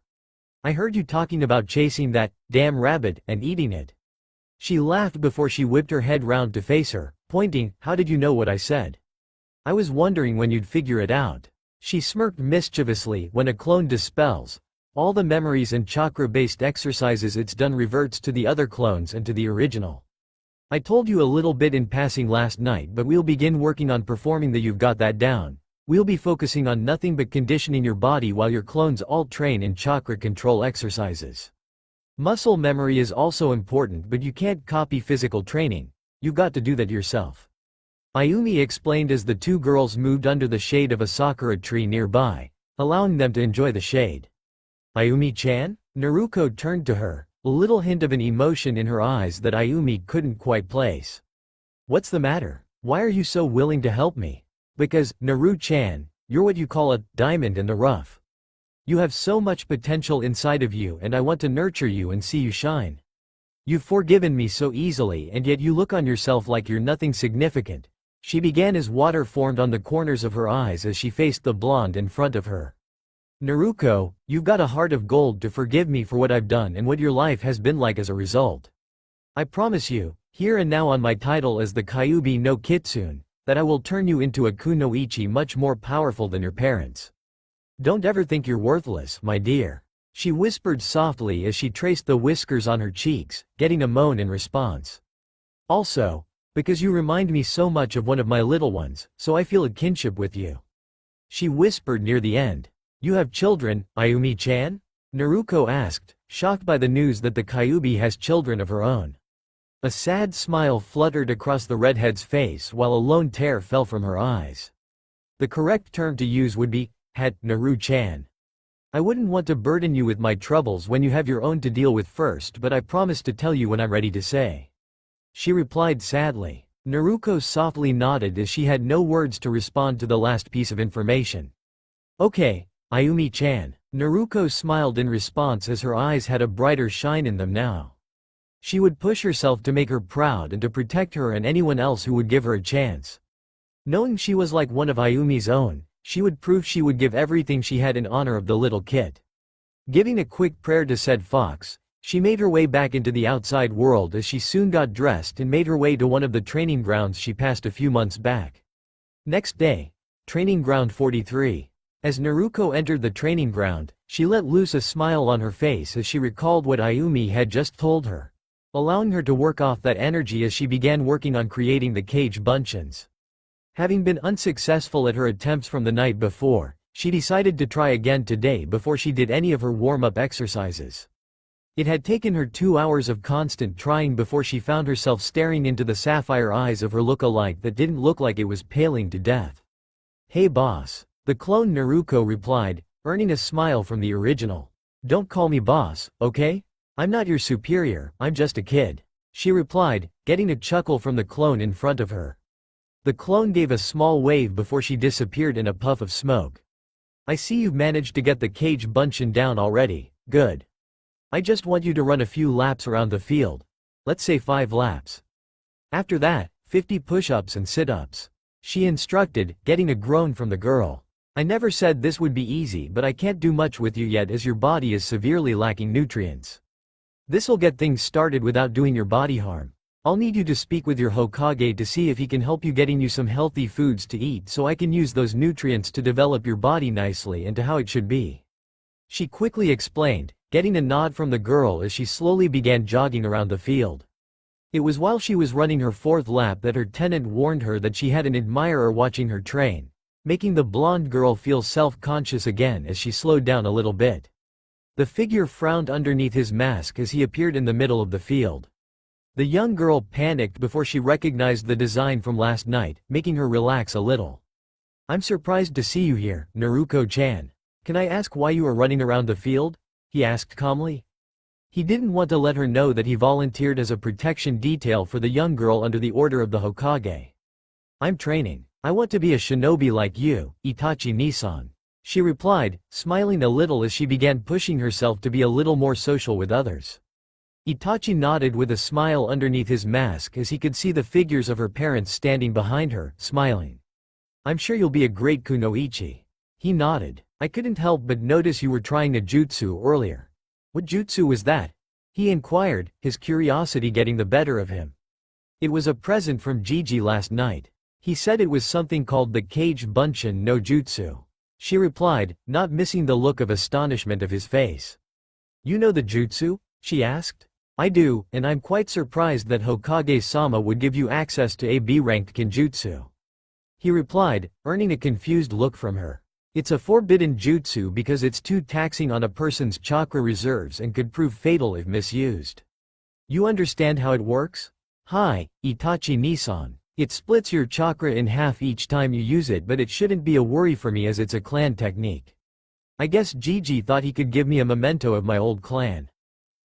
I heard you talking about chasing that damn rabbit and eating it. She laughed before she whipped her head round to face her, pointing, how did you know what I said? I was wondering when you'd figure it out. She smirked mischievously. When a clone dispels all the memories and chakra-based exercises it's done reverts to the other clones and to the original. I told you a little bit in passing last night, but we'll begin working on performing the you've got that down. We'll be focusing on nothing but conditioning your body while your clones all train in chakra control exercises. Muscle memory is also important, but you can't copy physical training. You got to do that yourself. Ayumi explained as the two girls moved under the shade of a sakura tree nearby, allowing them to enjoy the shade. Ayumi-chan? Naruto turned to her, a little hint of an emotion in her eyes that Ayumi couldn't quite place. What's the matter? Why are you so willing to help me? Because, Naru-chan, you're what you call a diamond in the rough. You have so much potential inside of you and I want to nurture you and see you shine. You've forgiven me so easily and yet you look on yourself like you're nothing significant. She began as water formed on the corners of her eyes as she faced the blonde in front of her. Naruto, you've got a heart of gold to forgive me for what I've done and what your life has been like as a result. I promise you, here and now on my title as the Kyuubi no Kitsune, that I will turn you into a kunoichi much more powerful than your parents. Don't ever think you're worthless, my dear. She whispered softly as she traced the whiskers on her cheeks, getting a moan in response. Also, because you remind me so much of one of my little ones, so I feel a kinship with you. She whispered near the end. You have children, Ayumi-chan? Naruto asked, shocked by the news that the Kyuubi has children of her own. A sad smile fluttered across the redhead's face while a lone tear fell from her eyes. The correct term to use would be, Naru-chan. I wouldn't want to burden you with my troubles when you have your own to deal with first, but I promise to tell you when I'm ready to say. She replied sadly. Naruto softly nodded as she had no words to respond to the last piece of information. Okay, Ayumi-chan. Naruto smiled in response as her eyes had a brighter shine in them now. She would push herself to make her proud and to protect her and anyone else who would give her a chance. Knowing she was like one of Ayumi's own, she would prove she would give everything she had in honor of the little kid. Giving a quick prayer to said fox, she made her way back into the outside world as she soon got dressed and made her way to one of the training grounds she passed a few months back. Next day, Training Ground 43. As Naruto entered the training ground, she let loose a smile on her face as she recalled what Ayumi had just told her, allowing her to work off that energy as she began working on creating the cage buncheons. Having been unsuccessful at her attempts from the night before, she decided to try again today before she did any of her warm-up exercises. It had taken her 2 hours of constant trying before she found herself staring into the sapphire eyes of her look-alike that didn't look like it was paling to death. Hey boss. The clone Naruto replied, earning a smile from the original. Don't call me boss, okay? I'm not your superior, I'm just a kid. She replied, getting a chuckle from the clone in front of her. The clone gave a small wave before she disappeared in a puff of smoke. I see you've managed to get the cage buncheon down already, good. I just want you to run a few laps around the field. Let's say 5 laps. After that, 50 push-ups and sit-ups. She instructed, getting a groan from the girl. I never said this would be easy, but I can't do much with you yet as your body is severely lacking nutrients. This'll get things started without doing your body harm. I'll need you to speak with your Hokage to see if he can help you getting you some healthy foods to eat so I can use those nutrients to develop your body nicely and to how it should be. She quickly explained, getting a nod from the girl as she slowly began jogging around the field. It was while she was running her fourth lap that her tenant warned her that she had an admirer watching her train, making the blonde girl feel self-conscious again as she slowed down a little bit. The figure frowned underneath his mask as he appeared in the middle of the field. The young girl panicked before she recognized the design from last night, making her relax a little. "I'm surprised to see you here, Naruto-chan. Can I ask why you are running around the field?" he asked calmly. He didn't want to let her know that he volunteered as a protection detail for the young girl under the order of the Hokage. "I'm training. I want to be a shinobi like you, Itachi-Nisan," she replied, smiling a little as she began pushing herself to be a little more social with others. Itachi nodded with a smile underneath his mask as he could see the figures of her parents standing behind her, smiling. "I'm sure you'll be a great kunoichi." He nodded. "I couldn't help but notice you were trying a jutsu earlier." "What jutsu was that?" he inquired, his curiosity getting the better of him. "It was a present from Gigi last night. He said it was something called the Kage Bunshin no Jutsu," she replied, not missing the look of astonishment of his face. "You know the jutsu?" she asked. "I do, and I'm quite surprised that Hokage-sama would give you access to a B-ranked kinjutsu," he replied, earning a confused look from her. "It's a forbidden jutsu because it's too taxing on a person's chakra reserves and could prove fatal if misused. You understand how it works? Hi, Itachi-Nisan. It splits your chakra in half each time you use it, but it shouldn't be a worry for me as it's a clan technique. I guess Gigi thought he could give me a memento of my old clan."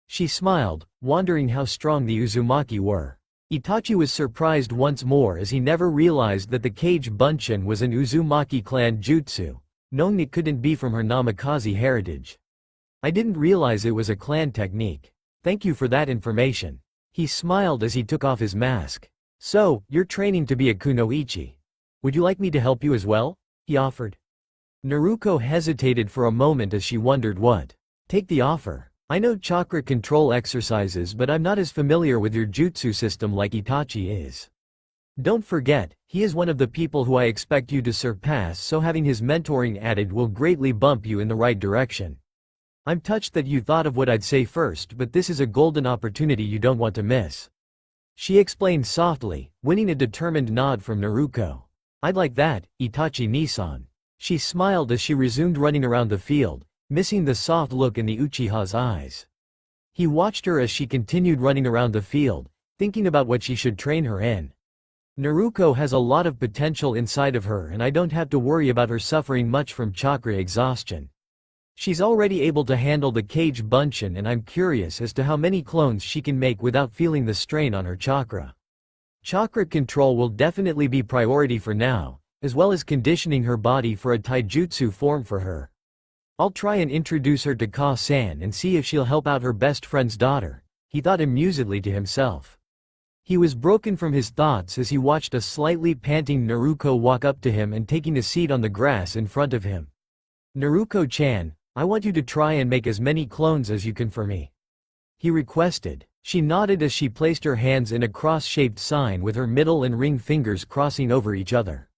She smiled, wondering how strong the Uzumaki were. Itachi was surprised once more as he never realized that the Kage Bunshin was an Uzumaki clan jutsu, knowing it couldn't be from her Namikaze heritage. "I didn't realize it was a clan technique. Thank you for that information." He smiled as he took off his mask. "So, you're training to be a kunoichi. Would you like me to help you as well?" he offered. Naruto hesitated for a moment as she wondered what. "Take the offer. I know chakra control exercises, but I'm not as familiar with your jutsu system like Itachi is. Don't forget, he is one of the people who I expect you to surpass, so having his mentoring added will greatly bump you in the right direction. I'm touched that you thought of what I'd say first, but this is a golden opportunity you don't want to miss," she explained softly, winning a determined nod from Naruto. "I'd like that, Itachi-Nisan." She smiled as she resumed running around the field, missing the soft look in the Uchiha's eyes. He watched her as she continued running around the field, thinking about what she should train her in. Naruto has a lot of potential inside of her, and I don't have to worry about her suffering much from chakra exhaustion. She's already able to handle the Kage Bunshin, and I'm curious as to how many clones she can make without feeling the strain on her chakra. Chakra control will definitely be priority for now, as well as conditioning her body for a taijutsu form for her. I'll try and introduce her to Ka-san and see if she'll help out her best friend's daughter, he thought amusedly to himself. He was broken from his thoughts as he watched a slightly panting Naruto walk up to him and taking a seat on the grass in front of him. "Naruto-chan, I want you to try and make as many clones as you can for me," he requested. She nodded as she placed her hands in a cross-shaped sign with her middle and ring fingers crossing over each other.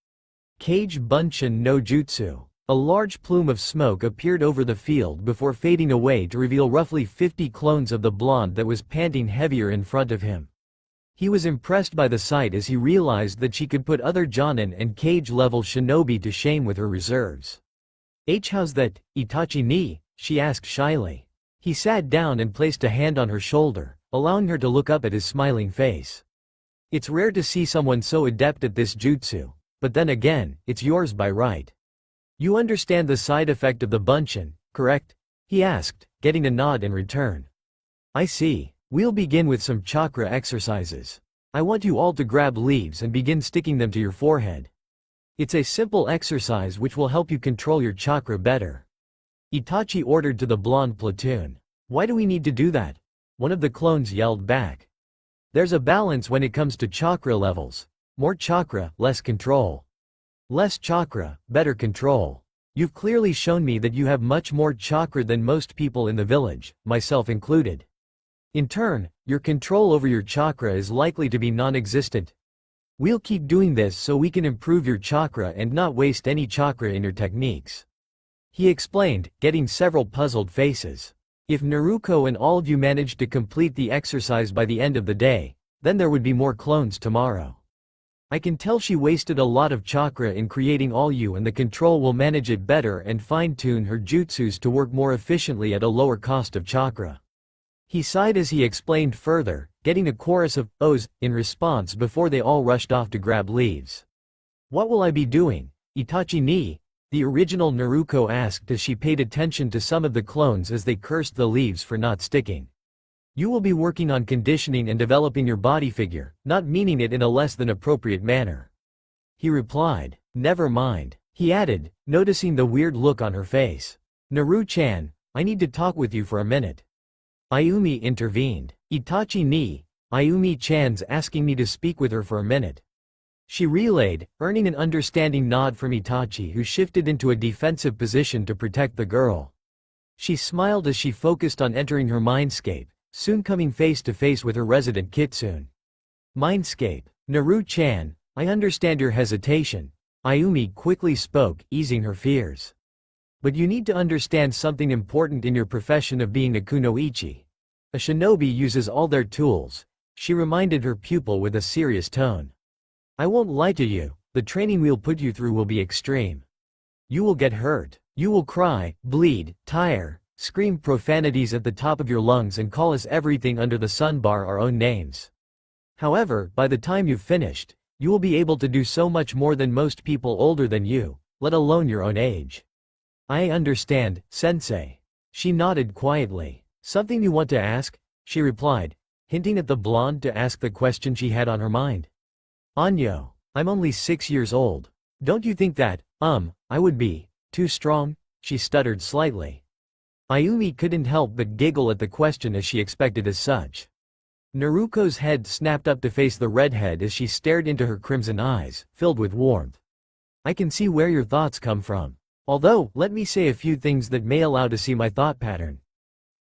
Kage Bunshin no Jutsu. A large plume of smoke appeared over the field before fading away to reveal roughly 50 clones of the blonde that was panting heavier in front of him. He was impressed by the sight as he realized that she could put other Jonin and Kage-level shinobi to shame with her reserves. "How's that, Itachi-ni?" she asked shyly. He sat down and placed a hand on her shoulder, allowing her to look up at his smiling face. "It's rare to see someone so adept at this jutsu, but then again, it's yours by right. You understand the side effect of the Bunshin, correct?" he asked, getting a nod in return. "I see. We'll begin with some chakra exercises. I want you all to grab leaves and begin sticking them to your forehead. It's a simple exercise which will help you control your chakra better," Itachi ordered to the blonde platoon. "Why do we need to do that?" one of the clones yelled back. "There's a balance when it comes to chakra levels. More chakra, less control. Less chakra, better control. You've clearly shown me that you have much more chakra than most people in the village, myself included. In turn, your control over your chakra is likely to be non-existent. We'll keep doing this so we can improve your chakra and not waste any chakra in your techniques." He explained, getting several puzzled faces. If Naruto and all of you managed to complete the exercise by the end of the day, then there would be more clones tomorrow. I can tell she wasted a lot of chakra in creating all you, and the control will manage it better and fine-tune her jutsus to work more efficiently at a lower cost of chakra. He sighed as he explained further, getting a chorus of "ohs" in response before they all rushed off to grab leaves. What will I be doing, Itachi ni? The original Naruto asked as she paid attention to some of the clones as they cursed the leaves for not sticking. You will be working on conditioning and developing your body figure, not meaning it in a less than appropriate manner. He replied. Never mind, he added, noticing the weird look on her face. Naru-chan, I need to talk with you for a minute. Ayumi intervened. Itachi ni, Ayumi-chan's asking me to speak with her for a minute. She relayed, earning an understanding nod from Itachi, who shifted into a defensive position to protect the girl. She smiled as she focused on entering her mindscape, soon coming face to face with her resident kitsune. Mindscape. Naru-chan, I understand your hesitation. Ayumi quickly spoke, easing her fears. But you need to understand something important in your profession of being a kunoichi. A shinobi uses all their tools, she reminded her pupil with a serious tone. I won't lie to you, the training we'll put you through will be extreme. You will get hurt. You will cry, bleed, tire, scream profanities at the top of your lungs and call us everything under the sun bar our own names. However, by the time you've finished, you will be able to do so much more than most people older than you, let alone your own age. I understand, sensei. She nodded quietly. Something you want to ask? She replied, hinting at the blonde to ask the question she had on her mind. Anyo, I'm only 6 years old. Don't you think that, I would be too strong? She stuttered slightly. Ayumi couldn't help but giggle at the question as she expected as such. Naruto's head snapped up to face the redhead as she stared into her crimson eyes, filled with warmth. I can see where your thoughts come from. Although, let me say a few things that may allow to see my thought pattern.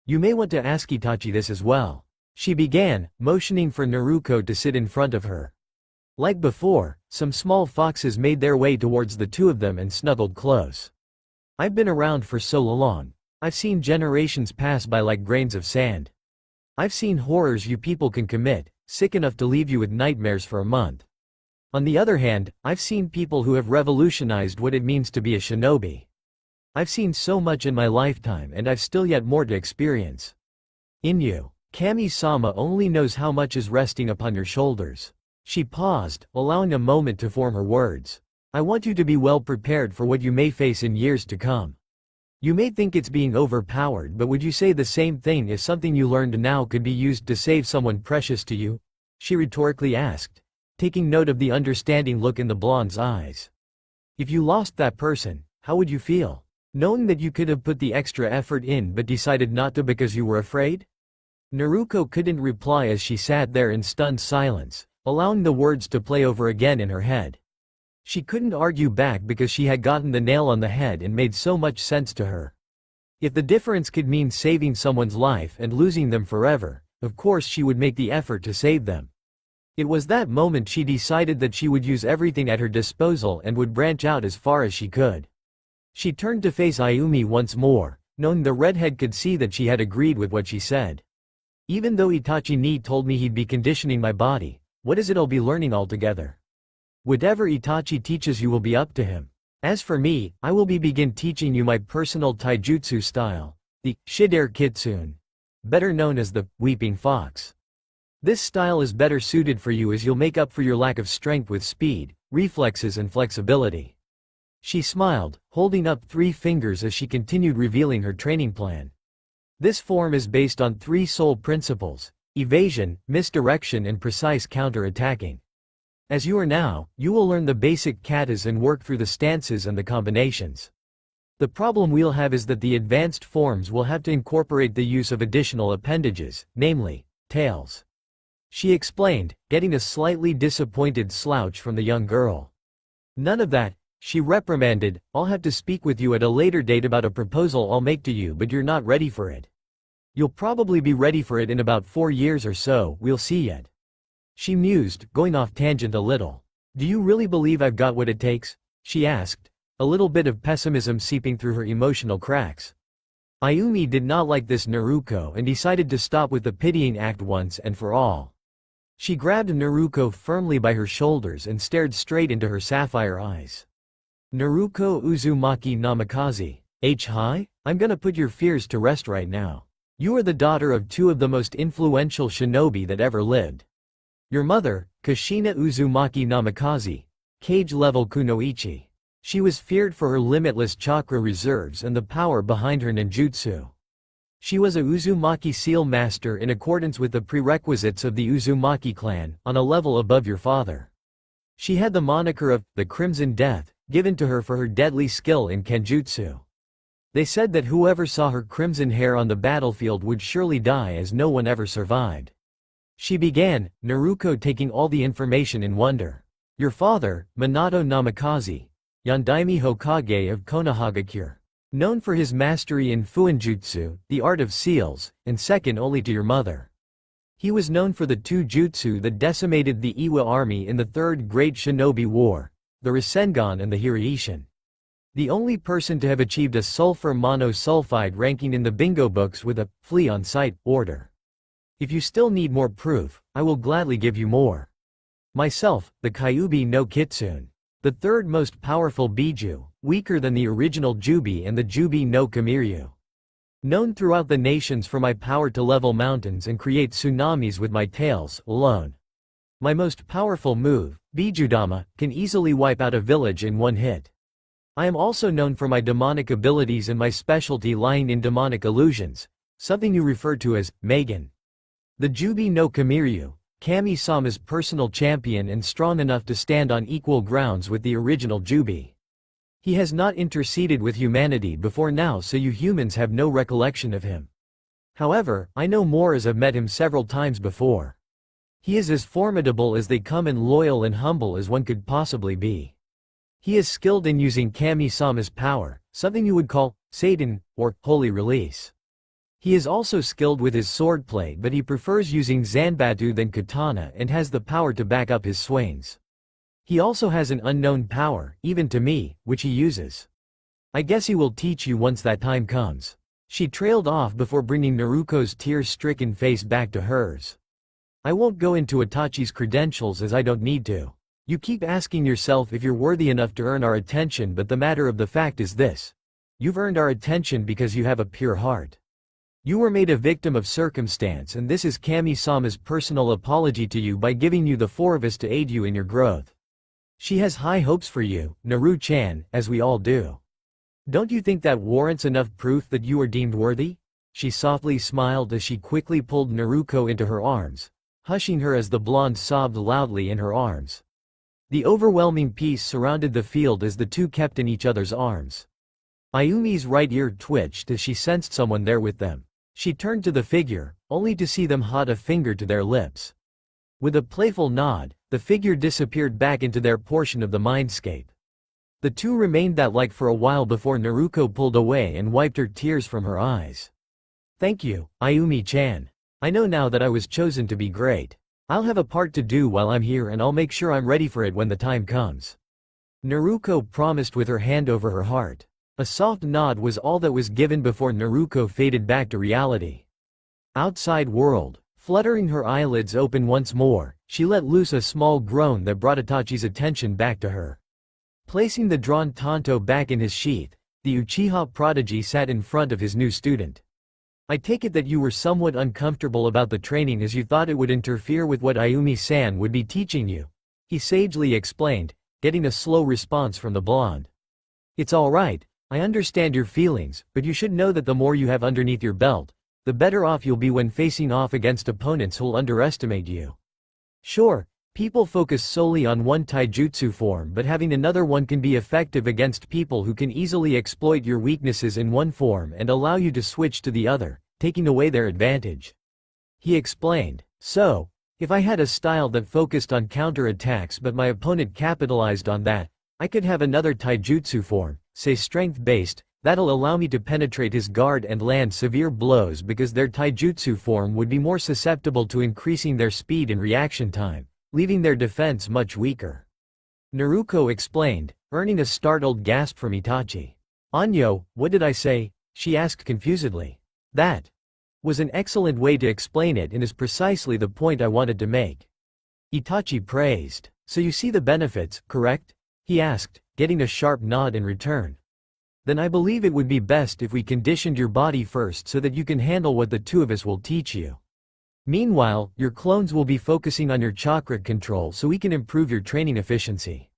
You may want to ask Itachi this as well. She began, motioning for Naruto to sit in front of her. Like before, some small foxes made their way towards the two of them and snuggled close. I've been around for so long. I've seen generations pass by like grains of sand. I've seen horrors you people can commit, sick enough to leave you with nightmares for a month. On the other hand, I've seen people who have revolutionized what it means to be a shinobi. I've seen so much in my lifetime and I've still yet more to experience. In you, Kami-sama only knows how much is resting upon your shoulders. She paused, allowing a moment to form her words. I want you to be well prepared for what you may face in years to come. You may think it's being overpowered, but would you say the same thing if something you learned now could be used to save someone precious to you? She rhetorically asked, taking note of the understanding look in the blonde's eyes. If you lost that person, how would you feel? Knowing that you could have put the extra effort in but decided not to because you were afraid? Naruto couldn't reply as she sat there in stunned silence, allowing the words to play over again in her head. She couldn't argue back because she had gotten the nail on the head and made so much sense to her. If the difference could mean saving someone's life and losing them forever, of course she would make the effort to save them. It was that moment she decided that she would use everything at her disposal and would branch out as far as she could. She turned to face Ayumi once more, knowing the redhead could see that she had agreed with what she said. Even though Itachi ni told me he'd be conditioning my body, what is it I'll be learning altogether? Whatever Itachi teaches you will be up to him. As for me, I will begin teaching you my personal taijutsu style, the Shidare Kitsune, better known as the Weeping Fox. This style is better suited for you as you'll make up for your lack of strength with speed, reflexes and flexibility. She smiled, holding up 3 fingers as she continued revealing her training plan. This form is based on 3 sole principles: evasion, misdirection and precise counter-attacking. As you are now, you will learn the basic katas and work through the stances and the combinations. The problem we'll have is that the advanced forms will have to incorporate the use of additional appendages, namely, tails. She explained, getting a slightly disappointed slouch from the young girl. None of that, she reprimanded. I'll have to speak with you at a later date about a proposal I'll make to you, but you're not ready for it. You'll probably be ready for it in about 4 years or so, we'll see yet. She mused, going off tangent a little. Do you really believe I've got what it takes? She asked, a little bit of pessimism seeping through her emotional cracks. Ayumi did not like this Naruto and decided to stop with the pitying act once and for all. She grabbed Naruto firmly by her shoulders and stared straight into her sapphire eyes. Naruto Uzumaki Namikaze. Hi? I'm gonna put your fears to rest right now. You are the daughter of two of the most influential shinobi that ever lived. Your mother, Kushina Uzumaki Namikaze, cage-level kunoichi. She was feared for her limitless chakra reserves and the power behind her ninjutsu. She was a Uzumaki seal master in accordance with the prerequisites of the Uzumaki clan, on a level above your father. She had the moniker of the Crimson Death, given to her for her deadly skill in kenjutsu. They said that whoever saw her crimson hair on the battlefield would surely die, as no one ever survived. She began, Naruto taking all the information in wonder. Your father, Minato Namikaze, Yondaime Hokage of Konohagakure. Known for his mastery in Fuinjutsu, the art of seals, and second only to your mother. He was known for the two jutsu that decimated the Iwa army in the Third Great Shinobi War, the Rasengan and the Hiraishin. The only person to have achieved a sulfur monosulfide ranking in the bingo books with a flee on sight order. If you still need more proof, I will gladly give you more. Myself, the Kyuubi no Kitsune. The third most powerful Biju, weaker than the original Jubi and the Jubi no Kamiryu. Known throughout the nations for my power to level mountains and create tsunamis with my tails alone. My most powerful move, Bijudama, can easily wipe out a village in one hit. I am also known for my demonic abilities and my specialty lying in demonic illusions, something you refer to as Megan. The Jubi no Kamiryu, Kami-sama's personal champion and strong enough to stand on equal grounds with the original Jubi. He has not interceded with humanity before now, so you humans have no recollection of him. However, I know more as I've met him several times before. He is as formidable as they come and loyal and humble as one could possibly be. He is skilled in using Kami-sama's power, something you would call Satan, or holy release. He is also skilled with his swordplay, but he prefers using Zanbatsu than katana and has the power to back up his swings. He also has an unknown power, even to me, which he uses. I guess he will teach you once that time comes. She trailed off before bringing Naruto's tear-stricken face back to hers. I won't go into Itachi's credentials as I don't need to. You keep asking yourself if you're worthy enough to earn our attention, but the matter of the fact is this. You've earned our attention because you have a pure heart. You were made a victim of circumstance, and this is Kami-sama's personal apology to you by giving you the four of us to aid you in your growth. She has high hopes for you, Naru-chan, as we all do. Don't you think that warrants enough proof that you are deemed worthy? She softly smiled as she quickly pulled Naruto into her arms, hushing her as the blonde sobbed loudly in her arms. The overwhelming peace surrounded the field as the two kept in each other's arms. Ayumi's right ear twitched as she sensed someone there with them. She turned to the figure, only to see them hot a finger to their lips. With a playful nod, the figure disappeared back into their portion of the mindscape. The two remained that like for a while before Naruto pulled away and wiped her tears from her eyes. Thank you, Ayumi-chan. I know now that I was chosen to be great. I'll have a part to do while I'm here, and I'll make sure I'm ready for it when the time comes. Naruto promised with her hand over her heart. A soft nod was all that was given before Naruto faded back to reality. Outside world, fluttering her eyelids open once more, she let loose a small groan that brought Itachi's attention back to her. Placing the drawn tanto back in his sheath, the Uchiha prodigy sat in front of his new student. I take it that you were somewhat uncomfortable about the training as you thought it would interfere with what Ayumi-san would be teaching you, he sagely explained, getting a slow response from the blonde. It's all right, I understand your feelings, but you should know that the more you have underneath your belt, the better off you'll be when facing off against opponents who'll underestimate you. Sure, people focus solely on one taijutsu form, but having another one can be effective against people who can easily exploit your weaknesses in one form and allow you to switch to the other, taking away their advantage. He explained, so, if I had a style that focused on counter-attacks but my opponent capitalized on that, I could have another taijutsu form, say strength-based, that'll allow me to penetrate his guard and land severe blows because their taijutsu form would be more susceptible to increasing their speed and reaction time, leaving their defense much weaker. Naruto explained, earning a startled gasp from Itachi. Anyo, what did I say? She asked confusedly. That was an excellent way to explain it and is precisely the point I wanted to make. Itachi praised. So you see the benefits, correct? He asked, getting a sharp nod in return. Then I believe it would be best if we conditioned your body first so that you can handle what the two of us will teach you. Meanwhile, your clones will be focusing on your chakra control so we can improve your training efficiency.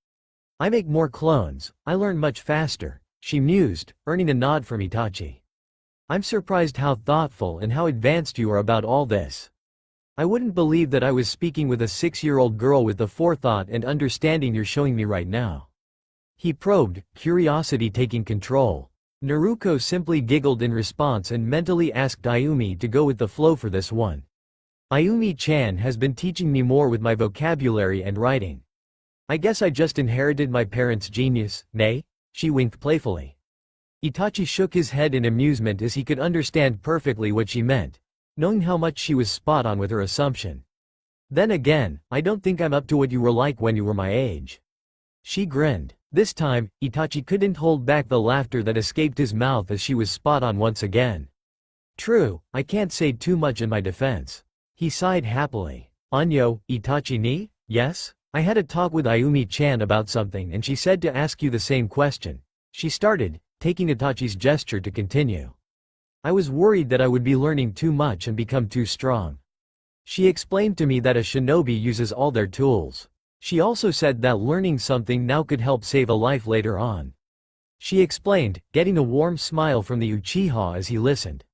I make more clones, I learn much faster, she mused, earning a nod from Itachi. I'm surprised how thoughtful and how advanced you are about all this. I wouldn't believe that I was speaking with a 6-year-old girl with the forethought and understanding you're showing me right now. He probed, curiosity taking control. Naruto simply giggled in response and mentally asked Ayumi to go with the flow for this one. Ayumi-chan has been teaching me more with my vocabulary and writing. I guess I just inherited my parents' genius, nay? She winked playfully. Itachi shook his head in amusement as he could understand perfectly what she meant, knowing how much she was spot on with her assumption. Then again, I don't think I'm up to what you were like when you were my age. She grinned. This time, Itachi couldn't hold back the laughter that escaped his mouth as she was spot on once again. True, I can't say too much in my defense. He sighed happily. Anyo, Itachi ni? Yes? I had a talk with Ayumi-chan about something and she said to ask you the same question. She started, taking Itachi's gesture to continue. I was worried that I would be learning too much and become too strong. She explained to me that a shinobi uses all their tools. She also said that learning something now could help save a life later on. She explained, getting a warm smile from the Uchiha as he listened.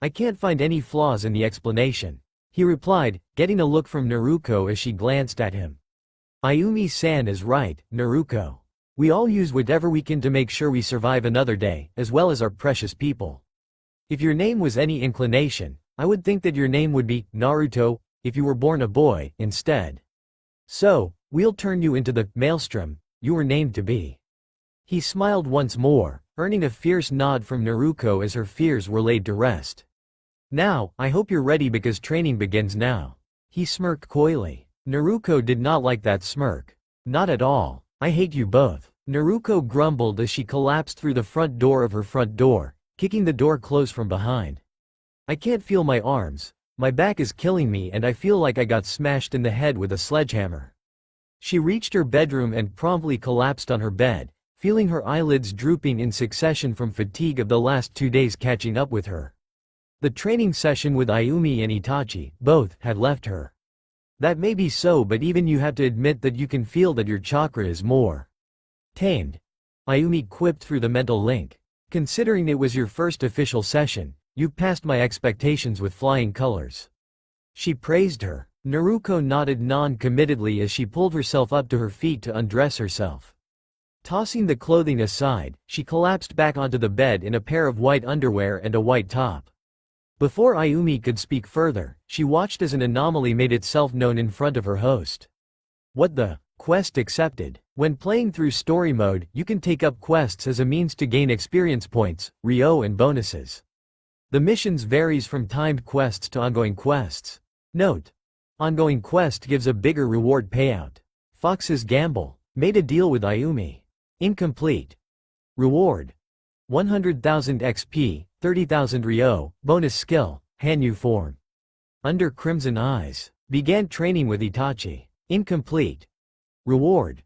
I can't find any flaws in the explanation. He replied, getting a look from Naruto as she glanced at him. Ayumi-san is right, Naruto. We all use whatever we can to make sure we survive another day, as well as our precious people. If your name was any inclination, I would think that your name would be Naruto, if you were born a boy, instead. So, we'll turn you into the maelstrom you were named to be. He smiled once more, earning a fierce nod from Naruto as her fears were laid to rest. Now, I hope you're ready because training begins now. He smirked coyly. Naruto did not like that smirk. Not at all. I hate you both. Naruto grumbled as she collapsed through the front door of her front door, kicking the door closed from behind. I can't feel my arms. My back is killing me and I feel like I got smashed in the head with a sledgehammer. She reached her bedroom and promptly collapsed on her bed, feeling her eyelids drooping in succession from fatigue of the last 2 days catching up with her. The training session with Ayumi and Itachi, both, had left her. That may be so, but even you have to admit that you can feel that your chakra is more tamed. Ayumi quipped through the mental link. Considering it was your first official session, you've passed my expectations with flying colors. She praised her. Naruto nodded non-committedly as she pulled herself up to her feet to undress herself. Tossing the clothing aside, she collapsed back onto the bed in a pair of white underwear and a white top. Before Ayumi could speak further, she watched as an anomaly made itself known in front of her host. What the? Quest accepted. When playing through story mode, you can take up quests as a means to gain experience points, Ryo and bonuses. The missions varies from timed quests to ongoing quests. Note: ongoing quest gives a bigger reward payout. Fox's Gamble. Made a deal with Ayumi. Incomplete. Reward: 100,000 XP, 30,000 Ryo, bonus skill, Hanyu form. Under Crimson Eyes. Began training with Itachi. Incomplete. Reward: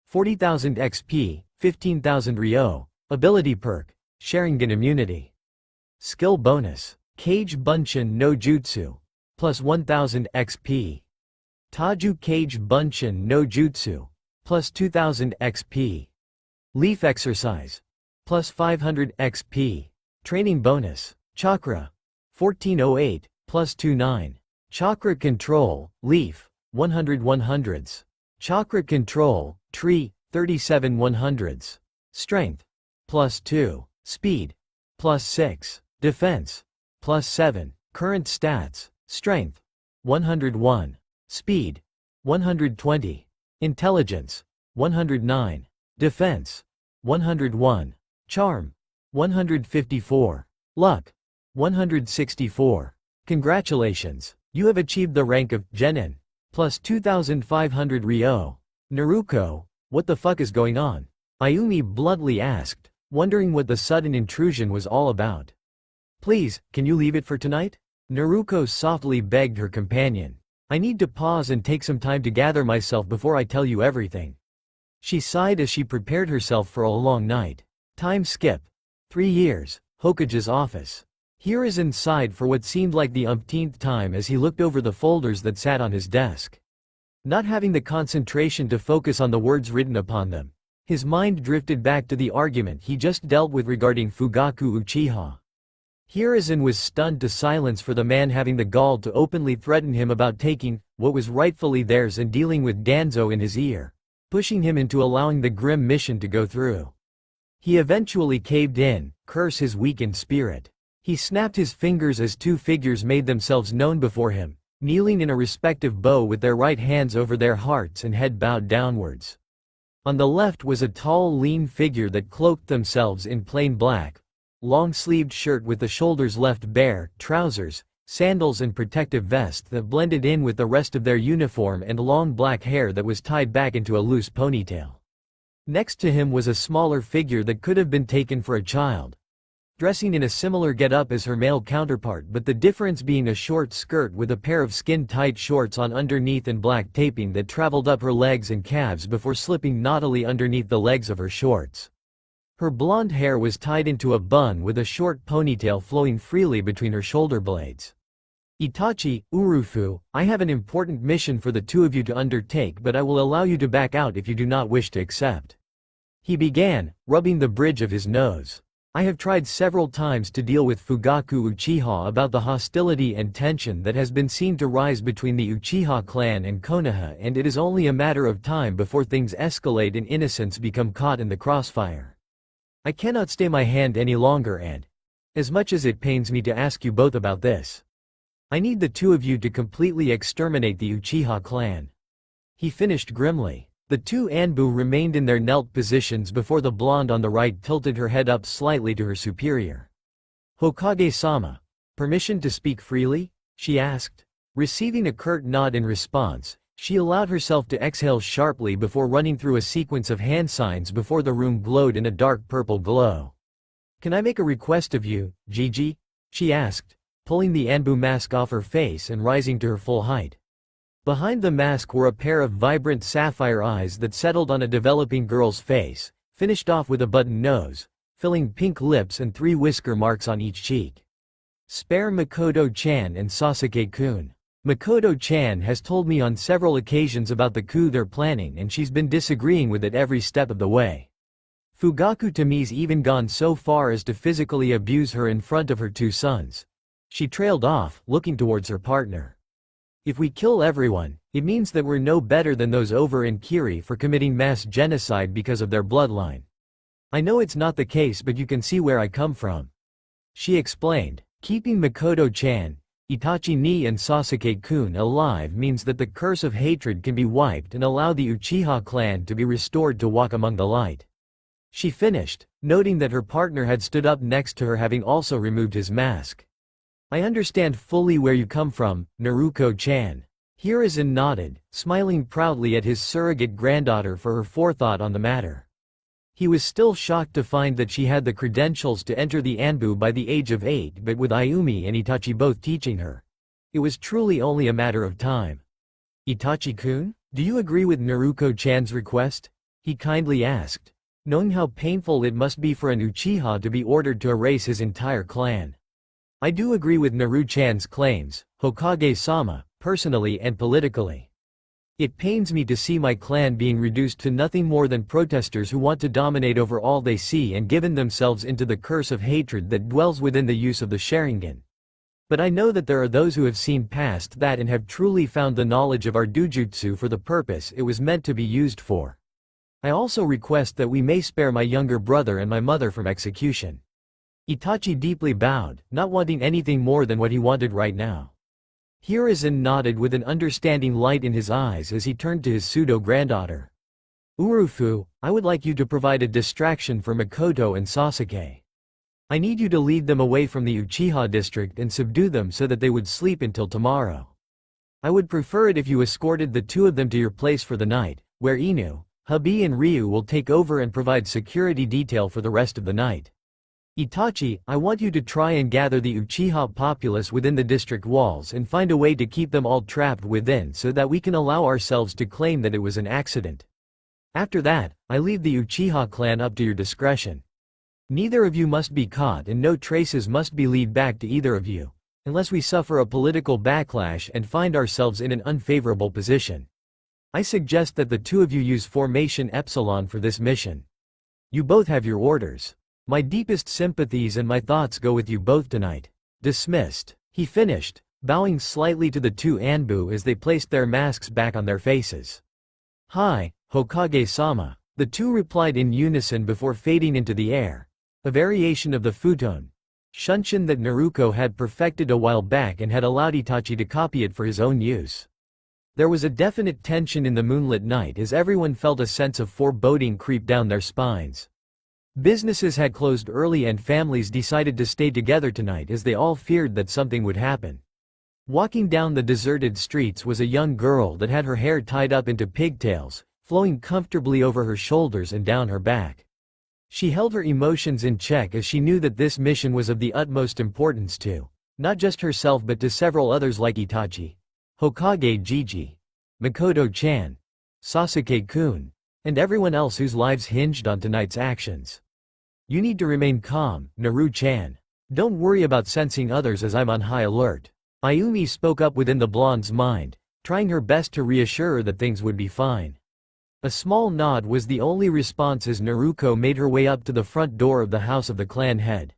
40,000 XP, 15,000 Ryo, ability perk, Sharingan immunity. Skill bonus: Cage Bunshin no Jutsu, plus 1,000 XP. Taju Cage Bunshin no Jutsu, plus 2,000 XP. Leaf Exercise, plus 500 XP. Training bonus: Chakra, 1408, plus 29. Chakra Control, Leaf, 100 100s. Chakra Control, Tree, 37 100s. Strength, plus 2. Speed, plus 6. Defense, plus 7. Current stats: Strength, 101. Speed, 120. Intelligence, 109. Defense, 101. Charm, 154. Luck, 164. Congratulations, you have achieved the rank of Genin, plus 2,500 Ryo. Naruto, What the fuck is going on? Ayumi bluntly asked, wondering what the sudden intrusion was all about. Please, can you leave it for tonight? Naruko softly begged her companion. I need to pause and take some time to gather myself before I tell you everything. She sighed as she prepared herself for a long night. Time skip. 3 years. Hokage's office. Hiruzen sighed for what seemed like the umpteenth time as he looked over the folders that sat on his desk. Not having the concentration to focus on the words written upon them, his mind drifted back to the argument he just dealt with regarding Fugaku Uchiha. Hiruzen was stunned to silence for the man having the gall to openly threaten him about taking what was rightfully theirs and dealing with Danzo in his ear, pushing him into allowing the grim mission to go through. He eventually caved in, curse his weakened spirit. He snapped his fingers as 2 figures made themselves known before him, kneeling in a respective bow with their right hands over their hearts and head bowed downwards. On the left was a tall, lean figure that cloaked themselves in plain black, long-sleeved shirt with the shoulders left bare, trousers, sandals and protective vest that blended in with the rest of their uniform and long black hair that was tied back into a loose ponytail. Next to him was a smaller figure that could have been taken for a child, dressing in a similar get-up as her male counterpart, but the difference being a short skirt with a pair of skin-tight shorts on underneath and black taping that traveled up her legs and calves before slipping naughtily underneath the legs of her shorts. Her blonde hair was tied into a bun with a short ponytail flowing freely between her shoulder blades. Itachi, Urufu, I have an important mission for the 2 of you to undertake, but I will allow you to back out if you do not wish to accept. He began, rubbing the bridge of his nose. I have tried several times to deal with Fugaku Uchiha about the hostility and tension that has been seen to rise between the Uchiha clan and Konoha, and it is only a matter of time before things escalate and innocents become caught in the crossfire. I cannot stay my hand any longer and, as much as it pains me to ask you both about this, I need the 2 of you to completely exterminate the Uchiha clan. He finished grimly. The 2 Anbu remained in their knelt positions before the blonde on the right tilted her head up slightly to her superior. Hokage-sama, permission to speak freely? She asked. Receiving a curt nod in response, she allowed herself to exhale sharply before running through a sequence of hand signs before the room glowed in a dark purple glow. Can I make a request of you, Gigi? She asked, pulling the Anbu mask off her face and rising to her full height. Behind the mask were a pair of vibrant sapphire eyes that settled on a developing girl's face, finished off with a button nose, filling pink lips and 3 whisker marks on each cheek. Spare Makoto-chan and Sasuke-kun. Makoto-chan has told me on several occasions about the coup they're planning, and she's been disagreeing with it every step of the way. Fugaku Tami's even gone so far as to physically abuse her in front of her 2 sons. She trailed off, looking towards her partner. If we kill everyone, it means that we're no better than those over in Kiri for committing mass genocide because of their bloodline. I know it's not the case, but you can see where I come from. She explained, keeping Makoto-chan, Itachi-ni and Sasuke-kun alive means that the curse of hatred can be wiped and allow the Uchiha clan to be restored to walk among the light. She finished, noting that her partner had stood up next to her, having also removed his mask. I understand fully where you come from, Naruko-chan. Hiruzen nodded, smiling proudly at his surrogate granddaughter for her forethought on the matter. He was still shocked to find that she had the credentials to enter the Anbu by the age of 8, but with Ayumi and Itachi both teaching her, it was truly only a matter of time. Itachi-kun, do you agree with Naruko-chan's request? He kindly asked, knowing how painful it must be for an Uchiha to be ordered to erase his entire clan. I do agree with Naru-chan's claims, Hokage-sama, personally and politically. It pains me to see my clan being reduced to nothing more than protesters who want to dominate over all they see and given themselves into the curse of hatred that dwells within the use of the Sharingan. But I know that there are those who have seen past that and have truly found the knowledge of our dujutsu for the purpose it was meant to be used for. I also request that we may spare my younger brother and my mother from execution. Itachi deeply bowed, not wanting anything more than what he wanted right now. Hiruzen nodded with an understanding light in his eyes as he turned to his pseudo-granddaughter. Urufu, I would like you to provide a distraction for Makoto and Sasuke. I need you to lead them away from the Uchiha district and subdue them so that they would sleep until tomorrow. I would prefer it if you escorted the 2 of them to your place for the night, where Inu, Hubby and Ryu will take over and provide security detail for the rest of the night. Itachi, I want you to try and gather the Uchiha populace within the district walls and find a way to keep them all trapped within so that we can allow ourselves to claim that it was an accident. After that, I leave the Uchiha clan up to your discretion. Neither of you must be caught and no traces must be lead back to either of you, unless we suffer a political backlash and find ourselves in an unfavorable position. I suggest that the two of you use Formation Epsilon for this mission. You both have your orders. My deepest sympathies and my thoughts go with you both tonight. Dismissed. He finished, bowing slightly to the two Anbu as they placed their masks back on their faces. Hi, Hokage-sama, the two replied in unison before fading into the air, a variation of the futon shunshin that Naruto had perfected a while back and had allowed Itachi to copy it for his own use. There was a definite tension in the moonlit night as everyone felt a sense of foreboding creep down their spines. Businesses had closed early and families decided to stay together tonight as they all feared that something would happen. Walking down the deserted streets was a young girl that had her hair tied up into pigtails, flowing comfortably over her shoulders and down her back. She held her emotions in check as she knew that this mission was of the utmost importance to, not just herself but to several others like Itachi, Hokage Gigi, Makoto-chan, Sasuke-kun, and everyone else whose lives hinged on tonight's actions. You need to remain calm, Naru-chan. Don't worry about sensing others as I'm on high alert. Ayumi spoke up within the blonde's mind, trying her best to reassure her that things would be fine. A small nod was the only response as Naruto made her way up to the front door of the house of the clan head.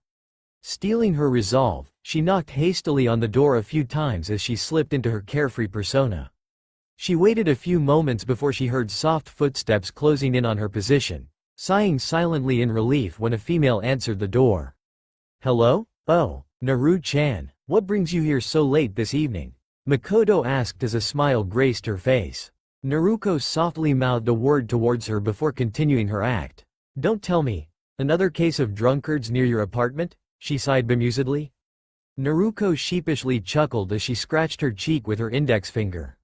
Stealing her resolve, she knocked hastily on the door a few times as she slipped into her carefree persona. She waited a few moments before she heard soft footsteps closing in on her position, sighing silently in relief when a female answered the door. Hello? Oh, Naru-chan, what brings you here so late this evening? Makoto asked as a smile graced her face. Naruto softly mouthed a word towards her before continuing her act. Don't tell me. Another case of drunkards near your apartment? She sighed bemusedly. Naruto sheepishly chuckled as she scratched her cheek with her index finger.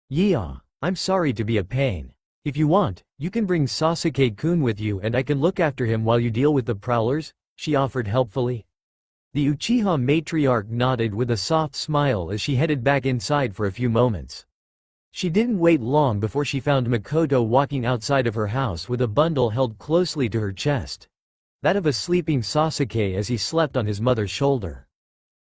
Yeah, I'm sorry to be a pain. If you want, you can bring Sasuke-kun with you and I can look after him while you deal with the prowlers, she offered helpfully. The Uchiha matriarch nodded with a soft smile as she headed back inside for a few moments. She didn't wait long before she found Makoto walking outside of her house with a bundle held closely to her chest. That of a sleeping Sasuke as he slept on his mother's shoulder.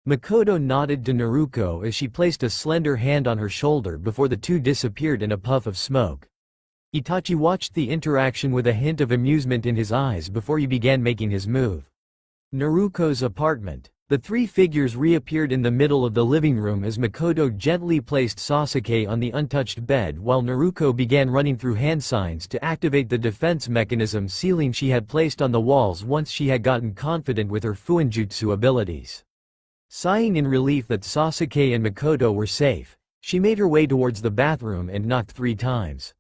Makoto nodded to Naruto as she placed a slender hand on her shoulder before the two disappeared in a puff of smoke. Itachi watched the interaction with a hint of amusement in his eyes before he began making his move. Naruto's apartment. The three figures reappeared in the middle of the living room as Makoto gently placed Sasuke on the untouched bed while Naruto began running through hand signs to activate the defense mechanism ceiling she had placed on the walls once she had gotten confident with her Fuinjutsu abilities. Sighing in relief that Sasuke and Makoto were safe, she made her way towards the bathroom and knocked 3 times.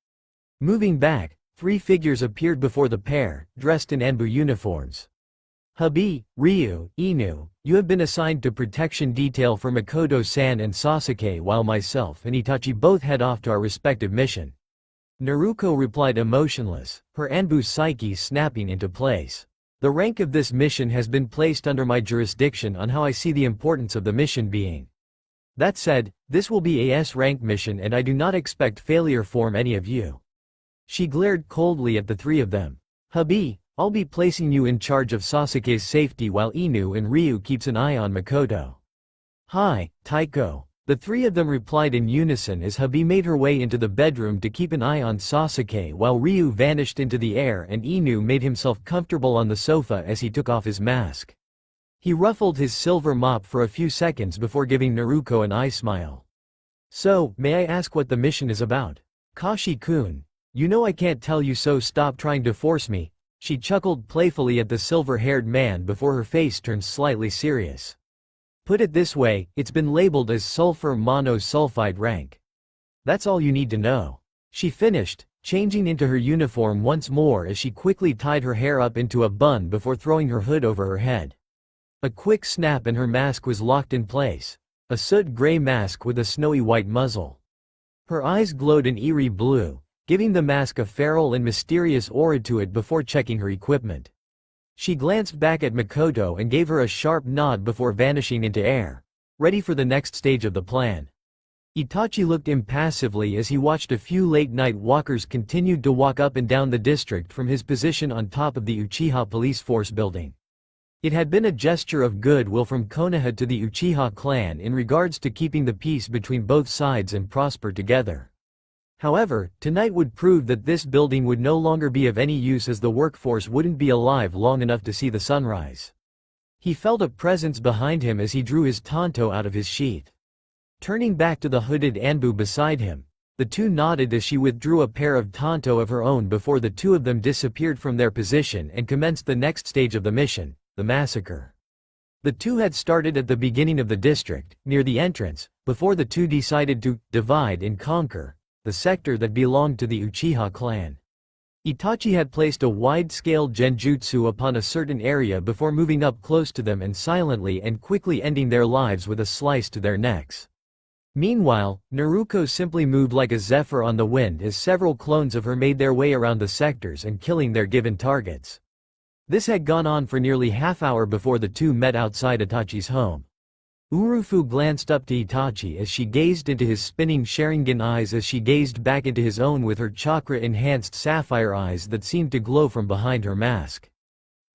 Moving back, 3 figures appeared before the pair, dressed in Anbu uniforms. Hubby, Ryu, Inu, you have been assigned to protection detail for Makoto-san and Sasuke while myself and Itachi both head off to our respective mission. Naruto replied emotionless, her Anbu psyche snapping into place. The rank of this mission has been placed under my jurisdiction on how I see the importance of the mission being. That said, this will be a S-rank mission and I do not expect failure from any of you. She glared coldly at the 3 of them. Hubby, I'll be placing you in charge of Sasuke's safety while Inu and Ryu keeps an eye on Makoto. Hi, Taiko. The 3 of them replied in unison as Hubby made her way into the bedroom to keep an eye on Sasuke while Ryu vanished into the air and Inu made himself comfortable on the sofa as he took off his mask. He ruffled his silver mop for a few seconds before giving Naruto an eye smile. So, may I ask what the mission is about? Kashi-kun. You know I can't tell you so stop trying to force me. She chuckled playfully at the silver-haired man before her face turned slightly serious. Put it this way, it's been labeled as sulfur monosulfide rank. That's all you need to know. She finished, changing into her uniform once more as she quickly tied her hair up into a bun before throwing her hood over her head. A quick snap and her mask was locked in place, a soot gray mask with a snowy white muzzle. Her eyes glowed an eerie blue, giving the mask a feral and mysterious aura to it before checking her equipment. She glanced back at Makoto and gave her a sharp nod before vanishing into air, ready for the next stage of the plan. Itachi looked impassively as he watched a few late-night walkers continued to walk up and down the district from his position on top of the Uchiha police force building. It had been a gesture of goodwill from Konoha to the Uchiha clan in regards to keeping the peace between both sides and prosper together. However, tonight would prove that this building would no longer be of any use as the workforce wouldn't be alive long enough to see the sunrise. He felt a presence behind him as he drew his tanto out of his sheath. Turning back to the hooded Anbu beside him, the two nodded as she withdrew a pair of tanto of her own before the two of them disappeared from their position and commenced the next stage of the mission, the massacre. The two had started at the beginning of the district, near the entrance, before the two decided to divide and conquer the sector that belonged to the Uchiha clan. Itachi had placed a wide-scale genjutsu upon a certain area before moving up close to them and silently and quickly ending their lives with a slice to their necks. Meanwhile, Naruto simply moved like a zephyr on the wind as several clones of her made their way around the sectors and killing their given targets. This had gone on for nearly half-hour before the two met outside Itachi's home. Urufu glanced up to Itachi as she gazed into his spinning Sharingan eyes as she gazed back into his own with her chakra-enhanced sapphire eyes that seemed to glow from behind her mask.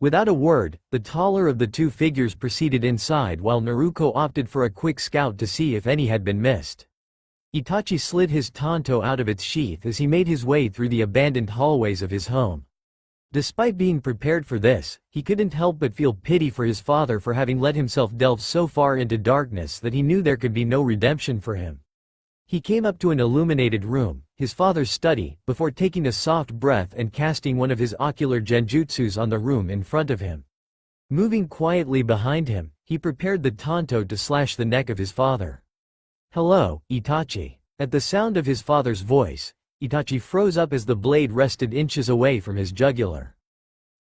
Without a word, the taller of the two figures proceeded inside while Naruto opted for a quick scout to see if any had been missed. Itachi slid his tanto out of its sheath as he made his way through the abandoned hallways of his home. Despite being prepared for this, he couldn't help but feel pity for his father for having let himself delve so far into darkness that he knew there could be no redemption for him. He came up to an illuminated room, his father's study, before taking a soft breath and casting one of his ocular genjutsus on the room in front of him. Moving quietly behind him, he prepared the tanto to slash the neck of his father. "Hello, Itachi." At the sound of his father's voice, Itachi froze up as the blade rested inches away from his jugular.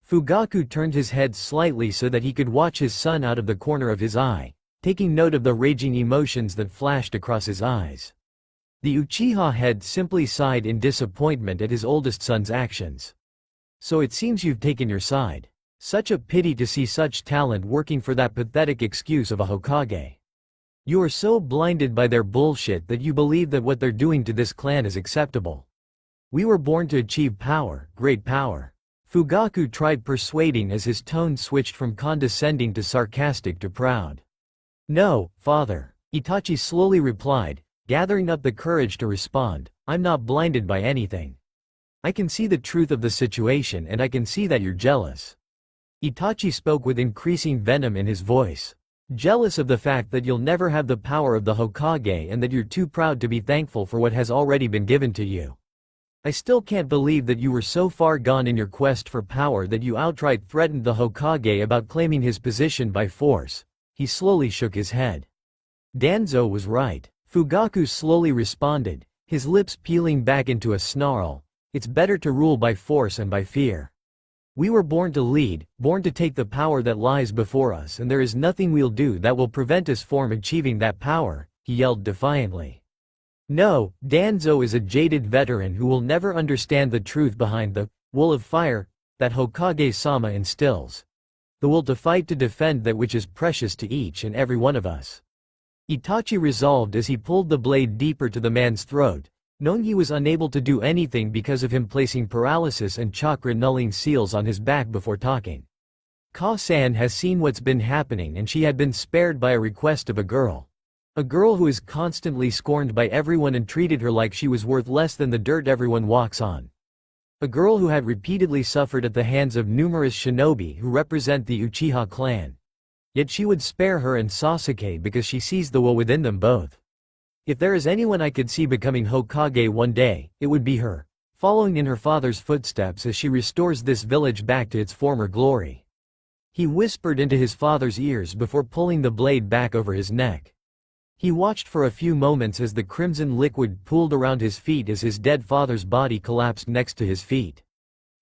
Fugaku turned his head slightly so that he could watch his son out of the corner of his eye, taking note of the raging emotions that flashed across his eyes. The Uchiha head simply sighed in disappointment at his oldest son's actions. "So it seems you've taken your side. Such a pity to see such talent working for that pathetic excuse of a Hokage. You are so blinded by their bullshit that you believe that what they're doing to this clan is acceptable. We were born to achieve power, great power." Fugaku tried persuading as his tone switched from condescending to sarcastic to proud. "No, father," Itachi slowly replied, gathering up the courage to respond, "I'm not blinded by anything. I can see the truth of the situation and I can see that you're jealous." Itachi spoke with increasing venom in his voice. "Jealous of the fact that you'll never have the power of the Hokage and that you're too proud to be thankful for what has already been given to you. I still can't believe that you were so far gone in your quest for power that you outright threatened the Hokage about claiming his position by force." He slowly shook his head. Danzo was right. Fugaku slowly responded, his lips peeling back into a snarl. "It's better to rule by force and by fear. We were born to lead, born to take the power that lies before us, and there is nothing we'll do that will prevent us from achieving that power," he yelled defiantly. "No, Danzo is a jaded veteran who will never understand the truth behind the will of fire that Hokage-sama instills. The will to fight to defend that which is precious to each and every one of us." Itachi resolved as he pulled the blade deeper to the man's throat, knowing he was unable to do anything because of him placing paralysis and chakra-nulling seals on his back before talking. "Ka-san has seen what's been happening and she had been spared by a request of a girl. A girl who is constantly scorned by everyone and treated her like she was worth less than the dirt everyone walks on. A girl who had repeatedly suffered at the hands of numerous shinobi who represent the Uchiha clan. Yet she would spare her and Sasuke because she sees the will within them both. If there is anyone I could see becoming Hokage one day, it would be her, following in her father's footsteps as she restores this village back to its former glory." He whispered into his father's ears before pulling the blade back over his neck. He watched for a few moments as the crimson liquid pooled around his feet as his dead father's body collapsed next to his feet.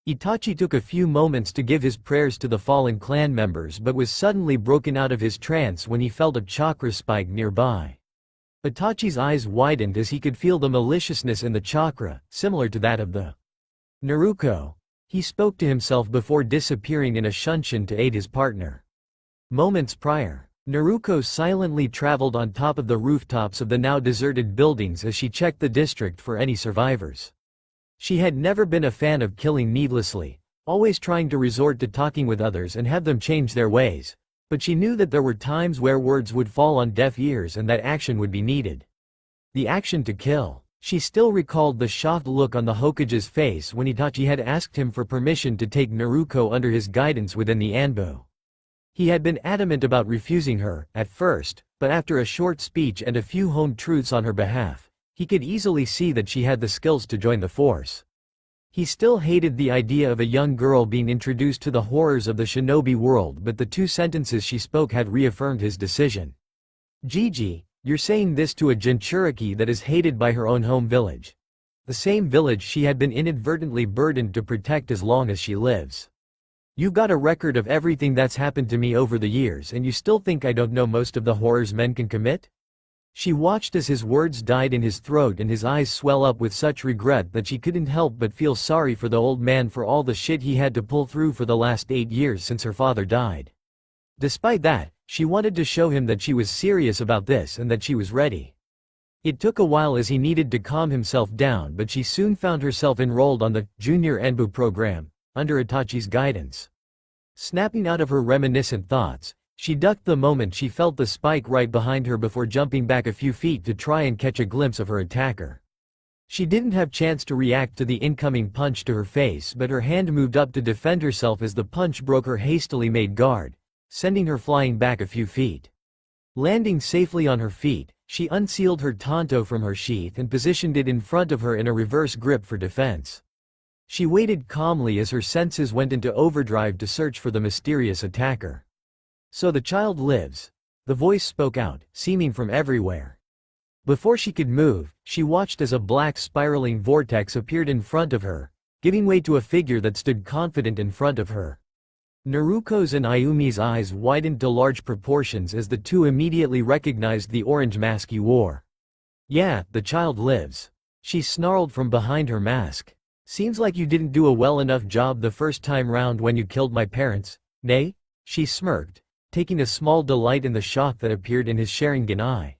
Itachi took a few moments to give his prayers to the fallen clan members but was suddenly broken out of his trance when he felt a chakra spike nearby. Itachi's eyes widened as he could feel the maliciousness in the chakra, similar to that of the Naruto. He spoke to himself before disappearing in a shunshin to aid his partner. Moments prior, Naruto silently traveled on top of the rooftops of the now deserted buildings as she checked the district for any survivors. She had never been a fan of killing needlessly, always trying to resort to talking with others and have them change their ways, but she knew that there were times where words would fall on deaf ears and that action would be needed. The action to kill. She still recalled the shocked look on the Hokage's face when Itachi had asked him for permission to take Naruto under his guidance within the Anbu. He had been adamant about refusing her, at first, but after a short speech and a few home truths on her behalf, he could easily see that she had the skills to join the force. He still hated the idea of a young girl being introduced to the horrors of the shinobi world, but the 2 sentences she spoke had reaffirmed his decision. Gigi, you're saying this to a Jinchuriki that is hated by her own home village. The same village she had been inadvertently burdened to protect as long as she lives. You got a record of everything that's happened to me over the years and you still think I don't know most of the horrors men can commit? She watched as his words died in his throat and his eyes swell up with such regret that she couldn't help but feel sorry for the old man for all the shit he had to pull through for the last 8 years since her father died. Despite that, she wanted to show him that she was serious about this and that she was ready. It took a while as he needed to calm himself down, but she soon found herself enrolled on the Junior Anbu program, under Itachi's guidance. Snapping out of her reminiscent thoughts, she ducked the moment she felt the spike right behind her before jumping back a few feet to try and catch a glimpse of her attacker. She didn't have chance to react to the incoming punch to her face, but her hand moved up to defend herself as the punch broke her hastily made guard, sending her flying back a few feet. Landing safely on her feet, she unsealed her tanto from her sheath and positioned it in front of her in a reverse grip for defense. She waited calmly as her senses went into overdrive to search for the mysterious attacker. So the child lives. The voice spoke out, seeming from everywhere. Before she could move, she watched as a black spiraling vortex appeared in front of her, giving way to a figure that stood confident in front of her. Naruto's and Ayumi's eyes widened to large proportions as the 2 immediately recognized the orange mask he wore. Yeah, the child lives. She snarled from behind her mask. Seems like you didn't do a well enough job the first time round when you killed my parents, nay? She smirked, taking a small delight in the shock that appeared in his Sharingan eye.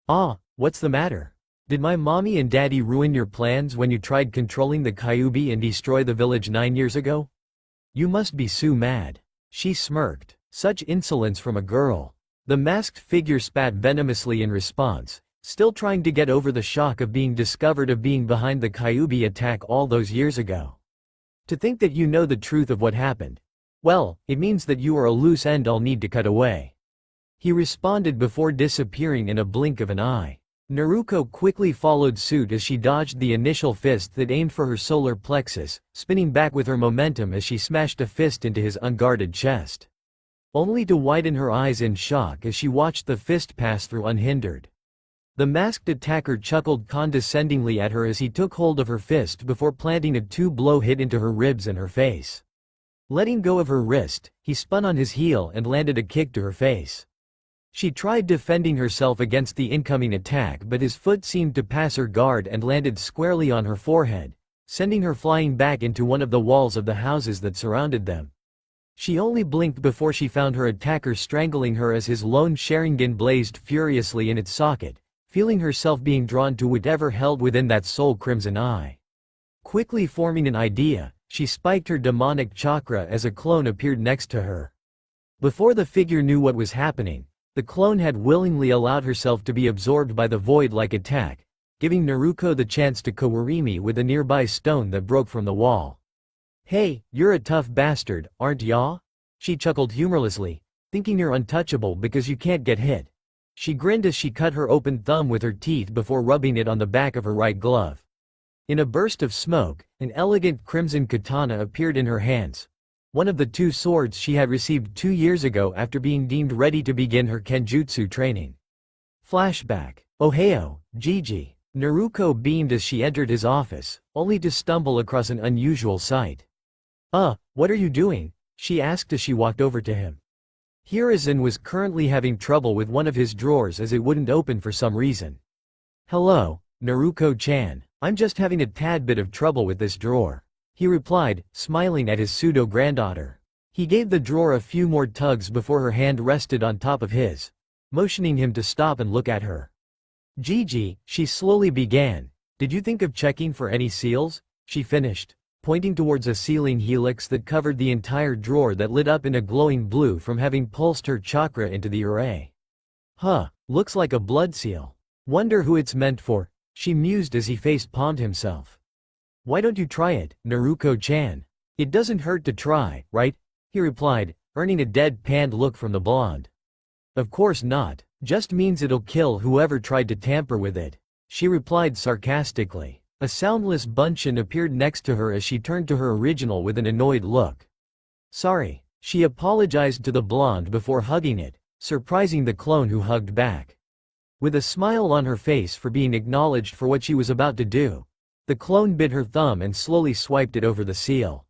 Ah, what's the matter? Did my mommy and daddy ruin your plans when you tried controlling the Kyuubi and destroy the village 9 years ago? You must be so mad. She smirked. Such insolence from a girl. The masked figure spat venomously in response, still trying to get over the shock of being discovered of being behind the Kyuubi attack all those years ago. To think that you know the truth of what happened. Well, it means that you are a loose end I'll need to cut away. He responded before disappearing in a blink of an eye. Naruto quickly followed suit as she dodged the initial fist that aimed for her solar plexus, spinning back with her momentum as she smashed a fist into his unguarded chest. Only to widen her eyes in shock as she watched the fist pass through unhindered. The masked attacker chuckled condescendingly at her as he took hold of her fist before planting a 2-blow hit into her ribs and her face. Letting go of her wrist, he spun on his heel and landed a kick to her face. She tried defending herself against the incoming attack, but his foot seemed to pass her guard and landed squarely on her forehead, sending her flying back into one of the walls of the houses that surrounded them. She only blinked before she found her attacker strangling her as his lone Sharingan blazed furiously in its socket, feeling herself being drawn to whatever held within that soul crimson eye. Quickly forming an idea, she spiked her demonic chakra as a clone appeared next to her. Before the figure knew what was happening, the clone had willingly allowed herself to be absorbed by the void-like attack, giving Naruto the chance to Kawarimi with a nearby stone that broke from the wall. Hey, you're a tough bastard, aren't ya? She chuckled humorlessly, thinking you're untouchable because you can't get hit. She grinned as she cut her open thumb with her teeth before rubbing it on the back of her right glove. In a burst of smoke, an elegant crimson katana appeared in her hands, one of the 2 swords she had received 2 years ago after being deemed ready to begin her kenjutsu training. Flashback. Ohio, Gigi. Naruto beamed as she entered his office, only to stumble across an unusual sight. What are you doing? She asked as she walked over to him. Hiruzen was currently having trouble with one of his drawers as it wouldn't open for some reason. "Hello, Naruko-chan. I'm just having a tad bit of trouble with this drawer," he replied, smiling at his pseudo-granddaughter. He gave the drawer a few more tugs before her hand rested on top of his, motioning him to stop and look at her. "Gigi," she slowly began, "did you think of checking for any seals?" she finished, pointing towards a sealing helix that covered the entire drawer that lit up in a glowing blue from having pulsed her chakra into the array. "Huh, looks like a blood seal. Wonder who it's meant for," she mused as he face-palmed himself. "Why don't you try it, Naruko-chan? It doesn't hurt to try, right?" he replied, earning a deadpanned look from the blonde. "Of course not, just means it'll kill whoever tried to tamper with it," she replied sarcastically. A soundless Bunchen appeared next to her as she turned to her original with an annoyed look. "Sorry," she apologized to the blonde before hugging it, surprising the clone who hugged back. With a smile on her face for being acknowledged for what she was about to do, the clone bit her thumb and slowly swiped it over the seal.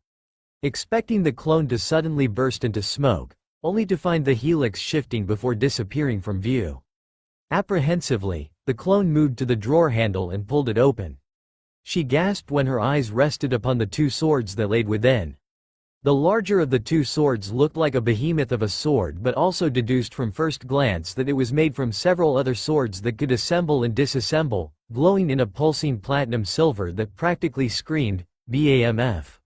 Expecting the clone to suddenly burst into smoke, only to find the helix shifting before disappearing from view. Apprehensively, the clone moved to the drawer handle and pulled it open. She gasped when her eyes rested upon the two swords that laid within. The larger of the two swords looked like a behemoth of a sword, but also deduced from first glance that it was made from several other swords that could assemble and disassemble, glowing in a pulsing platinum silver that practically screamed BAMF.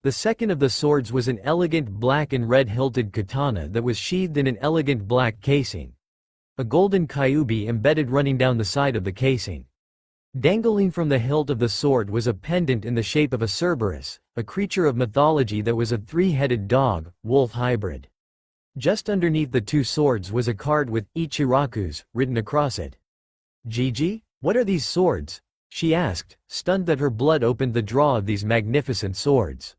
The second of the swords was an elegant black and red hilted katana that was sheathed in an elegant black casing. A golden kyubi embedded running down the side of the casing. Dangling from the hilt of the sword was a pendant in the shape of a Cerberus, a creature of mythology that was a three-headed dog-wolf hybrid. Just underneath the two swords was a card with Ichiraku's written across it. "Gigi, what are these swords?" she asked, stunned that her blood opened the draw of these magnificent swords.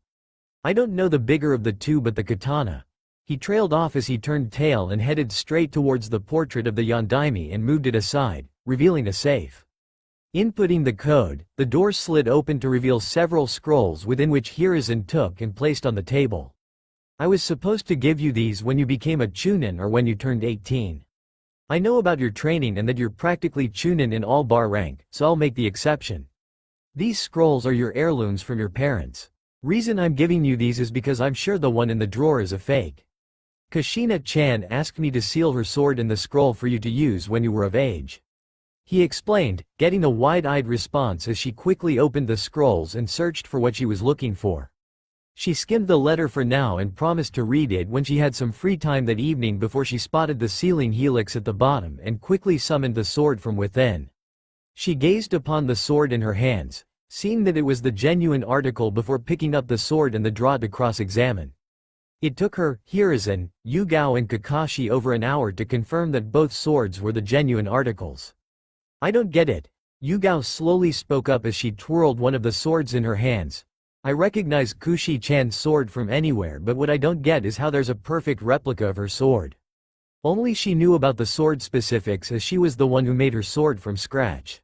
"I don't know the bigger of the two but the katana." He trailed off as he turned tail and headed straight towards the portrait of the Yondaime and moved it aside, revealing a safe. Inputting the code, the door slid open to reveal several scrolls within which Hiruzen took and placed on the table. "I was supposed to give you these when you became a chunin or when you turned 18. I know about your training and that you're practically chunin in all bar rank, so I'll make the exception. These scrolls are your heirlooms from your parents. Reason I'm giving you these is because I'm sure the one in the drawer is a fake. Kushina-chan asked me to seal her sword in the scroll for you to use when you were of age," he explained, getting a wide-eyed response as she quickly opened the scrolls and searched for what she was looking for. She skimmed the letter for now and promised to read it when she had some free time that evening before she spotted the sealing helix at the bottom and quickly summoned the sword from within. She gazed upon the sword in her hands, seeing that it was the genuine article before picking up the sword and the draw to cross-examine. It took her, Hiruzen, Yugao and Kakashi over an hour to confirm that both swords were the genuine articles. "I don't get it," Yugao slowly spoke up as she twirled one of the swords in her hands. "I recognize Kushi-chan's sword from anywhere, but what I don't get is how there's a perfect replica of her sword." Only she knew about the sword specifics as she was the one who made her sword from scratch.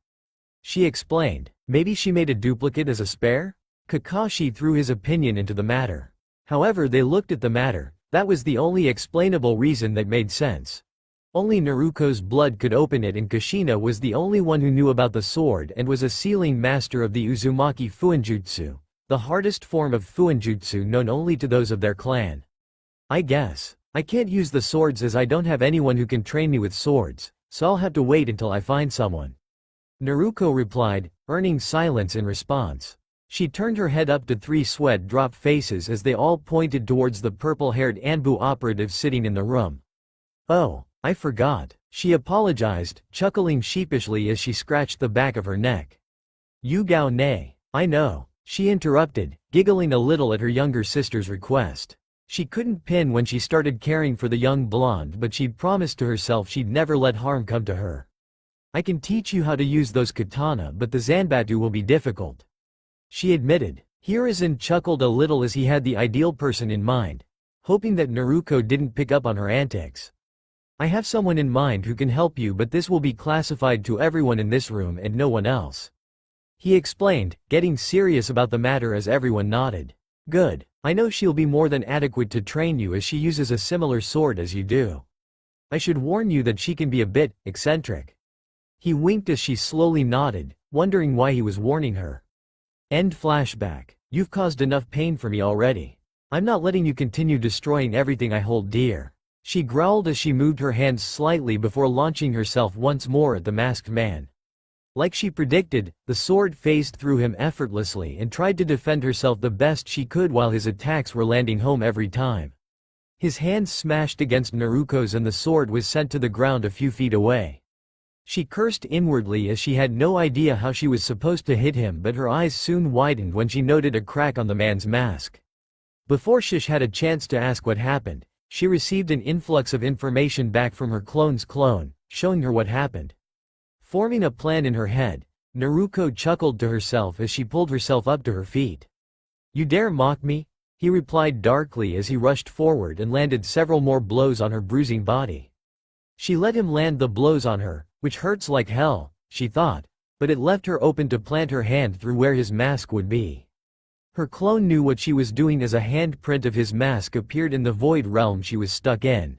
She explained, "Maybe she made a duplicate as a spare?" Kakashi threw his opinion into the matter. However, they looked at the matter. That was the only explainable reason that made sense. Only Naruko's blood could open it, and Kushina was the only one who knew about the sword and was a sealing master of the Uzumaki Fuinjutsu, the hardest form of Fuinjutsu known only to those of their clan. "I guess I can't use the swords as I don't have anyone who can train me with swords, so I'll have to wait until I find someone," Naruko replied, earning silence in response. She turned her head up to three sweat-drop faces as they all pointed towards the purple-haired Anbu operative sitting in the room. "Oh, I forgot," she apologized, chuckling sheepishly as she scratched the back of her neck. "Yugao nay, I know," she interrupted, giggling a little at her younger sister's request. She couldn't pin when she started caring for the young blonde, but she'd promised to herself she'd never let harm come to her. "I can teach you how to use those katana, but the Zanbatsu will be difficult," she admitted. Hiruzen chuckled a little as he had the ideal person in mind, hoping that Naruko didn't pick up on her antics. "I have someone in mind who can help you, but this will be classified to everyone in this room and no one else," he explained, getting serious about the matter as everyone nodded. "Good, I know she'll be more than adequate to train you as she uses a similar sword as you do. I should warn you that she can be a bit eccentric." He winked as she slowly nodded, wondering why he was warning her. End flashback. "You've caused enough pain for me already. I'm not letting you continue destroying everything I hold dear," she growled as she moved her hands slightly before launching herself once more at the masked man. Like she predicted, the sword phased through him effortlessly and tried to defend herself the best she could while his attacks were landing home every time. His hands smashed against Naruto's and the sword was sent to the ground a few feet away. She cursed inwardly as she had no idea how she was supposed to hit him, but her eyes soon widened when she noted a crack on the man's mask. Before Shish had a chance to ask what happened, she received an influx of information back from her clone's clone, showing her what happened. Forming a plan in her head, Naruto chuckled to herself as she pulled herself up to her feet. "You dare mock me?" he replied darkly as he rushed forward and landed several more blows on her bruising body. She let him land the blows on her, which hurts like hell, she thought, but it left her open to plant her hand through where his mask would be. Her clone knew what she was doing as a handprint of his mask appeared in the void realm she was stuck in.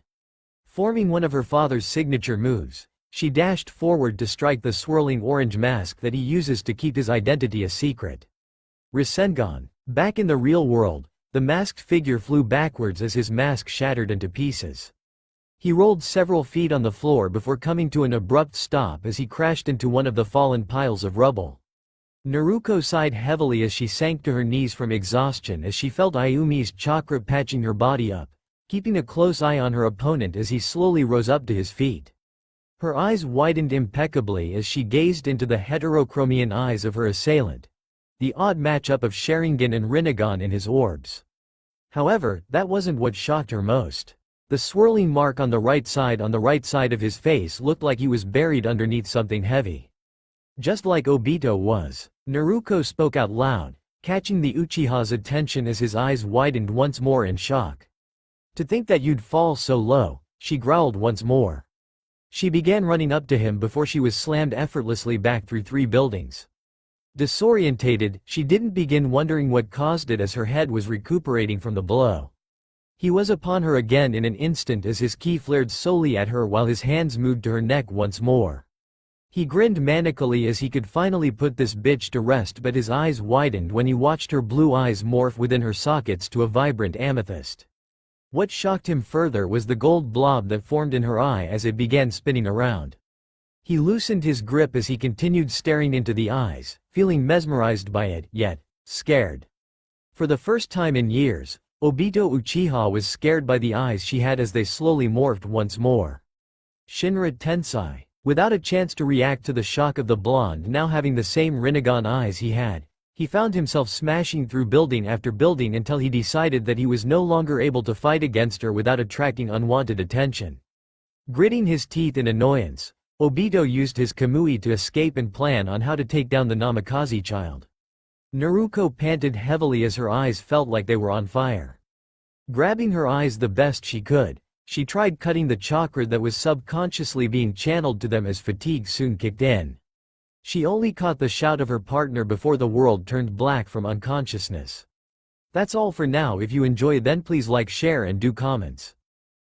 Forming one of her father's signature moves, she dashed forward to strike the swirling orange mask that he uses to keep his identity a secret. Rasengan. Back in the real world, the masked figure flew backwards as his mask shattered into pieces. He rolled several feet on the floor before coming to an abrupt stop as he crashed into one of the fallen piles of rubble. Naruto sighed heavily as she sank to her knees from exhaustion as she felt Ayumi's chakra patching her body up, keeping a close eye on her opponent as he slowly rose up to his feet. Her eyes widened impeccably as she gazed into the heterochromian eyes of her assailant, the odd matchup of Sharingan and Rinnegan in his orbs. However, that wasn't what shocked her most. The swirling mark on the right side of his face looked like he was buried underneath something heavy. Just like Obito was. Naruto spoke out loud, catching the Uchiha's attention as his eyes widened once more in shock. "To think that you'd fall so low," she growled once more. She began running up to him before she was slammed effortlessly back through 3 buildings. Disorientated, she didn't begin wondering what caused it as her head was recuperating from the blow. He was upon her again in an instant as his ki flared solely at her while his hands moved to her neck once more. He grinned manically as he could finally put this bitch to rest, but his eyes widened when he watched her blue eyes morph within her sockets to a vibrant amethyst. What shocked him further was the gold blob that formed in her eye as it began spinning around. He loosened his grip as he continued staring into the eyes, feeling mesmerized by it, yet scared. For the first time in years, Obito Uchiha was scared by the eyes she had as they slowly morphed once more. Shinra Tensei. Without a chance to react to the shock of the blonde now having the same Rinnegan eyes he had, he found himself smashing through building after building until he decided that he was no longer able to fight against her without attracting unwanted attention. Gritting his teeth in annoyance, Obito used his Kamui to escape and plan on how to take down the Namikaze child. Naruto panted heavily as her eyes felt like they were on fire. Grabbing her eyes the best she could, she tried cutting the chakra that was subconsciously being channeled to them as fatigue soon kicked in. She only caught the shout of her partner before the world turned black from unconsciousness. That's all for now. If you enjoy, then please like, share and do comments.